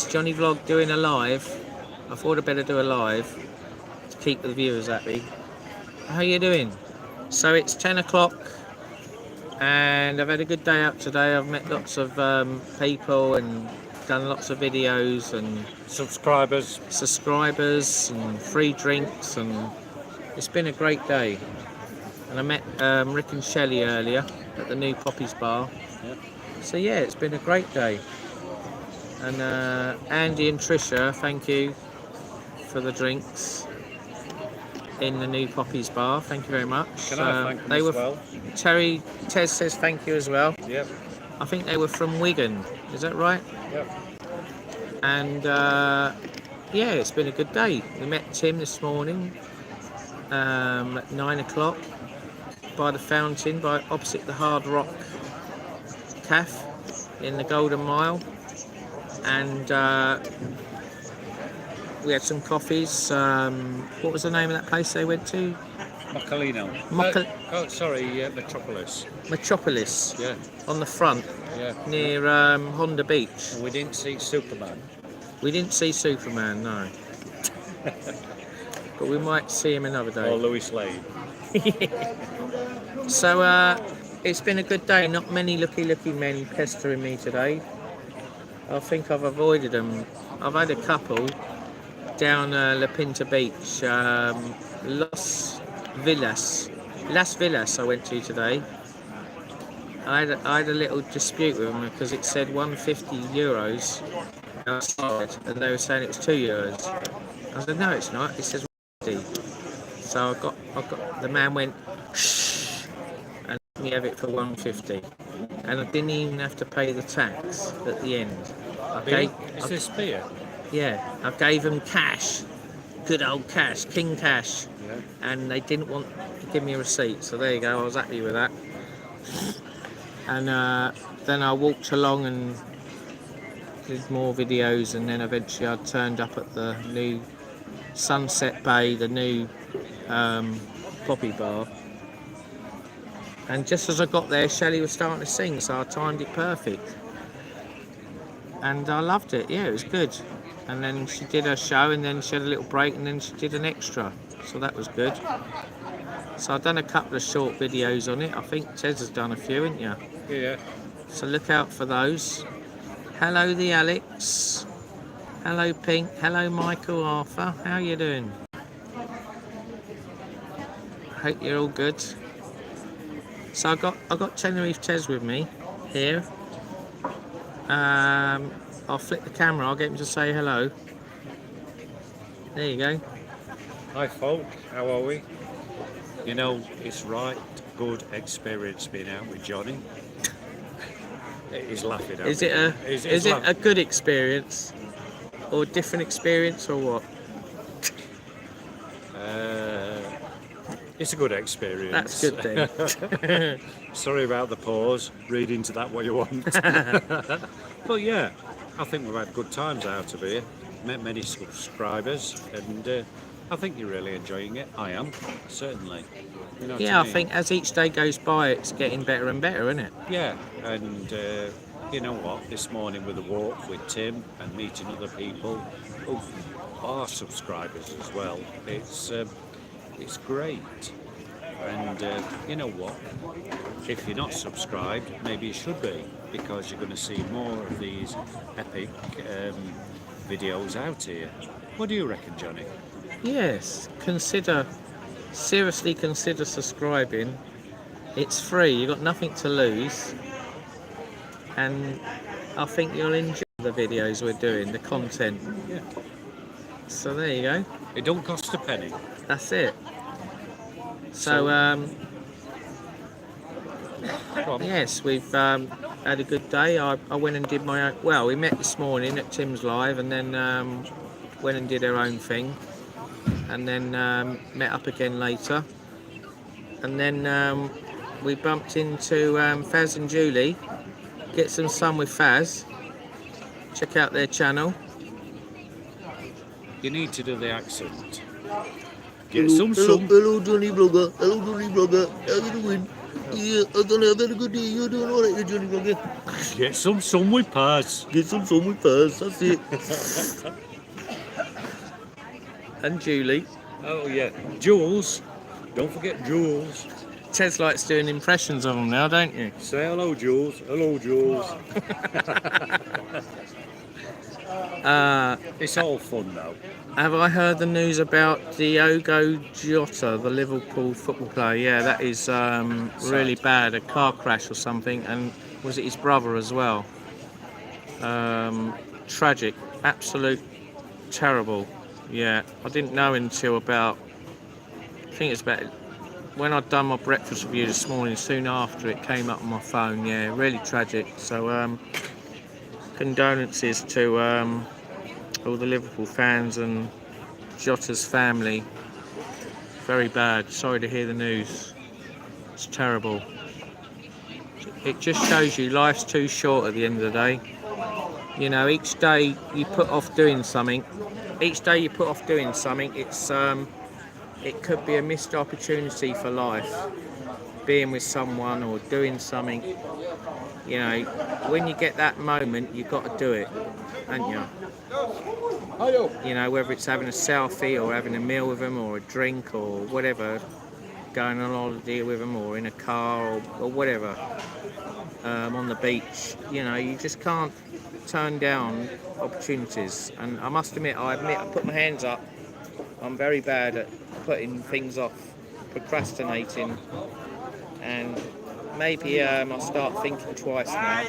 Johnny Vlog doing a live. I thought I'd better do a live to keep the viewers happy. How you doing? So it's 10 o'clock and I've had a good day out today. I've met lots of people and done lots of videos and subscribers and free drinks, and it's been a great day. And I met Rick and Shelley earlier at the new Poppy's bar. Yep. So yeah, it's been a great day. And Andy and Trisha, thank you for the drinks in the new Poppy's bar. Thank you very much. Can I thank them as well? Tez says thank you as well. Yep. I think they were from Wigan. Is that right? Yep. And yeah, it's been a good day. We met Tim this morning at 9 o'clock by the fountain, opposite the Hard Rock Cafe in the Golden Mile. And we had some coffees. What was the name of that place they went to? Metropolis. Metropolis. Yeah. On the front. Yeah. Near Honda Beach. And we didn't see Superman. We didn't see Superman, no. But we might see him another day. Or Louis Lane. So it's been a good day. Not many lucky men pestering me today. I think I've avoided them. I've had a couple down La Pinta Beach, Las Villas I went to today. I had a little dispute with them because it said €150 outside and they were saying it was €2. I said no, it's not. It says 150. So I got the man went shh and let me have it for 150, and I didn't even have to pay the tax at the end. Is this beer? Yeah, I gave them cash, good old cash, king cash, Yeah. and they didn't want to give me a receipt. So there you go. I was happy with that. And then I walked along and did more videos, and then eventually I turned up at the new Sunset Bay, the new Poppy bar. And just as I got there, Shelley was starting to sing, so I timed it perfect. And I loved it. Yeah, it was good. And then she did her show, and then she had a little break, and then she did an extra. So that was good. So I've done a couple of short videos on it. I think Tez has done a few, haven't you? Yeah. So look out for those. Hello, the Alex. Hello, Pink. Hello, Michael Arthur. How you doing? Hope you're all good. So I got Tenerife Tez with me here. I'll flip the camera. I'll get him to say hello. There you go. Hi, folk. How are we? You know, it's right good experience being out with Johnny. He's laughing at me. Is it a good experience, or a different experience, or what? It's a good experience. That's good then. Sorry about the pause. Read into that what you want. But yeah, I think we've had good times out of here. Met many subscribers, and I think you're really enjoying it. I am, certainly. You know Yeah, I I mean? think as each day goes by, it's getting better and better, isn't it? Yeah, and you know what? This morning with a walk with Tim and meeting other people who are subscribers as well, it's great. And you know what? If you're not subscribed, maybe you should be, because you're going to see more of these epic videos out here. What do you reckon, Johnny? Yes, seriously consider subscribing. It's free, you've got nothing to lose, and I think you'll enjoy the videos we're doing, the content. Yeah. So there you go. It don't cost a penny. That's it. So yes, we've had a good day. I went and did my own. Well, we met this morning at Tim's Live, and then went and did our own thing, and then met up again later, and then we bumped into Faz and Julie. Get some sun with Faz. Check out their channel. You need to do the accent. Hello, Johnny Blogger. Hello, Johnny Blogger. How you doing? Yeah, I don't have a good day. You're doing all right, you're doing all right. Get some sun with Paz. Get some sun with us, that's it. And Julie. Oh yeah, Jules. Don't forget Jules. Tez likes doing impressions of them now, don't you? Say hello, Jules. Hello, Jules. It's all fun though. Have I heard the news about Diogo Jota, the Liverpool football player? Yeah, that is really bad. A car crash or something, and was it his brother as well? Tragic, absolute terrible. Yeah, I didn't know until about, I think it's about, when I'd done my breakfast review this morning, soon after it came up on my phone. Yeah, really tragic. So condolences to all the Liverpool fans and Jota's family. Very bad. Sorry to hear the news. It's terrible. It just shows you life's too short at the end of the day. You know, each day you put off doing something. It's it could be a missed opportunity for life. Being with someone or doing something. You know, when you get that moment, you've got to do it, haven't you? You know, whether it's having a selfie or having a meal with them or a drink or whatever, going on holiday with them or in a car or whatever, on the beach. You know, you just can't turn down opportunities. And I must admit, I put my hands up. I'm very bad at putting things off, procrastinating, and maybe I'll start thinking twice now.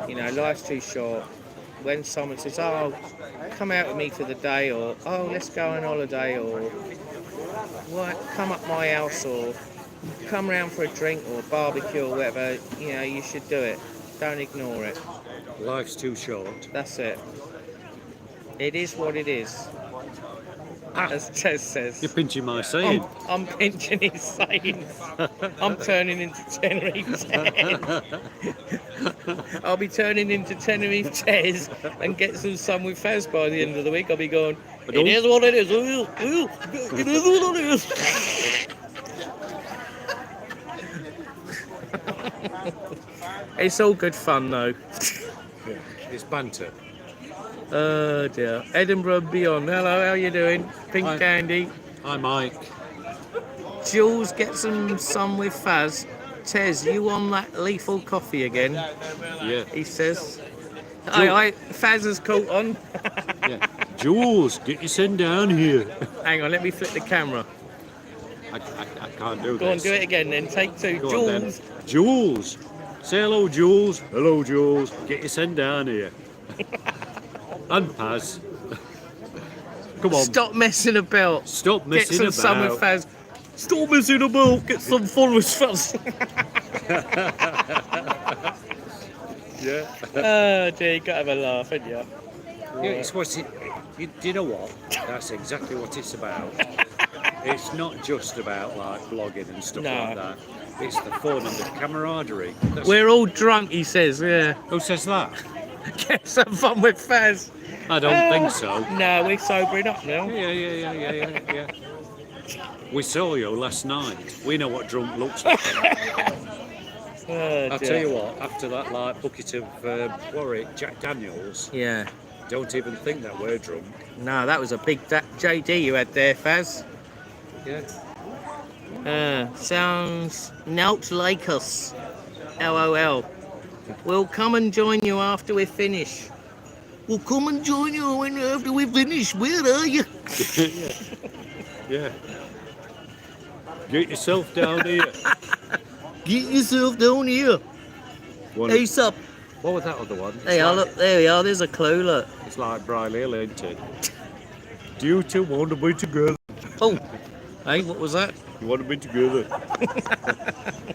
You know, life's too short. When someone says, oh, come out with me for the day, or oh, let's go on holiday, or what, come up my house, or come round for a drink or a barbecue or whatever, you know, you should do it. Don't ignore it. Life's too short. That's it. It is what it is. As Tez says. You're pinching my saying. I'm pinching his sayings. I'm turning into Tenerife Tez. I'll be turning into Tenerife Tez and get some sun with Faz by the end of the week. I'll be going, it is what it is. It is what it is. It's all good fun though. It's banter. Oh dear. Edinburgh and beyond. Hello, how you doing? Pink Hi. Candy. Hi, Mike. Jules, get some sun with Faz. Tez, you on that lethal coffee again? Yeah. He says. Aye, Faz has caught on. Yeah. Jules, get your son down here. Hang on, let me flip the camera. I can't do this. Go on, do it again then. Take two. Go on, then. Jules. Jules. Say hello, Jules. Hello, Jules. Get your son down here. And Paz. Come on. Stop messing about. Stop messing Get some about. sun with Faz. Stop messing about. Get some fun with Faz. Yeah. Oh dear, you gotta have a laugh, haven't you? Yeah, it's what's it. Do you know what? That's exactly what it's about. It's not just about like blogging and stuff No. like that. It's the fun and the camaraderie. We're all drunk, he says, yeah. Who says that? Get some fun with Faz. I don't think so. No, we're sobering up now. Yeah. We saw you last night. We know what drunk looks like. Oh, I'll dear. tell you what, after that like bucket of Warwick Jack Daniels, Yeah. don't even think that we're drunk. No, that was a big JD you had there, Faz. Yeah. Sounds not like us. LOL. We'll come and join you after we finish. We'll come and join you after we finish. Where are you? Yeah. Get yourself down here. Get yourself down here. One- Hey, sup? What was that other one? It's Hey, like, look, there we are. There's a clue, look. It's like Briley Hill, isn't it? Do you two want to be together? Oh, hey, what was that? You want to be together?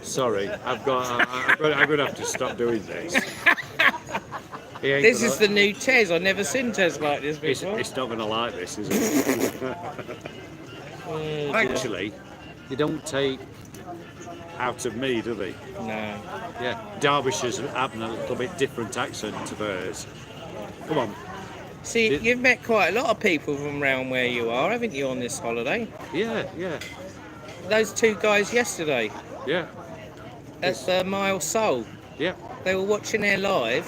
Sorry, I'm going to have to stop doing this. This is the new Tez. I've never seen Tez like this before. It's not going to like this, is it? Oh, dear. Actually, they don't take out of me, do they? No. Yeah, Derbyshire's having a little bit different accent to theirs. Come on. See, you've met quite a lot of people from around where you are, haven't you, on this holiday? Yeah. Those two guys yesterday. Yeah. at the Mile Soul. Yeah, They were watching there live,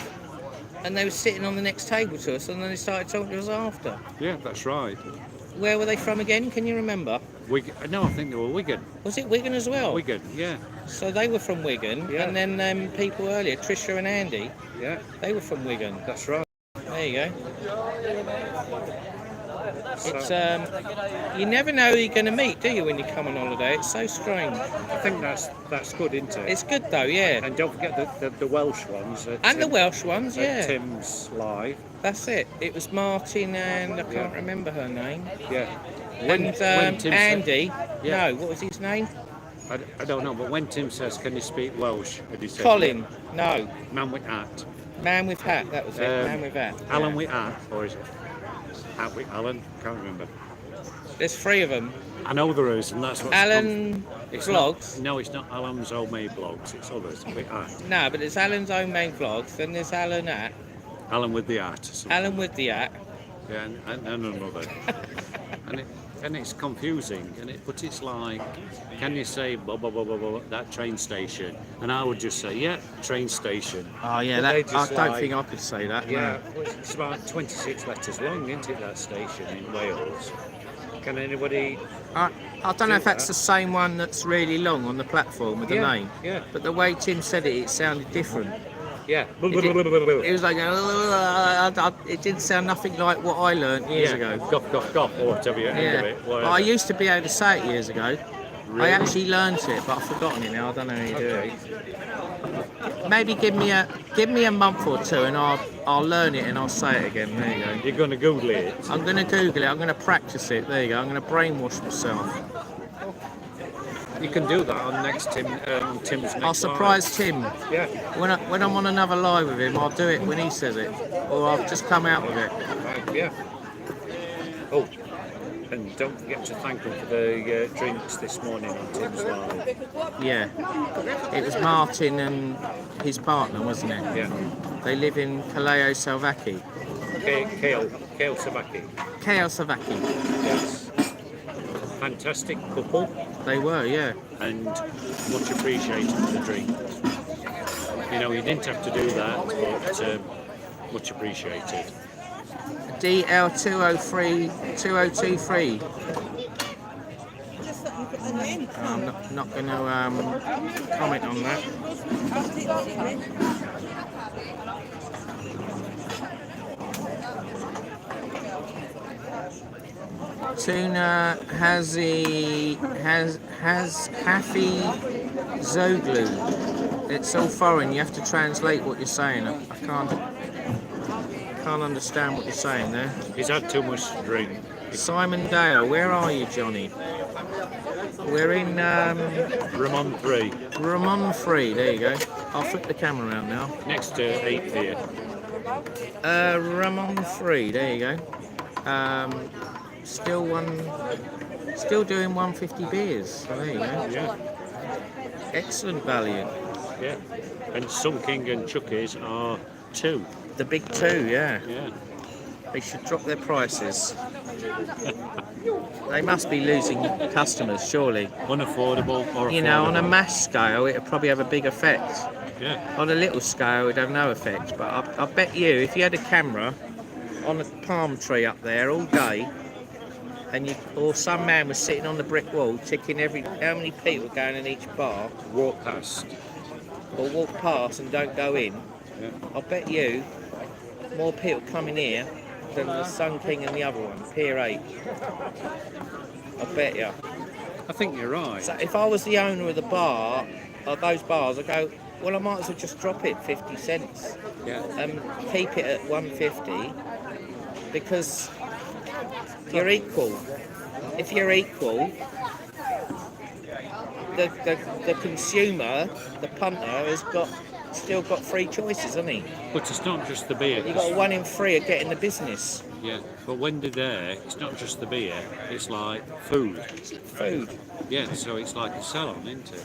and they were sitting on the next table to us, and then they started talking to us after. yeah, that's right. Where were they from again? Can you remember? No, I think they were Wigan. Was it Wigan as well? Wigan, yeah, So they were from Wigan, Yeah. and then people earlier, Trisha and Andy, yeah, they were from Wigan. that's right. There you go. It's So, you never know who you're going to meet, do you, when you come on holiday? It's so strange. I think that's good, isn't it? It's good though, yeah. And don't forget the Welsh ones. And the Welsh ones, at yeah. Tim's live. That's it. It was Martin and I can't remember her name. Yeah. And Tim said- Andy. Yeah. No, what was his name? I don't know, but when Tim says, "Can you speak Welsh?" and he said, Colin. No. "Man with hat." Man with hat. That was it. Man with hat. Alan yeah. with hat, or is it hat with Alan? Can't remember. There's three of them. I know there is, and that's what. Alan It's Vlogs. No, it's not Alan's homemade blogs. It's others with hat. No, but it's Alan's own main vlogs. Then there's Alan hat. Alan with the hat. Or something. Alan with the hat. Yeah, and another. and it's confusing, but it's like, can you say blah, blah, blah, blah, blah, that train station? And I would just say, yeah, train station. Oh yeah, But they that, I just don't like- think I could say that. Yeah, No. well, it's about 26 letters long, isn't it, that station in Wales? Can anybody... I don't know if Do that's that. the same one that's really long on the platform with the Yeah, name. yeah. But the way Tim said it, it sounded different. Yeah. It was like, it didn't sound nothing like what I learnt years ago. Goff, or whatever you end Yeah, of it. but Whatever. I used to be able to say it years ago. Really? I actually learnt it, but I've forgotten it now. I don't know how you do Okay. it. Maybe give me a month or two, and I'll learn it and I'll say it again. There you go. You're going to Google it. I'm going to Google it. I'm going to practice it. There you go. I'm going to brainwash myself. You can do that on Tim's next I'll surprise Tim. live. Yeah. When I'm on another live with him, I'll do it when he says it, or I'll just come out with it. Right, yeah. Oh, and don't forget to thank him for the drinks this morning on Tim's live. Yeah, it was Martin and his partner, wasn't it? Yeah. They live in Kaleo Salvaki. Kale Savaki. Kaleo Salvaki. Yes. Fantastic couple, They were, yeah. and much appreciated for the drink. You know, you didn't have to do that, but much appreciated. DL203 2023. I'm not going to comment on that. Tuna has Hafi Zoglu. It's all foreign. You have to translate what you're saying. I can't understand what you're saying there. He's had too much to drink. Simon Dale, where are you, Johnny? We're in Raymond 3, Ramon 3. There you go. I'll flip the camera around now. next to 8th here. Ramon 3. There you go. Still doing 150 beers. So there you go. Yeah, Excellent value. yeah. And Sun King and Chuckies are 2. The big two, yeah. Yeah. They should drop their prices. They must be losing customers, surely. Unaffordable or You know, on a affordable. mass scale, it'd probably have a big effect. Yeah. On a little scale, it'd have no effect. But I bet you, if you had a camera on a palm tree up there all day, or some man was sitting on the brick wall ticking how many people are going in each bar, Walk past. or walk past and don't go in, Yeah. I bet you more people come in here than the Sun King and the other one, Pier 8. I bet you. I think you're right. So if I was the owner of the bar, of those bars, I'd go, well, I might as well just drop it 50 cents Yeah. and keep it at 150 because you're equal. If you're equal, the consumer, the punter, has still got three choices, hasn't he? But it's not just the beer. You've got 1 in 3 of getting the business. Yeah. But when they're there, it's not just the beer. It's like food. Food. Yeah. So it's like a salon, isn't it?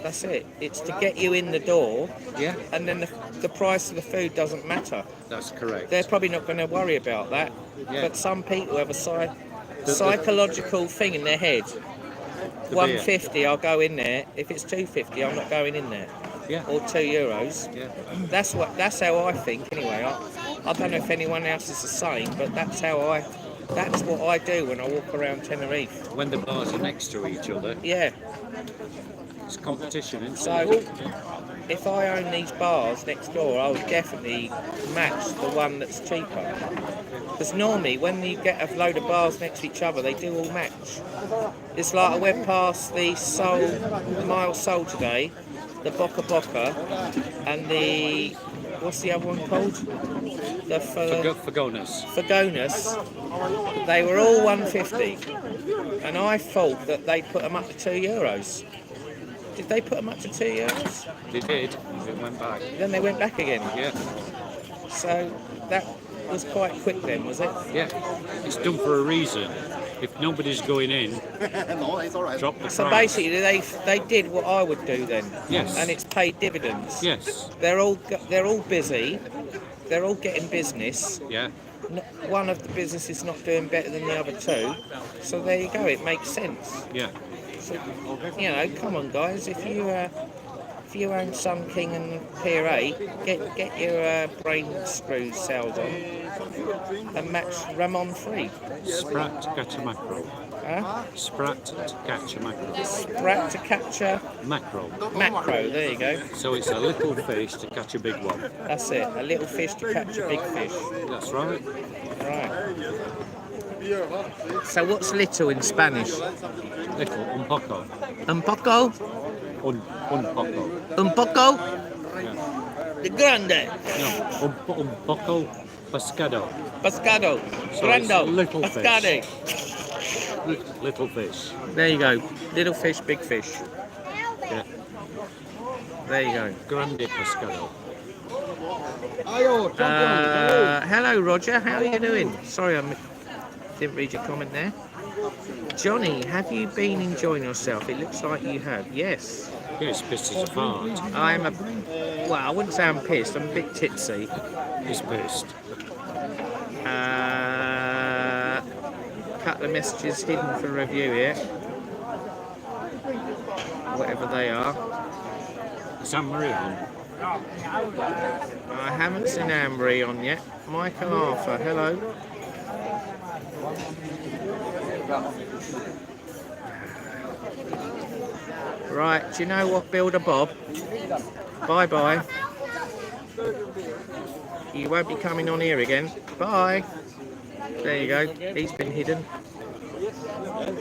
That's it. It's to get you in the door, Yeah. and then the price of the food doesn't matter. That's correct. They're probably not going to worry about that. Yeah. But some people have a psychological thing in their head. The 150, I'll go in there. If it's 250, I'm not going in there. Yeah. or €2. Yeah. That's how I think anyway. I don't know if anyone else is the same, but that's what I do when I walk around Tenerife. When the bars are next to each other, Yeah. it's competition, isn't So it? if I own these bars next door, I would definitely match the one that's cheaper. Because normally when you get a load of bars next to each other, they do all match. It's like I went past the Mild Soul today, the Boca Boca, and the, what's the other one called? The Fagonas. Fagonas. They were all 150, and I thought that they put them up to €2. Did they put them up to €2? They did. It went back. Then they went back again. Yeah. So that was quite quick then, was it? Yeah. It's done for a reason. If nobody's going in, drop the So price. basically, they did what I would do then. Yes. And it's paid dividends. Yes. They're all busy. They're all getting business. Yeah. One of the businesses not doing better than the other two. So there you go. It makes sense. Yeah. So, come on, guys. If you own Sun King and Pier 8, get your brain screw cells on and match Raymond free. Sprat to catch a mackerel. Huh? Sprat to catch a mackerel. Sprat to catch a Mackerel. macro. There you go. So it's a little fish to catch a big one. That's it. A little fish to catch a big fish. That's right. Right. So what's little in Spanish? Little, un poco. Un poco? Un poco. Un poco? Yeah. De grande. No, un poco pescado. Pescado. So Grando. it's little Pescade. Little fish. There you go. Little fish, big fish. Yeah. There you go. Grande pescado. Hello, Roger. How are you doing? Sorry, I didn't read your comment there. Johnny, have you been enjoying yourself? It looks like you have. Yes. Yeah, it's pissed as a fart. Well, I wouldn't say I'm pissed. I'm a bit tipsy. He's pissed. Couple of messages hidden for review here. Whatever they are. Is Anne-Marie on? I haven't seen Anne-Marie on yet. Michael Arthur, hello. Right, do you know what, Builder Bob? Bye-bye. You won't be coming on here again. Bye. There you go. He's been hidden.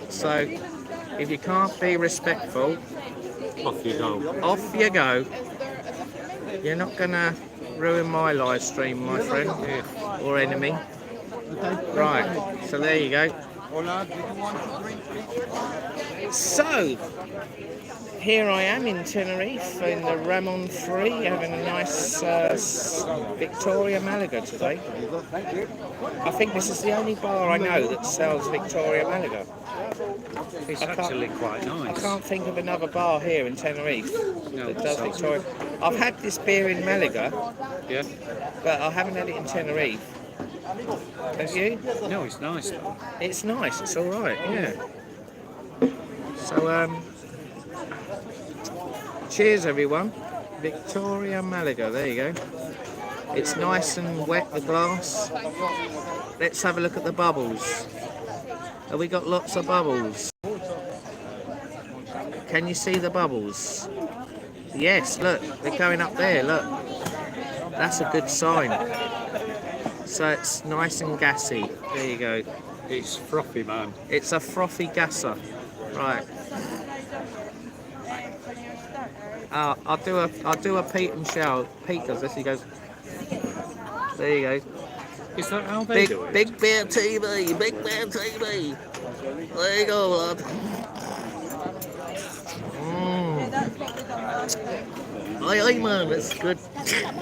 So, if you can't be respectful, Off you go. off you go. You're not going to ruin my live stream, my friend, or enemy. Right, so there you go. So, here I am in Tenerife in the Raymond 3, having a nice Victoria Malaga today. I think this is the only bar I know that sells Victoria Malaga. It's actually quite I nice. can't think of another bar here in Tenerife No, that does so- Victoria. I've had this beer in Malaga, Yeah. but I haven't had it in Tenerife. Have you? No, it's nice though. It's nice, it's alright, yeah. So, cheers everyone. Victoria Malaga, there you go. It's nice and wet, the glass. Let's have a look at the bubbles. Have we got lots of bubbles? Can you see the bubbles? Yes, look, they're going up there, look. That's a good sign. So it's nice and gassy. There you go. It's frothy, man. It's a frothy gasser. Right. I'll do a Pete and Shell. Pete does this, he goes. There you go. Is that how they Big do it? Big Bear TV, Big Bear TV. There you go, lad. Aye, aye, man, that's good.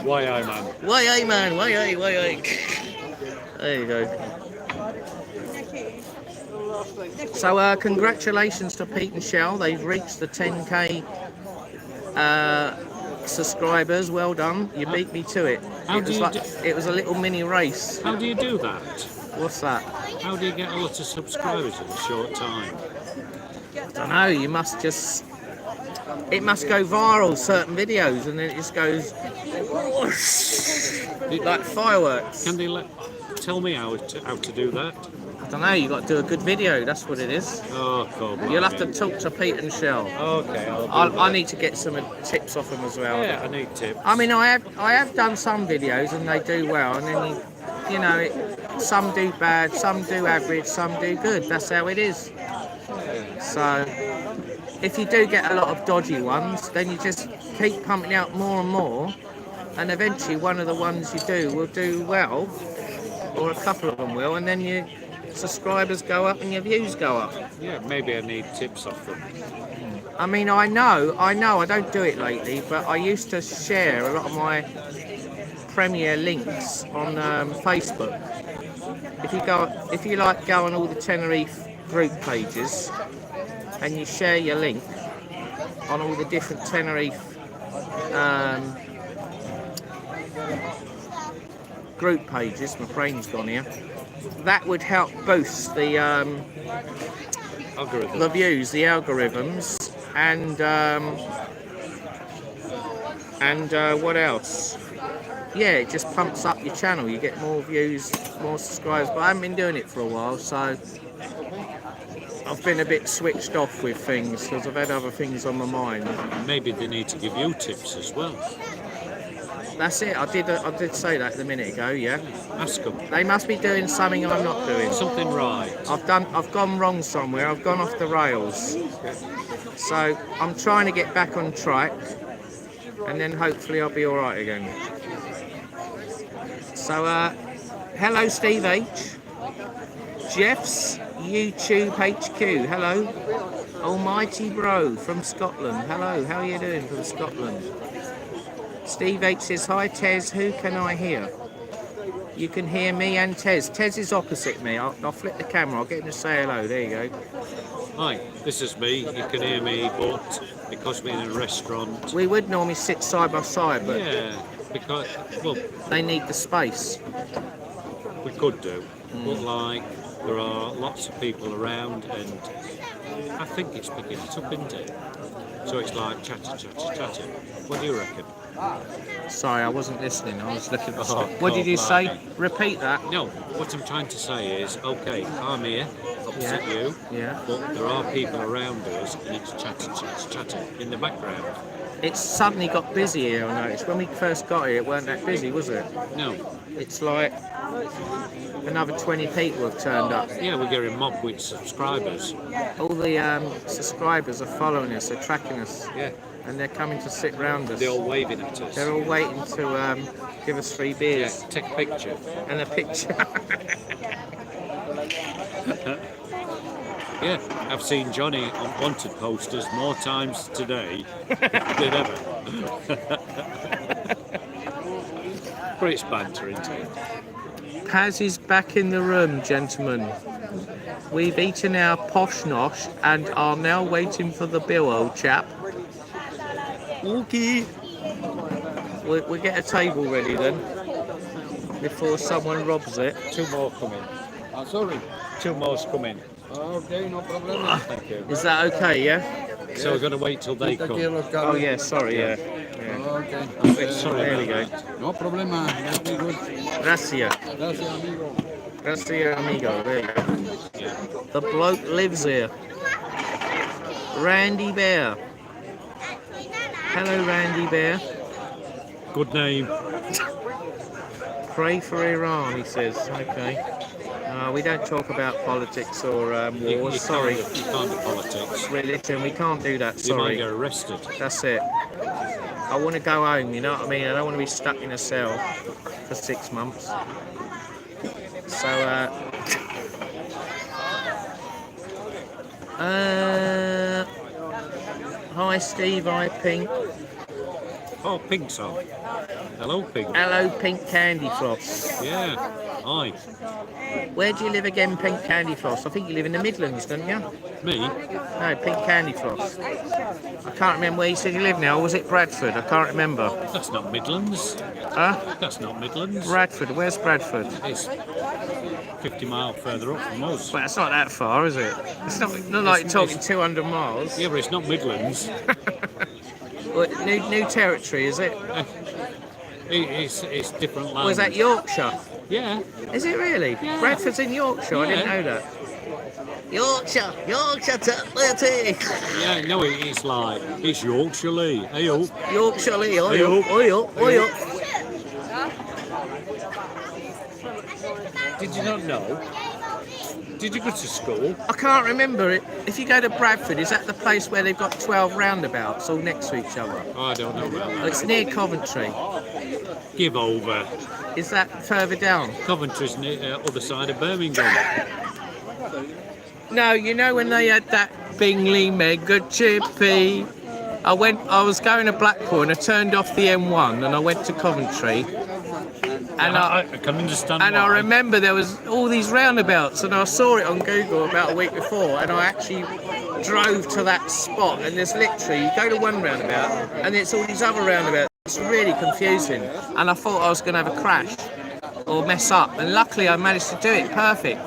Why, I man? Why, aye, man, why, aye, why, aye. There you go. So, congratulations to Pete and Shell. They've reached the 10k subscribers. Well done. You beat me to it. It was a little mini race. How do you do that? What's that? How do you get a lot of subscribers in a short time? I don't know. You must just it must go viral, certain videos, and then it just goes whoosh, like fireworks. Can they tell me how to do that? I don't know, you got to do a good video, that's what it is. Oh, God. You'll have to talk to Pete and Shell. Okay, I need to get some tips off them as well. Yeah, I need tips. I mean, I have done some videos and they do well, and then you know, some do bad, some do average, some do good. That's how it is. So, if you do get a lot of dodgy ones, then you just keep pumping out more and more, and eventually one of the ones you do will do well, or a couple of them will, and then your subscribers go up and your views go up. Yeah, maybe I need tips off them. I mean, I know, I don't do it lately, but I used to share a lot of my Premiere links on Facebook. If you like, go on all the Tenerife group pages, and you share your link on all the different Tenerife group pages. My brain's gone here. That would help boost the Algorithm. the views, the algorithms, and what else? Yeah, it just pumps up your channel. You get more views, more subscribers. But I haven't been doing it for a while, so I've been a bit switched off with things because I've had other things on my mind. Maybe they need to give you tips as well. That's it. I did say that a minute ago. Yeah. Ask them. They must be doing something I'm not doing. Something right. I've gone wrong somewhere. I've gone off the rails. So I'm trying to get back on track, and then hopefully I'll be all right again. So, hello Steve H. Jeff's YouTube HQ. Hello. Almighty Bro from Scotland. Hello. How are you doing from Scotland? Steve H says, hi Tez, who can I hear? You can hear me and Tez. Tez is opposite me. I'll flip the camera. I'll get him to say hello. There you go. Hi, this is me. You can hear me, but because we're in a restaurant... We would normally sit side by side, but... Yeah, because, well... They need the space. We could do, but like, there are lots of people around, and I think it's picking it up, isn't it? So it's like chatter. What do you reckon? Sorry, I wasn't listening. I was looking for something. God, What did you say? blimey. Repeat that. No, what I'm trying to say is, okay, I'm here, opposite you, Yeah. but there are people around us, and it's chatter in the background. It's suddenly got busy here, I noticed. When we first got here, it weren't that busy, was it? No. It's like another 20 people have turned up. Yeah, we're getting mobbed with subscribers. All the subscribers are following us, they're tracking us, Yeah. and they're coming to sit round us. They're all waving at us. They're all waiting to give us free Yeah, beers take a picture. and a picture. Yeah, I've seen Johnny on wanted posters more times today than ever. But it's banter, isn't it? Paz is back in the room, gentlemen. We've eaten our posh nosh and are now waiting for the bill, old chap. Okay. We'll get a table ready then, before someone robs it. Two more coming. Sorry. Two more's coming. Okay, no problem. Thank you. Is that okay, yeah? So we're going to wait till they come. Oh yeah, sorry, yeah. Okay. Sorry There we about go. No problema. Very good. Gracias. Gracias, amigo. Gracias, amigo. There you go. Yeah. The bloke lives here. Randy Bear. Hello, Randy Bear. Good name. Pray for Iran, he says. Okay. We don't talk about politics or wars. You Sorry. can't do politics. Religion, we can't do that. You might Sorry. get arrested. That's it. I want to go home, you know what I mean? I don't want to be stuck in a cell for 6 months. So, hi Steve, hi Pink. Oh, Pink's on. Hello, Pink. Hello Pink Candy Floss. Yeah. Hi. Where do you live again, Pink Candy Floss? I think you live in the Midlands, don't you? Me? No, Pink Candy Floss. I can't remember where you said you live now. Or was it Bradford? I can't remember. That's not Midlands. Huh? That's not Midlands. Bradford. Where's Bradford? It's 50 miles further up from us. Well, it's not that far, is it? It's not like you're talking 200 miles. Yeah, but it's not Midlands. What, new territory, is it? It's different land. Was that Yorkshire? Yeah. Is it really? Yeah. Bradford's in Yorkshire. I didn't Yeah. know that. Yorkshire Liberty. Yeah, no, it's like, it's Yorkshire Lee. Hey up. Yorkshire, oi Hey up, up. oi up, oi up. Did you not know? Did you go to school? I can't remember it. If you go to Bradford, is that the place where they've got 12 roundabouts all next to each other? Oh, I don't know about that. It's near Coventry. Give over. Is that further down? Coventry's near other side of Birmingham. No, you know when they had that Bingley mega chippy. I was going to Blackpool and I turned off the M1 and I went to Coventry. And I can understand And why. I remember there was all these roundabouts, and I saw it on Google about a week before, and I actually drove to that spot, and there's literally, you go to one roundabout, and it's all these other roundabouts. It's really confusing, and I thought I was going to have a crash or mess up, and luckily I managed to do it perfect.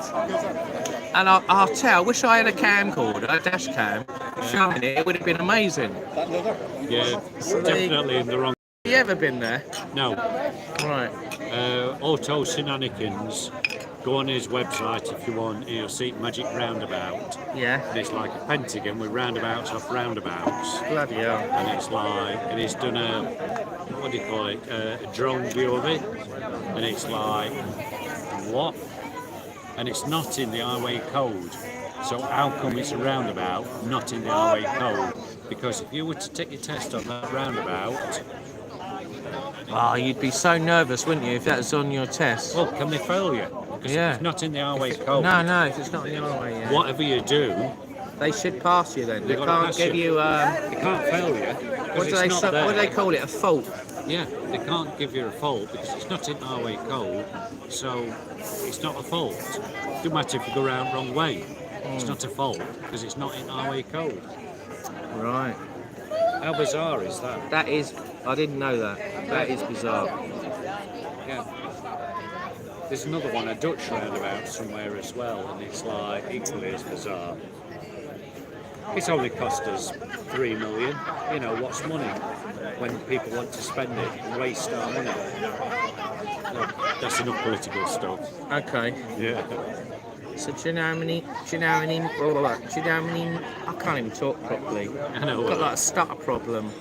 And I'll tell, I wish I had a camcorder, a dash cam, filming it would have been amazing. Yeah, So definitely in the wrong. Have you ever been there? No. Right. Auto Shenanigans. Go on his website if you want. You'll see Magic Roundabout. Yeah. And it's like a pentagon with roundabouts off roundabouts. Bloody hell. And it's like, and he's done a, what do you call it, a drone view of it. And it's like, what? And it's not in the highway code. So how come it's a roundabout, not in the highway code? Because if you were to take your test on that roundabout, Oh, you'd be so nervous, wouldn't you, if that was on your test? well, can they fail you? Because Yeah. if it's not in the highway code, No, if it's not in the highway, yeah. whatever you do, They should pass you then. They They've got to can't pass give you. you, they can't fail you. what do they call it, a fault? Yeah, they can't give you a fault because it's not in the highway code, so it's not a fault. It doesn't matter if you go around wrong way. It's not a fault because it's not in the highway code. Right. How bizarre is that? That is, I didn't know that. That is bizarre. Yeah. There's another one, a Dutch roundabout somewhere as well, and it's like equally as bizarre. It's only cost us 3 million. You know, what's money when people want to spend it and waste our money? Look, that's enough political stuff. Okay. Yeah. So do you know how many, I can't even talk properly. I know. I've got like a stutter problem.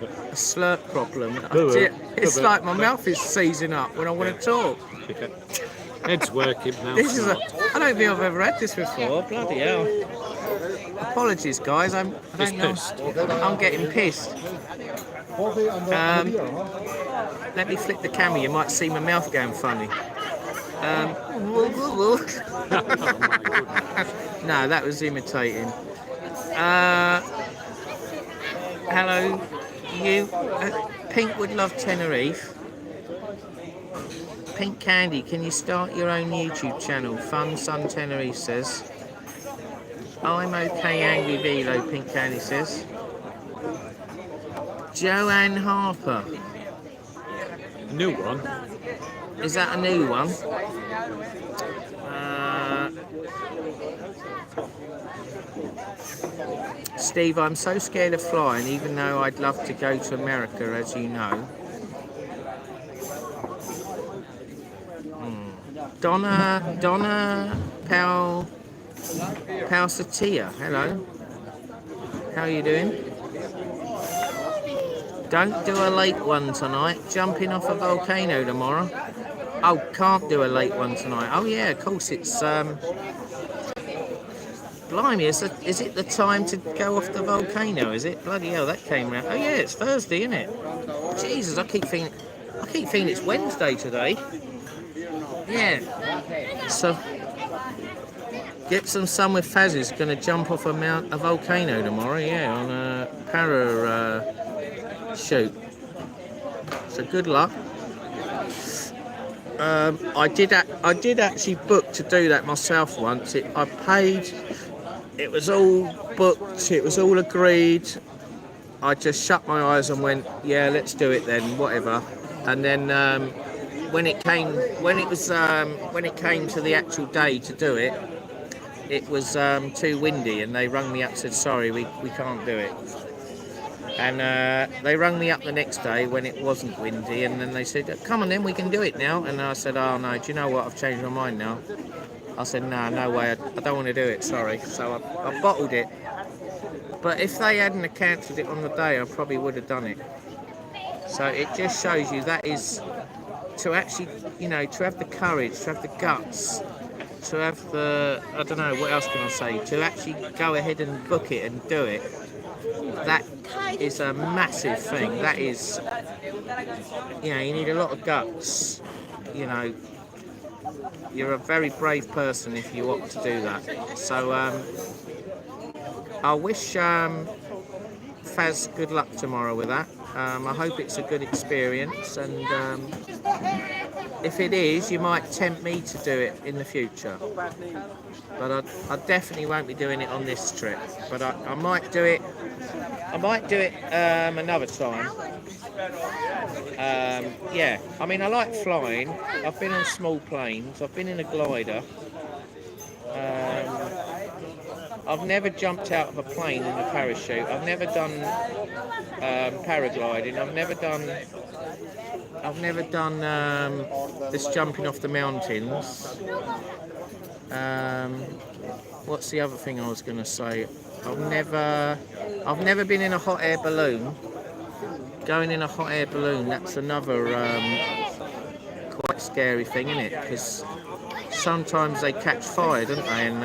A slurp problem. Boo-boo. It's Boo-boo. like my mouth is seizing up when I want to talk. Head's working now. This is I don't think I've ever had this before. Bloody hell. Apologies, guys. I don't know. pissed. I'm getting pissed. Let me flip the camera. You might see my mouth going funny. No, that was imitating. Hello, you. Pink would love Tenerife. Pink Candy, can you start your own YouTube channel? Fun Sun Tenerife says. I'm okay, Angry Velo, Pink Candy says. Joanne Harper. A new one. Is that a new one? Steve, I'm so scared of flying, even though I'd love to go to America, as you know. Donna Palsatia, hello. How are you doing? Don't do a late one tonight. Jumping off a volcano tomorrow. Oh, can't do a late one tonight. Oh yeah, of course it's blimey, is it the time to go off the volcano, is it? Bloody hell, that came round. Oh yeah, it's Thursday, isn't it? Jesus, I keep thinking it's Wednesday today. Yeah. So get some sun with Faz is gonna jump off a volcano tomorrow, yeah, on a para shoot. So good luck. I did actually book to do that myself once. I paid. It was all booked. It was all agreed. I just shut my eyes and went, yeah, let's do it then, whatever. And then when it came to the actual day to do it, it was too windy, and they rung me up and said, sorry, we can't do it. And they rang me up the next day when it wasn't windy, and then they said, "Come on, then we can do it now." And I said, "Oh no, do you know what? I've changed my mind now." I said, "No, no way. I don't want to do it. Sorry." So I bottled it. But if they hadn't have cancelled it on the day, I probably would have done it. So it just shows you that is to actually, you know, to have the courage, to have the guts, to have the, I don't know, what else can I say, to actually go ahead and book it and do it. That is a massive thing. That is, you know, you need a lot of guts. You know, you're a very brave person if you opt to do that. So I wish Faz good luck tomorrow with that. I hope it's a good experience, and if it is, you might tempt me to do it in the future. But I definitely won't be doing it on this trip. But I might do it. I might do it another time. Yeah, I mean, I like flying. I've been on small planes. I've been in a glider. I've never jumped out of a plane in a parachute. I've never done paragliding. I've never done this jumping off the mountains. What's the other thing I was going to say? I've never been in a hot air balloon. Going in a hot air balloon, that's another quite scary thing, isn't it? Because sometimes they catch fire, don't they? And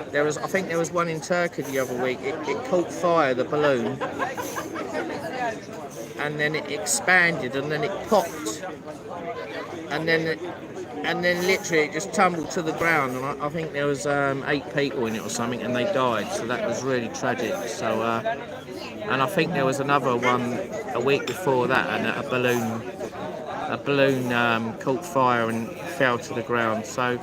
I think there was one in Turkey the other week. It caught fire, the balloon, and then it expanded, and then it popped, and then literally it just tumbled to the ground. And I think there was 8 people in it or something, and they died. So that was really tragic. So, and I think there was another one a week before that, and a balloon caught fire and fell to the ground. So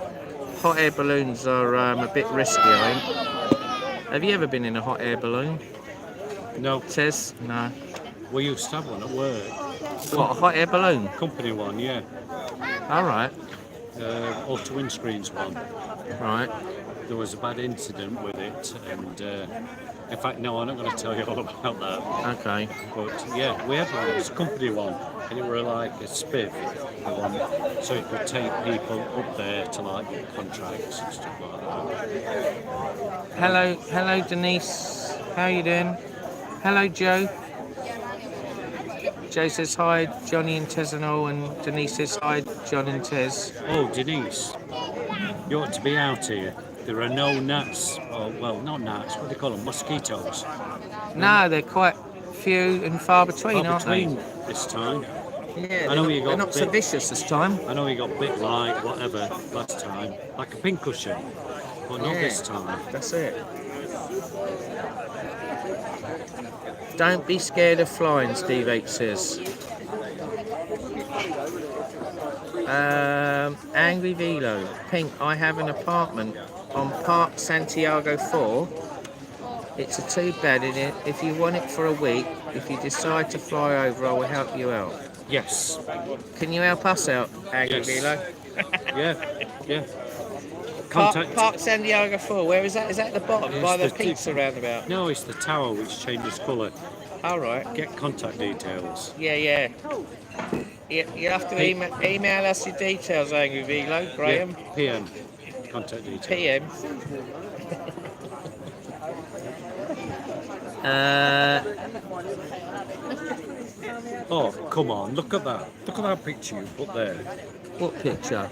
hot air balloons are a bit risky, I think. Have you ever been in a hot air balloon? No. Tez? No. We used to have one at work. What, a hot air balloon? Company one, yeah. All right. Auto windscreens one. Right. There was a bad incident with it, and in fact, no, I'm not going to tell you all about that. Okay. But yeah, we had one. It was a company one, and it were like a spiv, the one, so it could take people up there to like get contracts and stuff like that. Hello, Denise. How you doing? Hello, Joe. Joe says hi, Johnny and Tez and all, and Denise says hi, John and Tez. Oh, Denise, you ought to be out here. There are no gnats, or well, not gnats. What do they call them? Mosquitoes. No, they're quite few and far between, aren't they? This time. Yeah, I know you got they're not so vicious this time. I know you got bit like whatever last time, like a pincushion, but not this time. That's it. Don't be scared of flying, Steve H says. Angry Velo, Pink, I have an apartment on Park Santiago 4. It's a 2-bed in it. If you want it for a week, if you decide to fly over, I will help you out. Yes. Can you help us out, Angry Velo? Yeah. Park Santiago 4, where is that? Is that at the bottom, by the pizza roundabout? No, it's the tower which changes colour. All right. Get contact details. Yeah. You have to email us your details, Angry Velo, Graham. Yeah, PM. Contact details. PM. Oh, come on, look at that. Look at that picture you put there. What picture?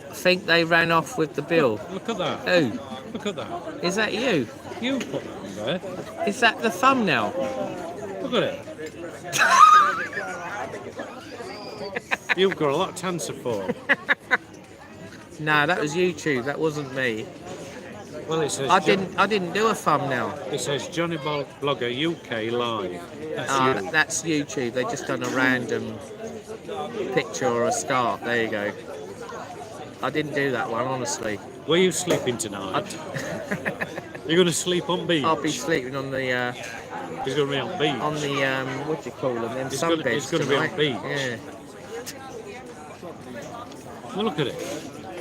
I think they ran off with the bill. Look at that. Who? Look at that. Is that you? You put that on there. Is that the thumbnail? Look at it. You've got a lot to answer for. No, that was YouTube. That wasn't me. Well, it says I didn't do a thumbnail. It says Johnny Blogger UK live. That's you. That's YouTube. They just done a random picture or a start. There you go. I didn't do that one, honestly. Where are you sleeping tonight? You're going to sleep on beach? I'll be sleeping on the... He's going to be on beach. On the, what do you call them? Them sunbeds It's going to be on beach. Yeah. Well, look at it.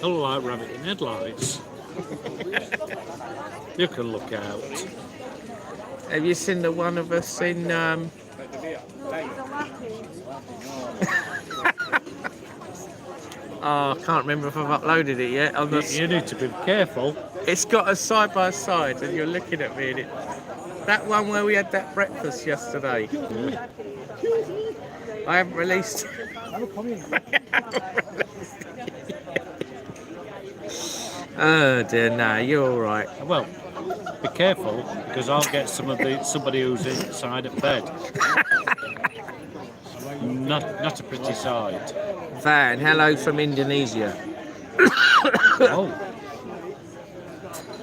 They look like rabbit in headlights. You can look out. Have you seen the one of us in? Oh, I can't remember if I've uploaded it yet. You need to be careful. It's got us side by side, and you're looking at me. That one where we had that breakfast yesterday. Yeah. I haven't released. Oh dear, nah, you're all right. Well, be careful because I'll get somebody who's inside at bed. Not a pretty sight. Van, hello from Indonesia. Oh,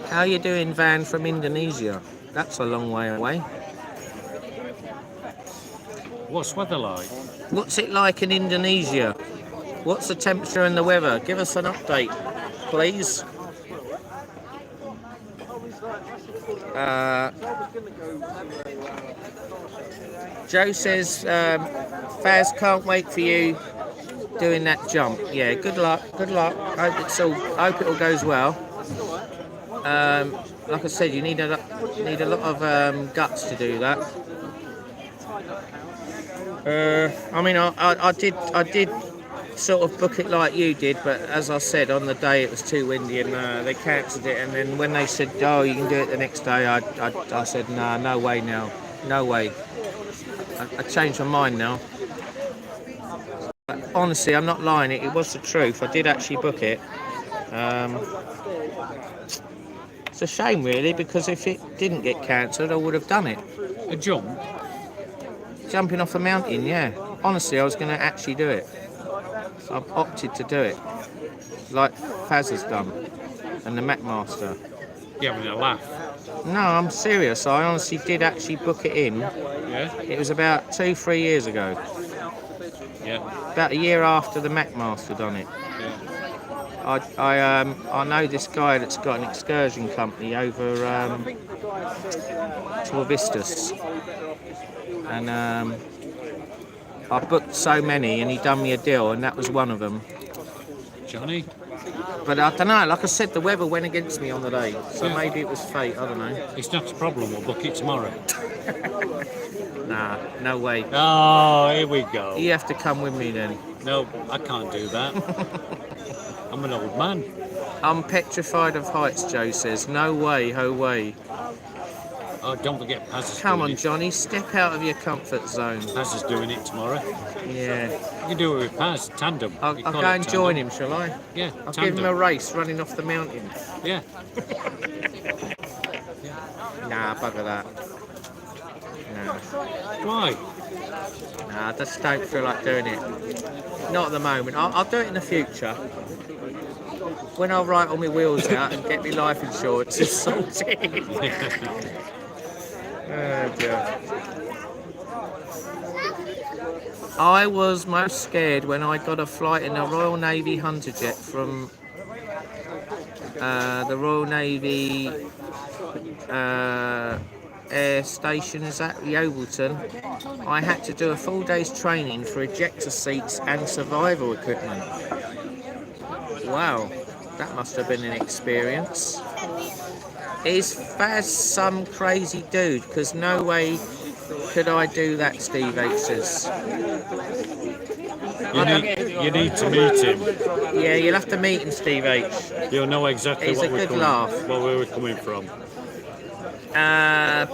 How you doing, Van from Indonesia? That's a long way away. what's weather like? What's it like in Indonesia? What's the temperature and the weather? Give us an update, please. Joe says, Faz, can't wait for you doing that jump. Yeah, good luck, good luck. Hope it all goes well. Like I said, you need a lot of guts to do that. I mean, I did sort of book it like you did, but as I said, on the day it was too windy and they cancelled it. And then when they said, "Oh, you can do it the next day," I said, "Nah, no way now, no way." I changed my mind now. But honestly, I'm not lying. It was the truth. I did actually book it. It's a shame, really, because if it didn't get cancelled, I would have done it. A jump? Jumping off a mountain, yeah. Honestly, I was going to actually do it. I've opted to do it, like Faz has done, and the McMaster. You having a laugh? No, I'm serious. I honestly did actually book it in. Yeah? It was about 2-3 years ago. Yeah. About a year after the McMaster done it. Yeah. I know this guy that's got an excursion company over to Vista, and I booked so many, and he done me a deal, and that was one of them. Johnny? But I don't know. Like I said, the weather went against me on the day, so maybe it was fate. I don't know. It's not a problem. We'll book it tomorrow. Nah, no way. Oh, here we go. You have to come with me then. No, I can't do that. I'm an old man. I'm petrified of heights, Joe says. No way, ho way. Oh, don't forget Paz is Come doing on, Johnny, step out of your comfort zone. Paz is doing it tomorrow. Yeah. You can do it with Paz, tandem. I'll You go call it and join tandem. him, shall I? Yeah, I'll tandem. give him a race running off the mountain. Yeah. Nah, bugger that. Nah. Why? Nah, I just don't feel like doing it. Not at the moment. I'll do it in the future. When I write all my wheels out and get my life insurance sorted. Oh dear. I was most scared when I got a flight in a Royal Navy Hunter jet from the Royal Navy air station, is that Yeovilton. I had to do a full day's training for ejector seats and survival equipment. Wow, that must have been an experience. Is Faz some crazy dude? Because no way could I do that, Steve H says. You need to meet him. Yeah, you'll have to meet him, Steve H. You'll know exactly He's a good laugh. where we're coming from.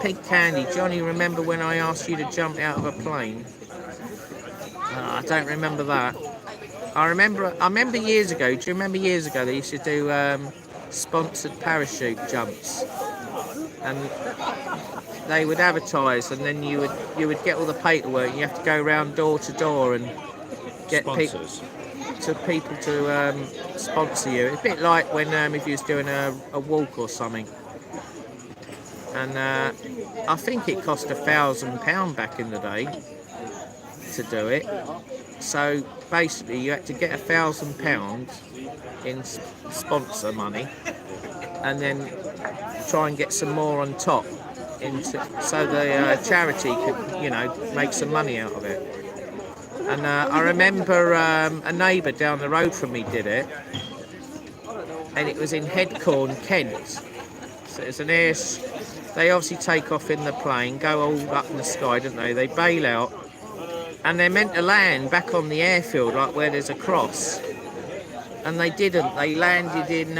Pink Candy. Johnny, remember when I asked you to jump out of a plane? I don't remember that. I remember years ago. Do you remember years ago they used to do sponsored parachute jumps, and they would advertise, and then you would get all the paperwork. And you have to go around door to door and get people to sponsor you. It's a bit like when if you was doing a walk or something. And I think it cost £1,000 back in the day to do it. So basically, you had to get £1,000 in sponsor money, and then try and get some more on top, so the charity could, make some money out of it. And I remember a neighbour down the road from me did it, and it was in Headcorn, Kent. So it's an air. They obviously take off in the plane, go all up in the sky, don't they? They bail out, and they're meant to land back on the airfield, like where there's a cross, and they didn't. They landed in.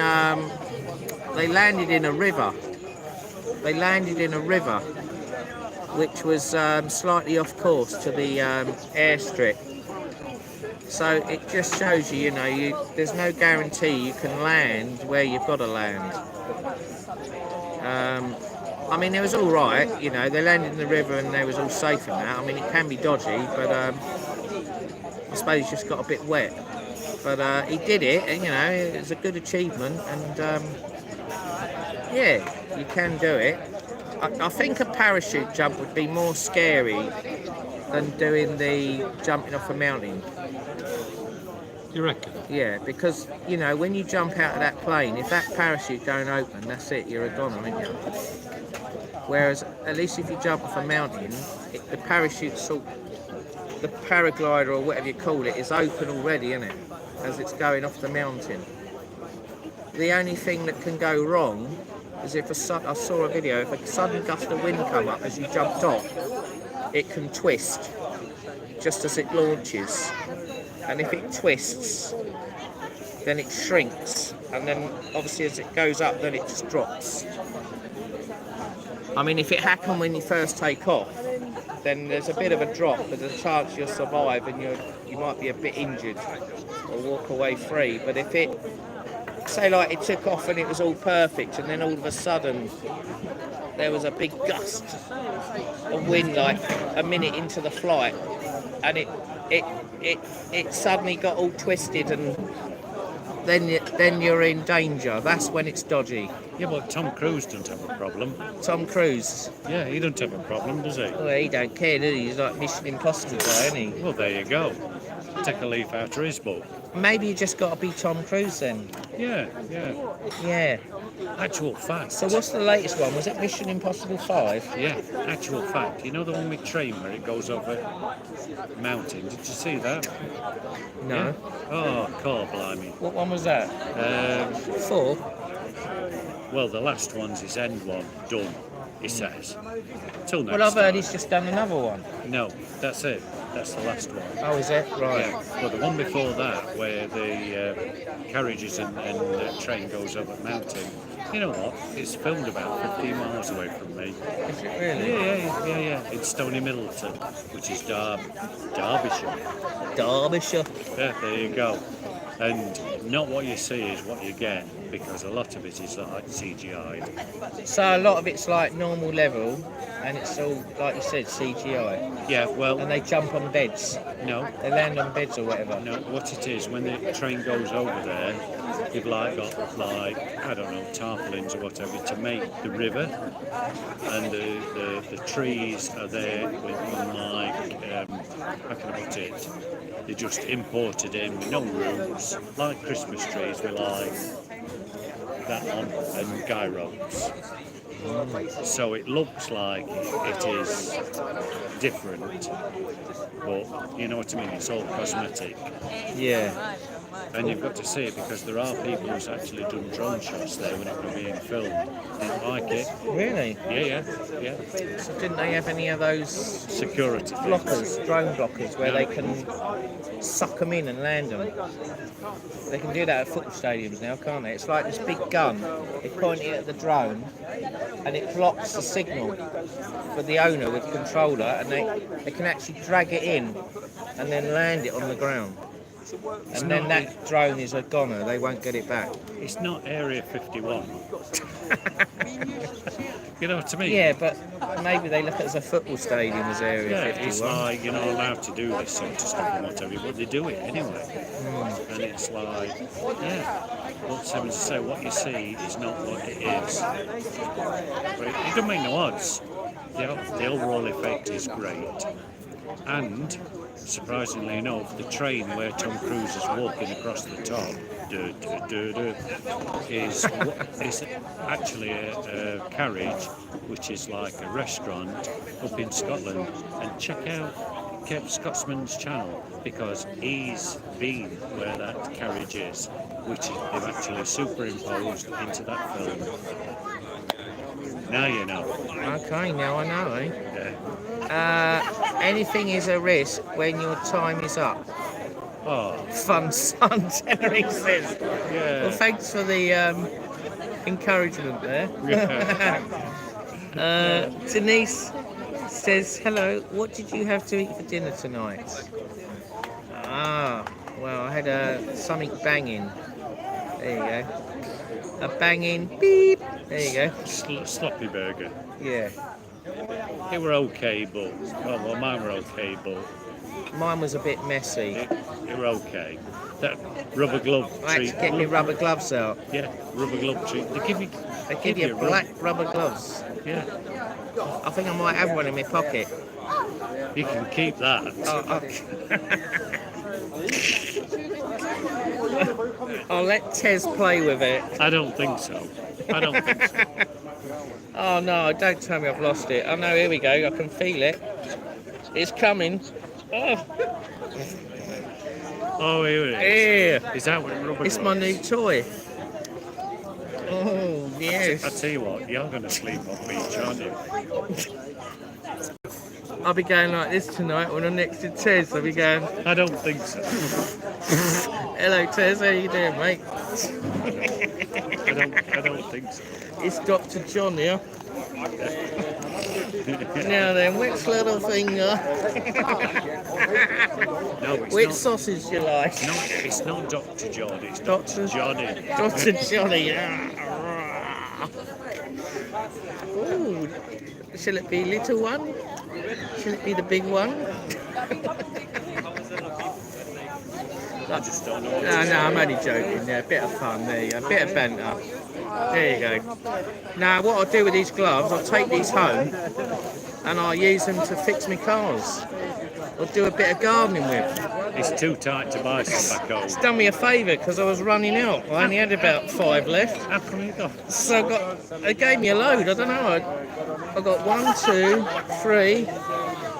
They landed in a river. They landed in a river, which was slightly off course to the airstrip. So it just shows you, there's no guarantee you can land where you've got to land. I mean, it was all right, they landed in the river and they was all safe and that. I mean, it can be dodgy, but I suppose it's just got a bit wet. But he did it, and, it was a good achievement, and yeah, you can do it. I think a parachute jump would be more scary than doing the jumping off a mountain. You reckon? Yeah, because, when you jump out of that plane, if that parachute don't open, that's it, you're a goner, aren't you? Whereas, at least if you jump off a mountain, the parachute the paraglider or whatever you call it, is open already, isn't it? As it's going off the mountain. The only thing that can go wrong is if I saw a video, if a sudden gust of wind come up as you jumped off, it can twist just as it launches. And if it twists, then it shrinks, and then obviously as it goes up, then it just drops. I mean, if it happened when you first take off, then there's a bit of a drop, but there's a chance you'll survive and you might be a bit injured or walk away free. But if it, say like it took off and it was all perfect, and then all of a sudden there was a big gust of wind like a minute into the flight, and it suddenly got all twisted, and then you're in danger. That's when it's dodgy. Yeah, but Tom Cruise doesn't have a problem. Tom Cruise? Yeah, he doesn't have a problem, does he? Well, he don't care, does he? He's like Mission Impossible guy, isn't he? Well, there you go. Take a leaf out of his book. Maybe you just got to be Tom Cruise then. Yeah. Yeah. Actual fact. So what's the latest one? Was it Mission Impossible 5? Yeah, actual fact. You know the one with train where it goes over a mountain? Did you see that? No. Yeah? Oh, God blimey. What one was that? 4? Well, the last one's his end one. Done, he says. Till next Well, I've heard time. he's just done another one. No, that's it. That's the last one. Oh, is it? Right. Yeah. Well, the one before that, where the carriages and train goes over a mountain, you know what? It's filmed about 15 miles away from me. Is it really? Yeah. It's Stony Middleton, which is Derbyshire. Derbyshire. Yeah, there you go. And not what you see is what you get, because a lot of it is like CGI. So a lot of it's like normal level, and it's all, like you said, CGI. Yeah, well... And they jump on beds. No. They land on beds or whatever. No, what it is, when the train goes over there, you've like got like, I don't know, tarpaulins or whatever to make the river, and the trees are there with like, how can I put it? They're just imported in with no rooms, like Christmas trees with like that on and guy ropes. So it looks like it is different, but you know what I mean, it's all cosmetic. Yeah. And you've got to see it because there are people who's actually done drone shots there when it was being filmed. Didn't like it. Really? Yeah. So didn't they have any of those Security things. blockers, drone blockers, where they can suck them in and land them? They can do that at football stadiums now, can't they? It's like this big gun. They point it at the drone, and it blocks the signal for the owner with the controller, and they can actually drag it in and then land it on the ground. And then that drone is a goner, they won't get it back. It's not Area 51. You know what I mean? Yeah, but maybe they look at it as a football stadium as Area 51. It's like you're not allowed to do this sort of stuff and whatever, but they do it anyway. And it's like, what's having to say, what you see is not what it is. But it doesn't make no odds. The overall effect is great. And surprisingly enough, the train where Tom Cruise is walking across the top is actually a carriage which is like a restaurant up in Scotland. And check out Scotsman's channel because he's been where that carriage is, which they've actually superimposed into that film. Now you know. Okay, now I know, eh? Yeah. Anything is a risk when your time is up. Oh, Fun son, Tenerife says. yeah. Well, thanks for the encouragement there. Denise says, hello, what did you have to eat for dinner tonight? Well, I had something banging. There you go. A banging beep. There you go. Sloppy burger. Yeah. They were okay, but well, mine were okay, but Mine was a bit messy. they were okay. That rubber glove I had treat. to get my rubber gloves out. Yeah, rubber glove treat. They give you black rubber gloves. Yeah, I think I might have one in my pocket. you can keep that. I'll let Tez play with it. I don't think so. I don't think so. Oh no, don't tell me I've lost it. Oh no, here we go, I can feel it. It's coming. Oh, Oh, here it is. yeah. Is that what rubber It's gloves? my new toy. Oh, yes. I tell you what, you're going to sleep on beach, aren't you? I'll be going like this tonight when I'm next to Tez. I'll be going, I don't think so. hello Tez, how you doing, mate? I don't think so. It's Dr. John here. Now then, which little finger? No, it's Which not. sausage you like? No, it's not Dr. John. It's Dr. Dr. Johnny. Dr. Johnny. Ooh, shall it be little one? Shall it be the big one? I just don't know. What No, I'm only joking. Yeah, a bit of fun. There you go. A bit of banter. There you go. Now, what I'll do with these gloves, I'll take these home and I'll use them to fix my cars. Or do a bit of gardening with. It's too tight to buy some back home. It's done me a favour because I was running out. I only had about 5 left. How come you got? So they gave me a load. I don't know. I got 1, 2, 3,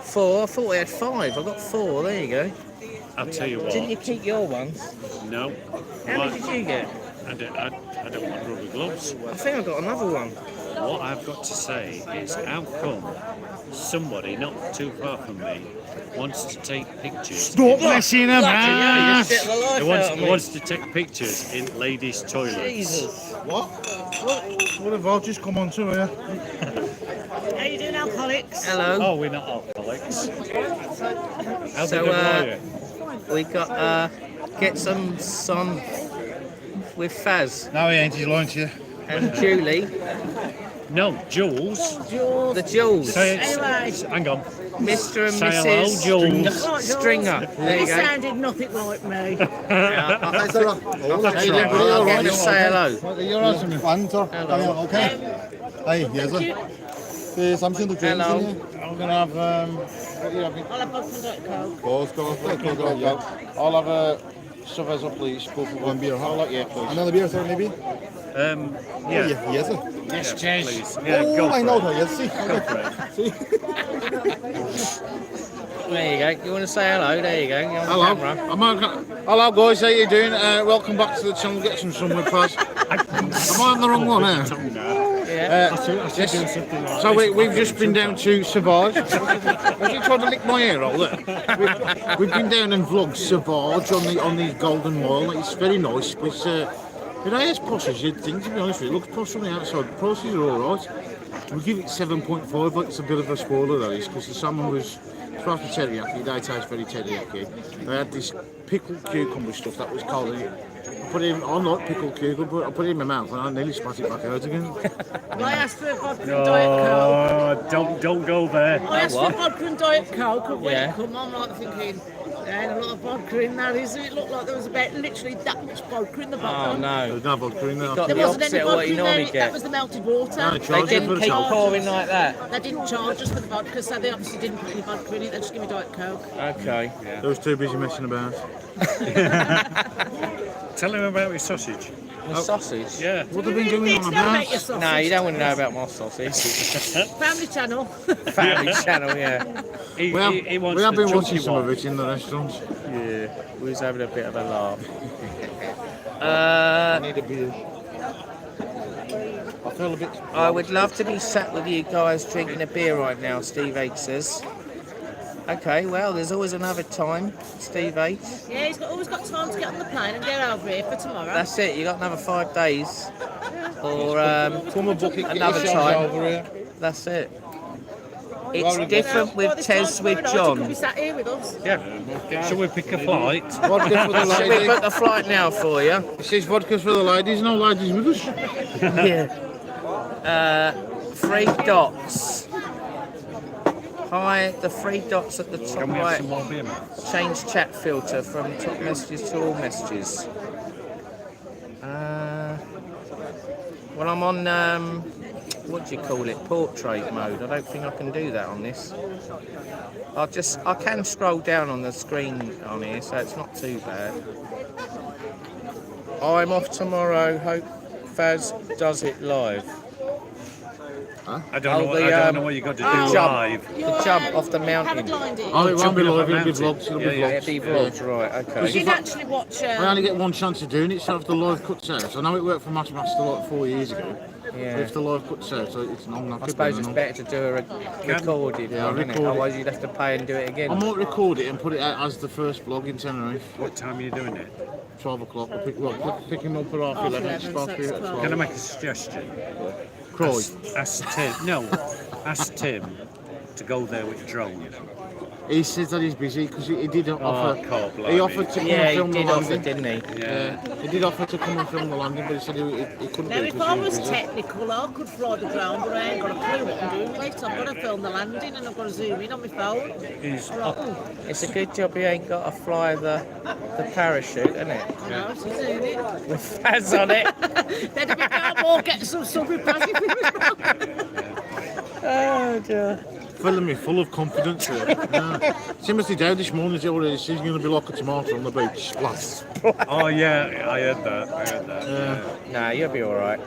4. I thought I had 5. I got 4. There you go. I'll tell you what. Didn't you keep your ones? No. How many did you get? I don't want rubber gloves. I think I got another one. What I've got to say is how come somebody not too far from me wants to take pictures. Stop messing about! Wants to take pictures in ladies' toilets. Jesus. What? What have I just come on to here? How you doing, alcoholics? Hello. Oh, we're not alcoholics. How So, did I we got get some sun with Faz No, he ain't. He's lying to you. and Julie. No, Jules. The Jules. Say it. Anyway. Hang on. Mr. and Say hello, Mrs. Jules. Stringer. There you He go. sounded nothing like me. I'll Hey, get them to say hello. You're awesome. Hello. Okay. Hey, yes, sir. Something to drink. Hello. I'm gonna have what are you having? I'll have vodka and Diet Coke. Coke. I'll have a Cerveza, please. Both of one beer. How like yeah, please. Another beer, sir, maybe? Yeah. Yes, sir. Yes, please. Yeah, go Oh, I for know it. her. Yes, see. Go for it. There you go. You want to say hello? There you go. You're on Hello. camera. Hello, guys. How you doing? Welcome back to the channel. Get some sun with us. Am I on the wrong one here? Yeah. Yes. So we've just been down to Savage. Have you tried to lick my ear hole there? We've been down and vlogged Savage on the Golden Mile. It's very nice, but it is posh as you'd think, to be honest with you. It looks posh on the outside. The prices are alright. We'll give it 7.5, but it's a bit of a spoiler that is, because the salmon was supposed to teriyaki. They taste very teriyaki. They had this pickled cucumber stuff that was cold. I put it in, I like pickled cucumber, but I put it in my mouth and I nearly spat it back out again. I asked for a vodka and Diet Coke. Don't go there. I asked for a vodka and Diet Coke, and when Yeah. it come, I'm like thinking, there ain't a lot of vodka in there, is it? It looked like there was about literally that much vodka in the Oh bottle. no. There's no vodka in there. Got There the wasn't opposite any of what vodka you in there, normally that get. was the melted water. No, They charge it didn't for the keep charge. pouring like that. They didn't charge us for the vodka, so they obviously didn't put any vodka in it, they just gave me Diet Coke. Okay. They was too busy messing about. Tell him about his sausage. The sausage? Yeah. What have they been doing on Make your about? sausage. No, you don't want to know about my sausage. Family channel. Family channel, yeah. He We wants have the been watching chunky some one. of it in the restaurants. Yeah, we was having a bit of a laugh. I need a beer. I feel a bit. I would love to be sat with you guys drinking a beer right now, Steve H says. Okay, well, there's always another time, Steve H. Yeah, he's always got time to get on the plane and get over here for tomorrow. That's it, you got another 5 days. Or Come and book it. Get Another yourselves time. over here. that's it. It's Well, different with By the time Tez with tomorrow night, he could be John. sat here with us. Yeah. Shall we pick a flight? Vodka for the Should we ladies. book the flight now for you? It says vodka for the ladies. No ladies with us. Yeah. 3 dots. Hi, the 3 dots at the top Can we have right. some more beer, mate? Change chat filter from top messages to all messages. Well, I'm on, what do you call it, portrait mode. I don't think I can do that on this. I can scroll down on the screen on here, so it's not too bad. I'm off tomorrow. Hope Faz does it live. I don't know. Oh, the, I don't know what you got to do Oh. Jump. live. You're, jump off the mountain. paragliding. Oh, it won't be Jumping off live. a It'll be mountain. vlogs. It'll be Yeah, yeah. It'd be vlogs. vlogs, right, You okay. did actually watch. I only get one chance of doing it, so if the live cuts out, I know it worked for Matchmaster like 4 years ago. So Yeah. if the live cuts out, so it's not. I suppose it's better to do a recorded Yeah, one, isn't it? record it. Otherwise you'd have to pay and do it I again. might record it and put it out as the first vlog in Tenerife. What time are you doing it? 12 o'clock. Pick him up at half 11. It's supposed to be at 12. Can I make a suggestion? Croy. Ask Tim. No, ask Tim to go there with drone. He says that he's busy because he did offer. God, He blimey. offered to come Yeah, and he film the did offer, landing. didn't he? Yeah. He did offer to come and film the landing, but he said he couldn't Now, do it if because I he was busy. technical, I could fly the drone, but I ain't got a clue what I'm doing with it. I've got to film the landing and I've got to zoom in on my phone. He's I'm like, oh, It's a good job he ain't got to fly the parachute, isn't it? no, she's doing it. With Faz on it. Then if we can't all get some subway pass if we Oh dear. Filling me full of confidence here. Timothy Dow this morning said already he's going to be like a tomato on the beach. Splash. Oh yeah, I heard that. Nah, you'll be alright.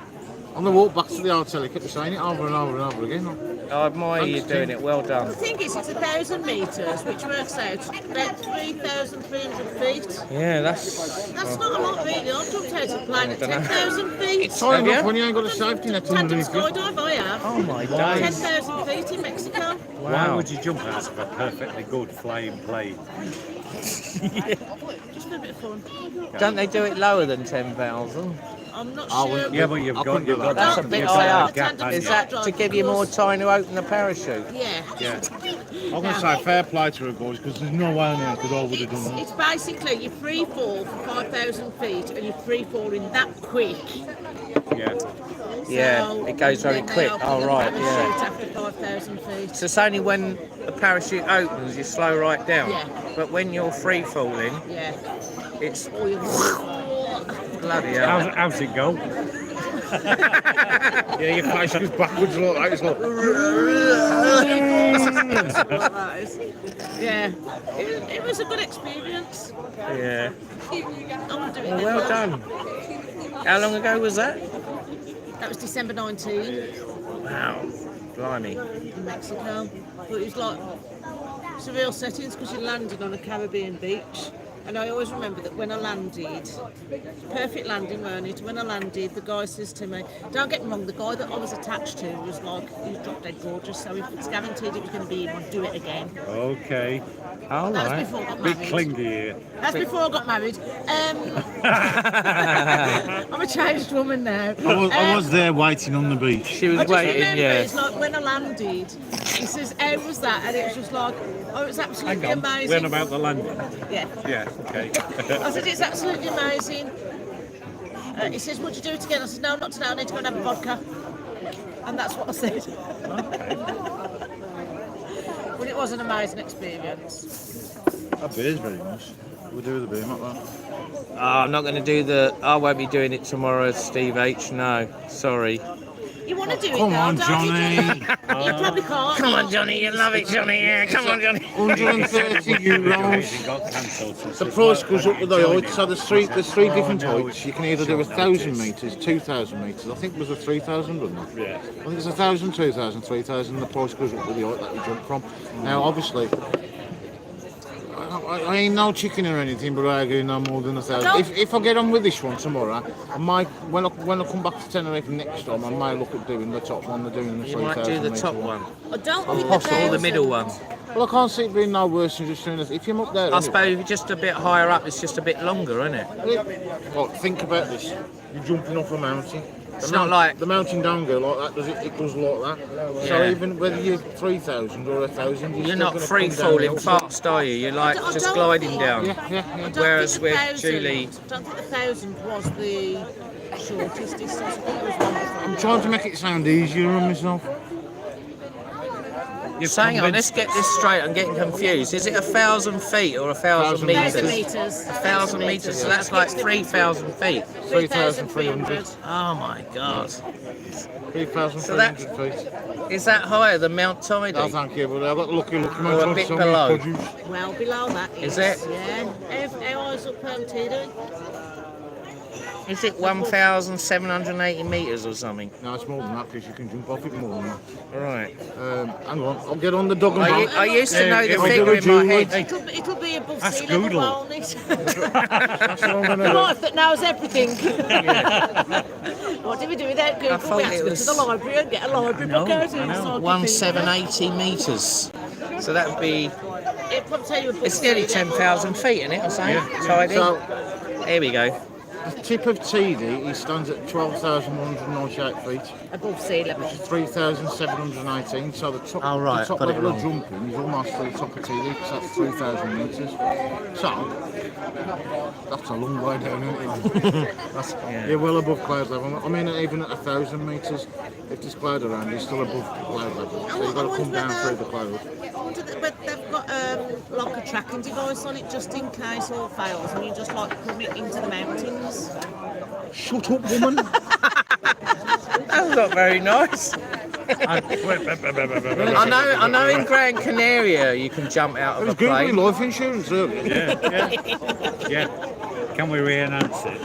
On the walk back to the hotel, he kept saying it over and over and over again. I admire you doing it, well done. The thing is, it's 1,000 metres, which works out about 3,300 feet. Yeah, that's... That's not a lot, really. I've jumped out of a plane at 10,000 feet. It's high Have enough you? when you ain't got a safety net Tandem underneath you. skydive, I have. Oh my days. 10,000 feet in Mexico. Why Wow. would you jump out of a perfectly good flying plane? Just for a bit of fun. Don't they do it lower than 10,000? I'm not Oh, sure. well, Yeah, but you've I got couldn't do you've got that. That's a bit you've high got up. a gap, haven't Is you? that to give you more time to open the parachute? Yeah. Yeah. I'm going to say fair play to her, boys, because there's no way on earth that I would have done that. It's basically you free fall for 5,000 feet and you free fall in that quick. Yeah. Yeah, So it goes very then they quick. open Oh, the right, parachute yeah. After 5,000 feet. So it's only when the parachute opens you slow right down. Yeah. But when you're free falling, Yeah. it's Or you bloody hell. How's it go? Yeah, your face goes backwards like that. It's like, Yeah. It was a good experience. Yeah. I would do it Well, again. well done. How long ago was that? That was December 19 Wow. Blimey. in Mexico. But it was like surreal settings because you landed on a Caribbean beach. And I always remember that when I landed, perfect landing, weren't it? When I landed, the guy says to me, don't get me wrong, the guy that I was attached to was like, he was drop dead gorgeous, so if it's guaranteed it was going to be him, I'd do it again. Okay. All That was right. before I got Bit married. clingy here. That's before I got married. I'm a changed woman now. I was there waiting on the beach. She I was just waiting, remember, yeah. it's like when I landed, he says, how was that? And it was just like, oh, it was absolutely Hang on. amazing. When about the landing? Yeah. Yeah. Okay. I said, it's absolutely amazing. He says, would you do it again? I said, no, not today, I need to go and have a vodka. And that's what I said. But it was an amazing experience. That beer's very nice. We'll do the beer, not that. Oh, I'm not going to do I won't be doing it tomorrow, Steve H. No, sorry. You want to do it Come now, on, don't Johnny. You, you probably can't. Come on, Johnny, you love it, Johnny. Yeah, come on, Johnny. 130 It euros. got cancelled since The it's price not goes up with the enjoying height. it. So there's three different no, heights. You can either do 1,000 metres, 2,000 metres. I think it was a 3,000, wasn't it? Yeah. I think it's 1,000, 2,000, 3,000. The price goes up with the height that you jump from. Now, obviously, I ain't no chicken or anything, but I agree no more than 1,000. If I get on with this one tomorrow, I might, when I come back to Tenerife next time, I might look at doing the top one. They're doing the You 3,000 might do the metre top one. I don't think Or the 1,000. middle one. Well, I can't see it being no worse than just doing this. If you're up there, I suppose if you're just a bit higher up, it's just a bit longer, isn't it? Well, think about this. You're jumping off a mountain. It's not like- the mountain don't go like that, does it? It goes like that. So Yeah. even whether you're 3,000 or 1,000, You're still not gonna free come down falling the fast, are you? You're like I just don't gliding think- down. Yeah. I don't Whereas think with 1,000 Julie- I don't think 1,000 was the shortest distance. I think it was one before. I'm trying to make it sound easier on myself. So hang on, let's get this straight. I'm getting confused. Is it 1,000 feet or 1,000 1,000 metres? 1,000 metres. 1,000 metres, so that's like 3,000 feet. 3,300. Oh my god. 3,300 feet. Is that higher than Mount Tidy? No, thank you, but I've got the lucky Or a man bit to below. produce. Well below that. Is it? Yeah. How high's up Tidy? Is it 1,780 metres or something? No, it's more than that because you can jump off it more than that. Right. Hang on, I'll get on the dog and I used to know the I'll figure do a in my Jules. head. It'll be above That's sea level, Google. won't it? That's what I'm The going to life that knows everything. What do we do without Google? thought We have it to go was- to the library and get a library book out and start 1,780 metres. So that would be. It'll probably tell you above It's nearly sea level. 10,000 feet, isn't it? Or something? Tidy. So, Here we go. the tip of TD, he stands at 12,198 feet. Above sea level. 3,718, so the top, Oh, right, the top got it level of wrong. jumping is almost to the top of TD because that's 3,000 metres. So, that's a long way down, isn't it? That's, You're well above cloud level. I mean, even at 1,000 metres, if there's cloud around, you're still above cloud level. So you've got to come down through the cloud. But they've got like a tracking device on it just in case all fails and you just like plummet into the mountains. Shut up, woman! That's not very nice. I know in Gran Canaria you can jump out I of was a plane. googling life insurance earlier. Yeah. Can we re-enhance it?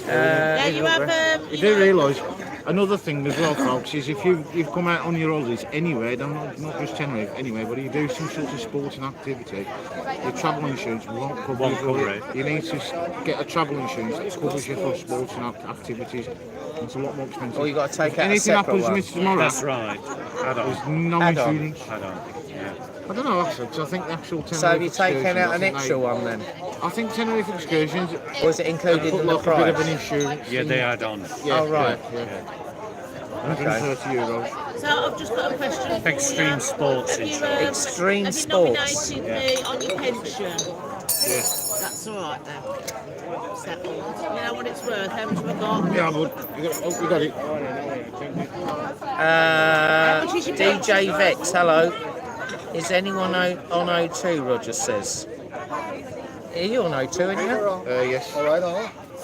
Yeah, you have You do realise another thing as well, folks, is if you've come out on your holidays anywhere, not just Tenerife, anyway, but you do some sort of sporting activity, your travel insurance won't cover you for it. You need to get a travel insurance that covers you for sporting activities. It's a lot more expensive. Or you got to take If out a anything separate happens to one. me tomorrow, That's right. there's Add-on. no Add-on. insurance. Add-on. Yeah. I don't know actually, because I think the actual Tenerife So have you taken excursions, out I an think extra one then? I think Tenerife excursions Or is it included put in the like a bit of an price? insurance. Yeah, they add on. Yeah, Oh, right. Yeah. 130 euros. So I've just got a question. for Extreme you. sports Have you, insurance. Extreme have you sports. nominated me on your pension? Yeah. That's all right then. Settled. You know what it's worth? How much have I got? Yeah, but you got it. How much is your pension? DJ Vex, hello. Is anyone on O2, Roger says? Are you on O2, aren't you? Yes.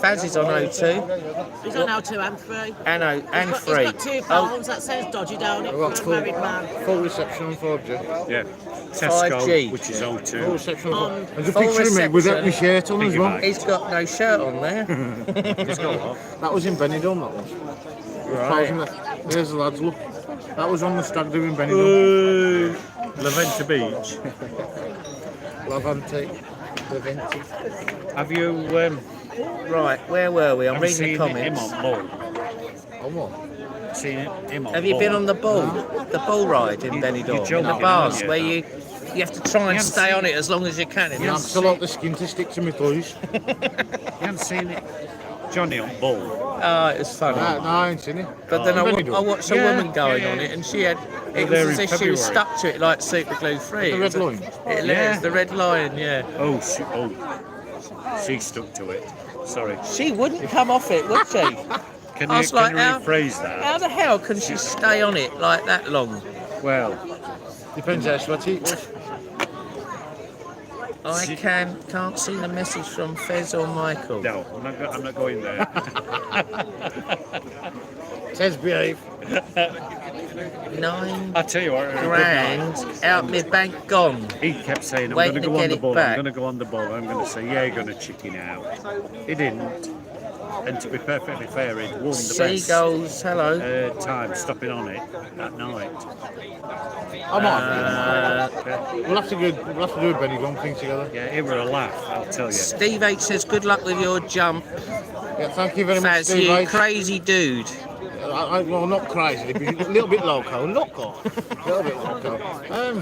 Faz is on O2 He's on O2 and 3. and He's 3. got 2 Oh, phones. That sounds dodgy, don't it? Right, For a married man. Full reception on 4G. Yeah. Tesco, 5G. which is Full O2. reception On on 4G. There's a full picture of me without reception. my shirt on as well. he's got no shirt on there. It's got what? That was in Benidorm, that was. Right. There's the lads, look. That was on the stag do in Benidorm. Laventa Beach. Lavante. Laventi. Have you Right, where were we? I'm have you reading the seen comments. him on bull? Oh, what? Seen him on Have you bull? been on the bull ride in You- Benidorm? you're In the joking, bars aren't you? where you have to try and haven't stay seen on it as long as you can. Yeah, because I like the skin to stick to my thighs. You haven't seen it? Johnny on bull. Oh, it was funny. No, I ain't seen it. But then I Benidorm. watched a Yeah, woman going yeah, on yeah. it, and she had it there was as in if she was February. stuck to it like super glue free. The It red was a- line. It Yeah. is the red line, yeah. Oh, she stuck to it. Sorry. She wouldn't come off it, would she? Can I you, was like, can you how- rephrase that? How the hell can she stay on it like that long? Well, Depends how sweaty it was. I can't see the message from Fez or Michael. No, I'm not going there. Says behave. 9 I tell you what, grand out my bank gone. he kept saying, I'm Waiting going to to go on get the it ball, back. I'm going to go on the ball. I'm going to say, yeah, you're going to chicken out. He didn't. And to be perfectly fair, he won the Seagulls, hello. best time stopping on it that night. I'm on. We'll have to do a Benny Gum thing together. Yeah, it was a laugh, I'll tell you. Steve H says, good luck with your jump. Yeah, thank you very much, Faz, Steve. you H. crazy dude. Well, not crazy, but a little bit loco. Loco. A little bit loco.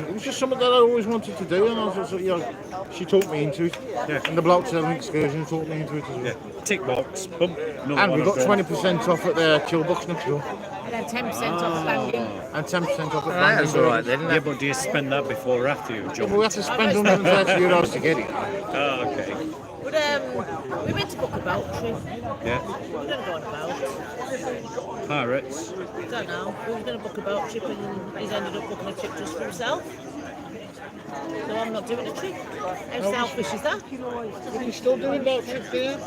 It was just something that I always wanted to do, and I was just, you know, she talked me into it. Yeah. And the bloke said an excursion talked me into it as well. Yeah, tick box, boom. And we got 20% off at the chill box next door. And then 10% off landing. And 10% off at That was Bangor. alright then, isn't Yeah, it? but do you spend that before or after you Yeah, jump? but we have to spend €130 to get it. Oh, okay. But we went to book a boat trip. Yeah. We're going to go on a boat. Pirates. I don't know. We were going to book a boat trip and he's ended up booking a trip just for himself. So I'm not doing a trip. How selfish is that? You're still doing boat trips there?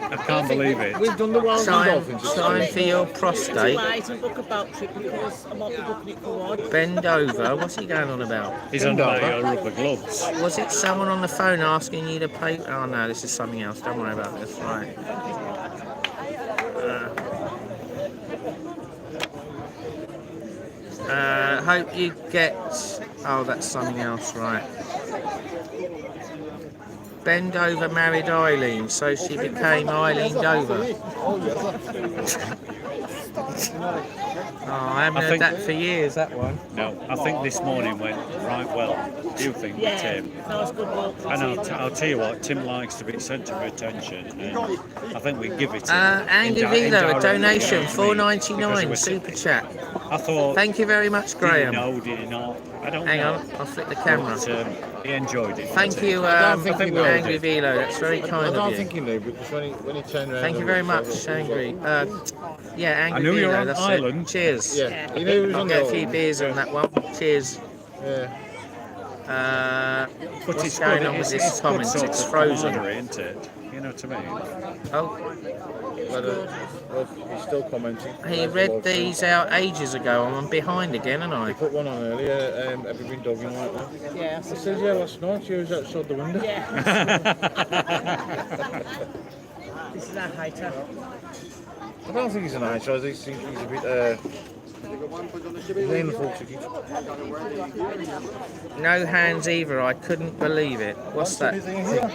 I can't believe it. We've done the wild dolphins. Sign for your prostate. Wait and book a boat trip because I might be booking it for one. Bend over. What's he going on about? He's on about your rubber gloves. Was it someone on the phone asking you to pay? Oh no, this is something else. Don't worry about this. Right. Hope you get. Oh, that's something else, right? Bend over married Eileen, so she became Eileen Dover. Oh, I haven't heard that for years, that one. No, I think this morning went right well. Do you think, Yeah, Tim? that was good work. And I'll tell you what, Tim likes to be centre of attention, and I think we give it to him. Andy Vila, a donation, $4.99, super chat. I thought, Thank you very much, did Graham. he know, did he not? I don't Hang know. on, I'll flip the camera. But, he enjoyed it. Thank you, think he will Angry do. Vilo. That's very I kind don't of think you. he knew because when he turned around. Thank you very much, Angry. Yeah, Angry I knew you were Vilo, on that's island. it. Cheers. Yeah, he knew he was I'll on get a the few island. beers on that one. Cheers. Yeah. But What's it's going good, on with it's this good comment? sort It's of frozen. camaraderie, isn't it? You know what I mean? Oh, Well, he's still commenting. he read these out ages ago. I'm behind again, and He I. put one on earlier. Have you been dogging like that? Yeah. He says, yeah, last night she was outside the window. Yeah. This is our hater. I don't think he's an nice guy. I think he's a bit. He's in the full ticket. No hands either. I couldn't believe it. What's that?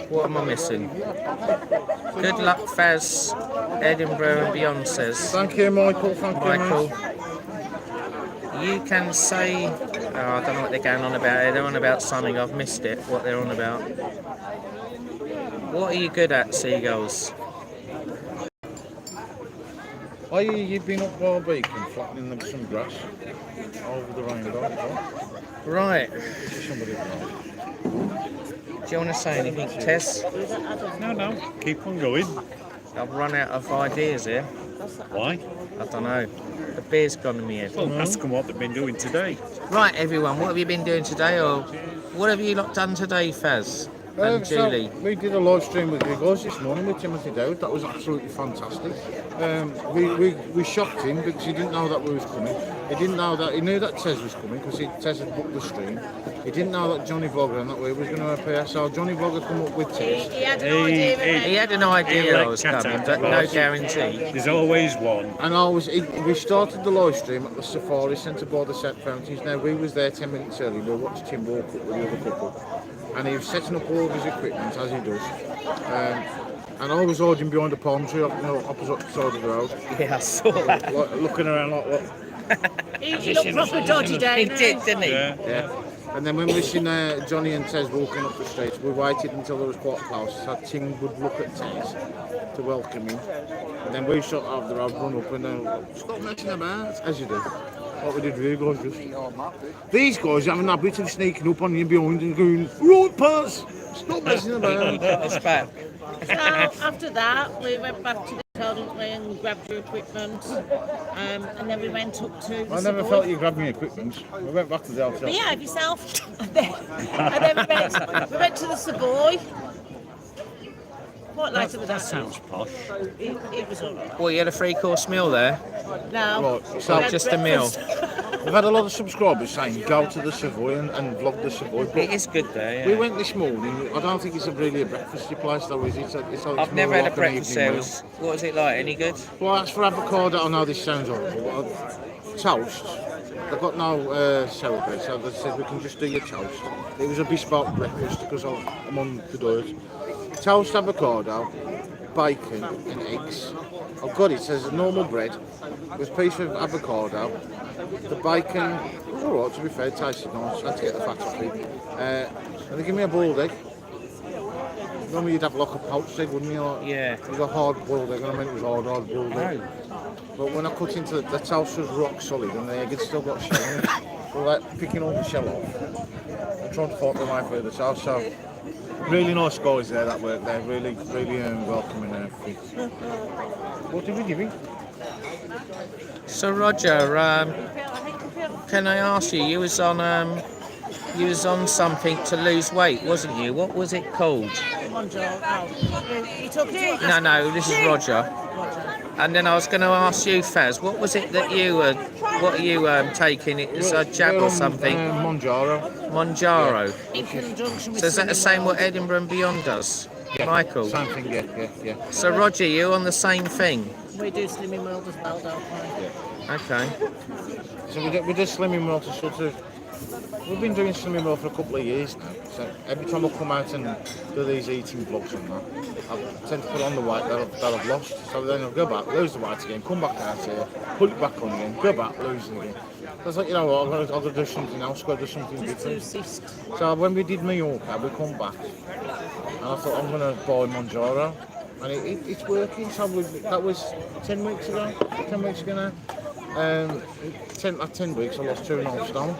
What am I missing? Good luck, Faz. Edinburgh and beyond says. Thank you, Michael. Thank you, Michael. mate. You can say. Oh, I don't know what they're going on about. They're on about something. I've missed it. What they're on about. What are you good at, Seagulls? Oh, you've been up Wild Beacon flattening them some grass over the rainbow. Right. Somebody Do you want to say anything, Tess? No, keep on going. I've run out of ideas here. Why? I don't know. The beer's gone in my head. Well, ask them what they've been doing today. Right, everyone. What have you been doing today, or what have you lot done today, Faz and Julie? We did a live stream with you guys this morning with Timothy Dowd. That was absolutely fantastic. We shocked him because he didn't know that we was coming. He knew that Tez was coming because Tez had booked the stream. He didn't know that Johnny Vlogger and that way was going to appear. So Johnny Vlogger come up with Tez. He had an idea. He had an idea I was coming, but no guarantee. There's always one. And we started the live stream at the Safari Centre by the set fountains. Now we was there 10 minutes early. We watched him walk up with the other couple, and he was setting up all of his equipment as he does. And I was hiding behind a palm tree up the opposite side of the road, Yeah, I saw that. like, looking around like what. He looked proper dodgy He down did, didn't he? Yeah. Yeah. And then when we seen Johnny and Tez walking up the street, we waited until there was quite close so Tim would look at Tez to welcome him. And then we shot off the road, run up and then stop messing about, as you do. What we did with you guys just. These guys having that bit of sneaking up on you behind and going, right pass, stop messing about. It's back. So after that, we went back to the hotel, didn't we, and grabbed your equipment. And then we went up to the I never Savoy. felt you grabbed me equipment. We went back to the hotel. Behave yourself. And then we went to the Savoy. Quite late in the day. That sounds posh. It was all right. Well, you had a 3-course meal there. No. Right, so we had just a meal. breakfast. We've had a lot of subscribers saying go to the Savoy and vlog the Savoy. It But is good there, yeah. we went this morning. I don't think it's really a breakfasty place though, is it? It's I've more never had a like an breakfast evening there. meal. What was it like? Any good? Well, as for avocado, I know this sounds horrible, but toast. They've got no sour bread, so they said we can just do your toast. It was a bespoke breakfast because I'm on the diet. Toast, avocado, bacon and eggs. I've got it as a normal bread with a piece of avocado. The bacon was alright, to be fair, it tasted nice. I had to get the fat off it. And they give me a boiled egg. Normally you'd have like a poached egg, wouldn't you? Like, Yeah. it was a hard boiled egg, and I meant it was hard boiled egg. But when I cut into the toast was rock solid and the egg had still got shell in it. So like picking all the shell off and trying to fight my way through the toast. So really nice guys there that work there, really welcoming and everything. What did we give him? So Roger, can I ask you? You was on something to lose weight, wasn't you? What was it called? Monjo. Oh. You talking? No, this is Roger. And then I was going to ask you, Faz, what was it that you were? What are you taking? It was a jab We're or on, something? Monjaro. Monjaro. In conjunction with So is that the same what Slimming Edinburgh and Beyond does? Yeah, Michael. Same thing, yeah. So Roger, you on the same thing? World. We do Slimming World as well, don't we? Okay. So we do Slimming World to sort of. We've been doing Slimming World for a couple of years now. So every time I come out and do these eating vlogs and that, I tend to put on the weight that I've lost. So then I'll go back, lose the weight again, come back out here, put it back on again, go back, lose it again. So I was like, you know what, I've got to do something else, got to do something Just to different. assist. So when we did Mallorca, we come back, and I thought I'm going to buy Monjaro, and it's working. So that was 10 weeks ago, 10 weeks ago now. 10 weeks I lost 2.5 stone.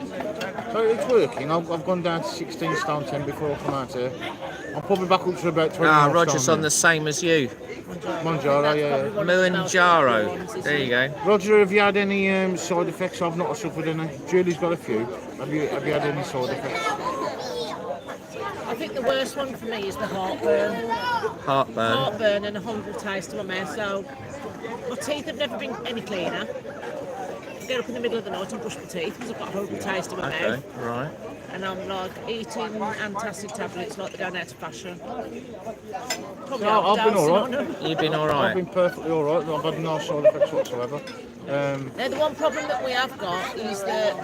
So it's working. I've gone down to 16 stone 10 before I come out here. I'm probably back up to about 20. Roger's on the same as you. Monjaro, yeah. Mohenjaro. There you go. Roger, have you had any side effects? I've not suffered any. Julie's got a few. Have you had any side effects? I think the worst one for me is the heartburn. Heartburn. Heartburn and a horrible taste in my mouth. So my teeth have never been any cleaner. I get up in the middle of the night and brush my teeth because I've got a horrible taste in my Okay, mouth. right. And I'm like eating antacid tablets like they're going out of fashion. Probably No, I've been overdosing all on right. them. You've been all I've right. been perfectly alright. I've had no side effects whatsoever. Now, the one problem that we have got is that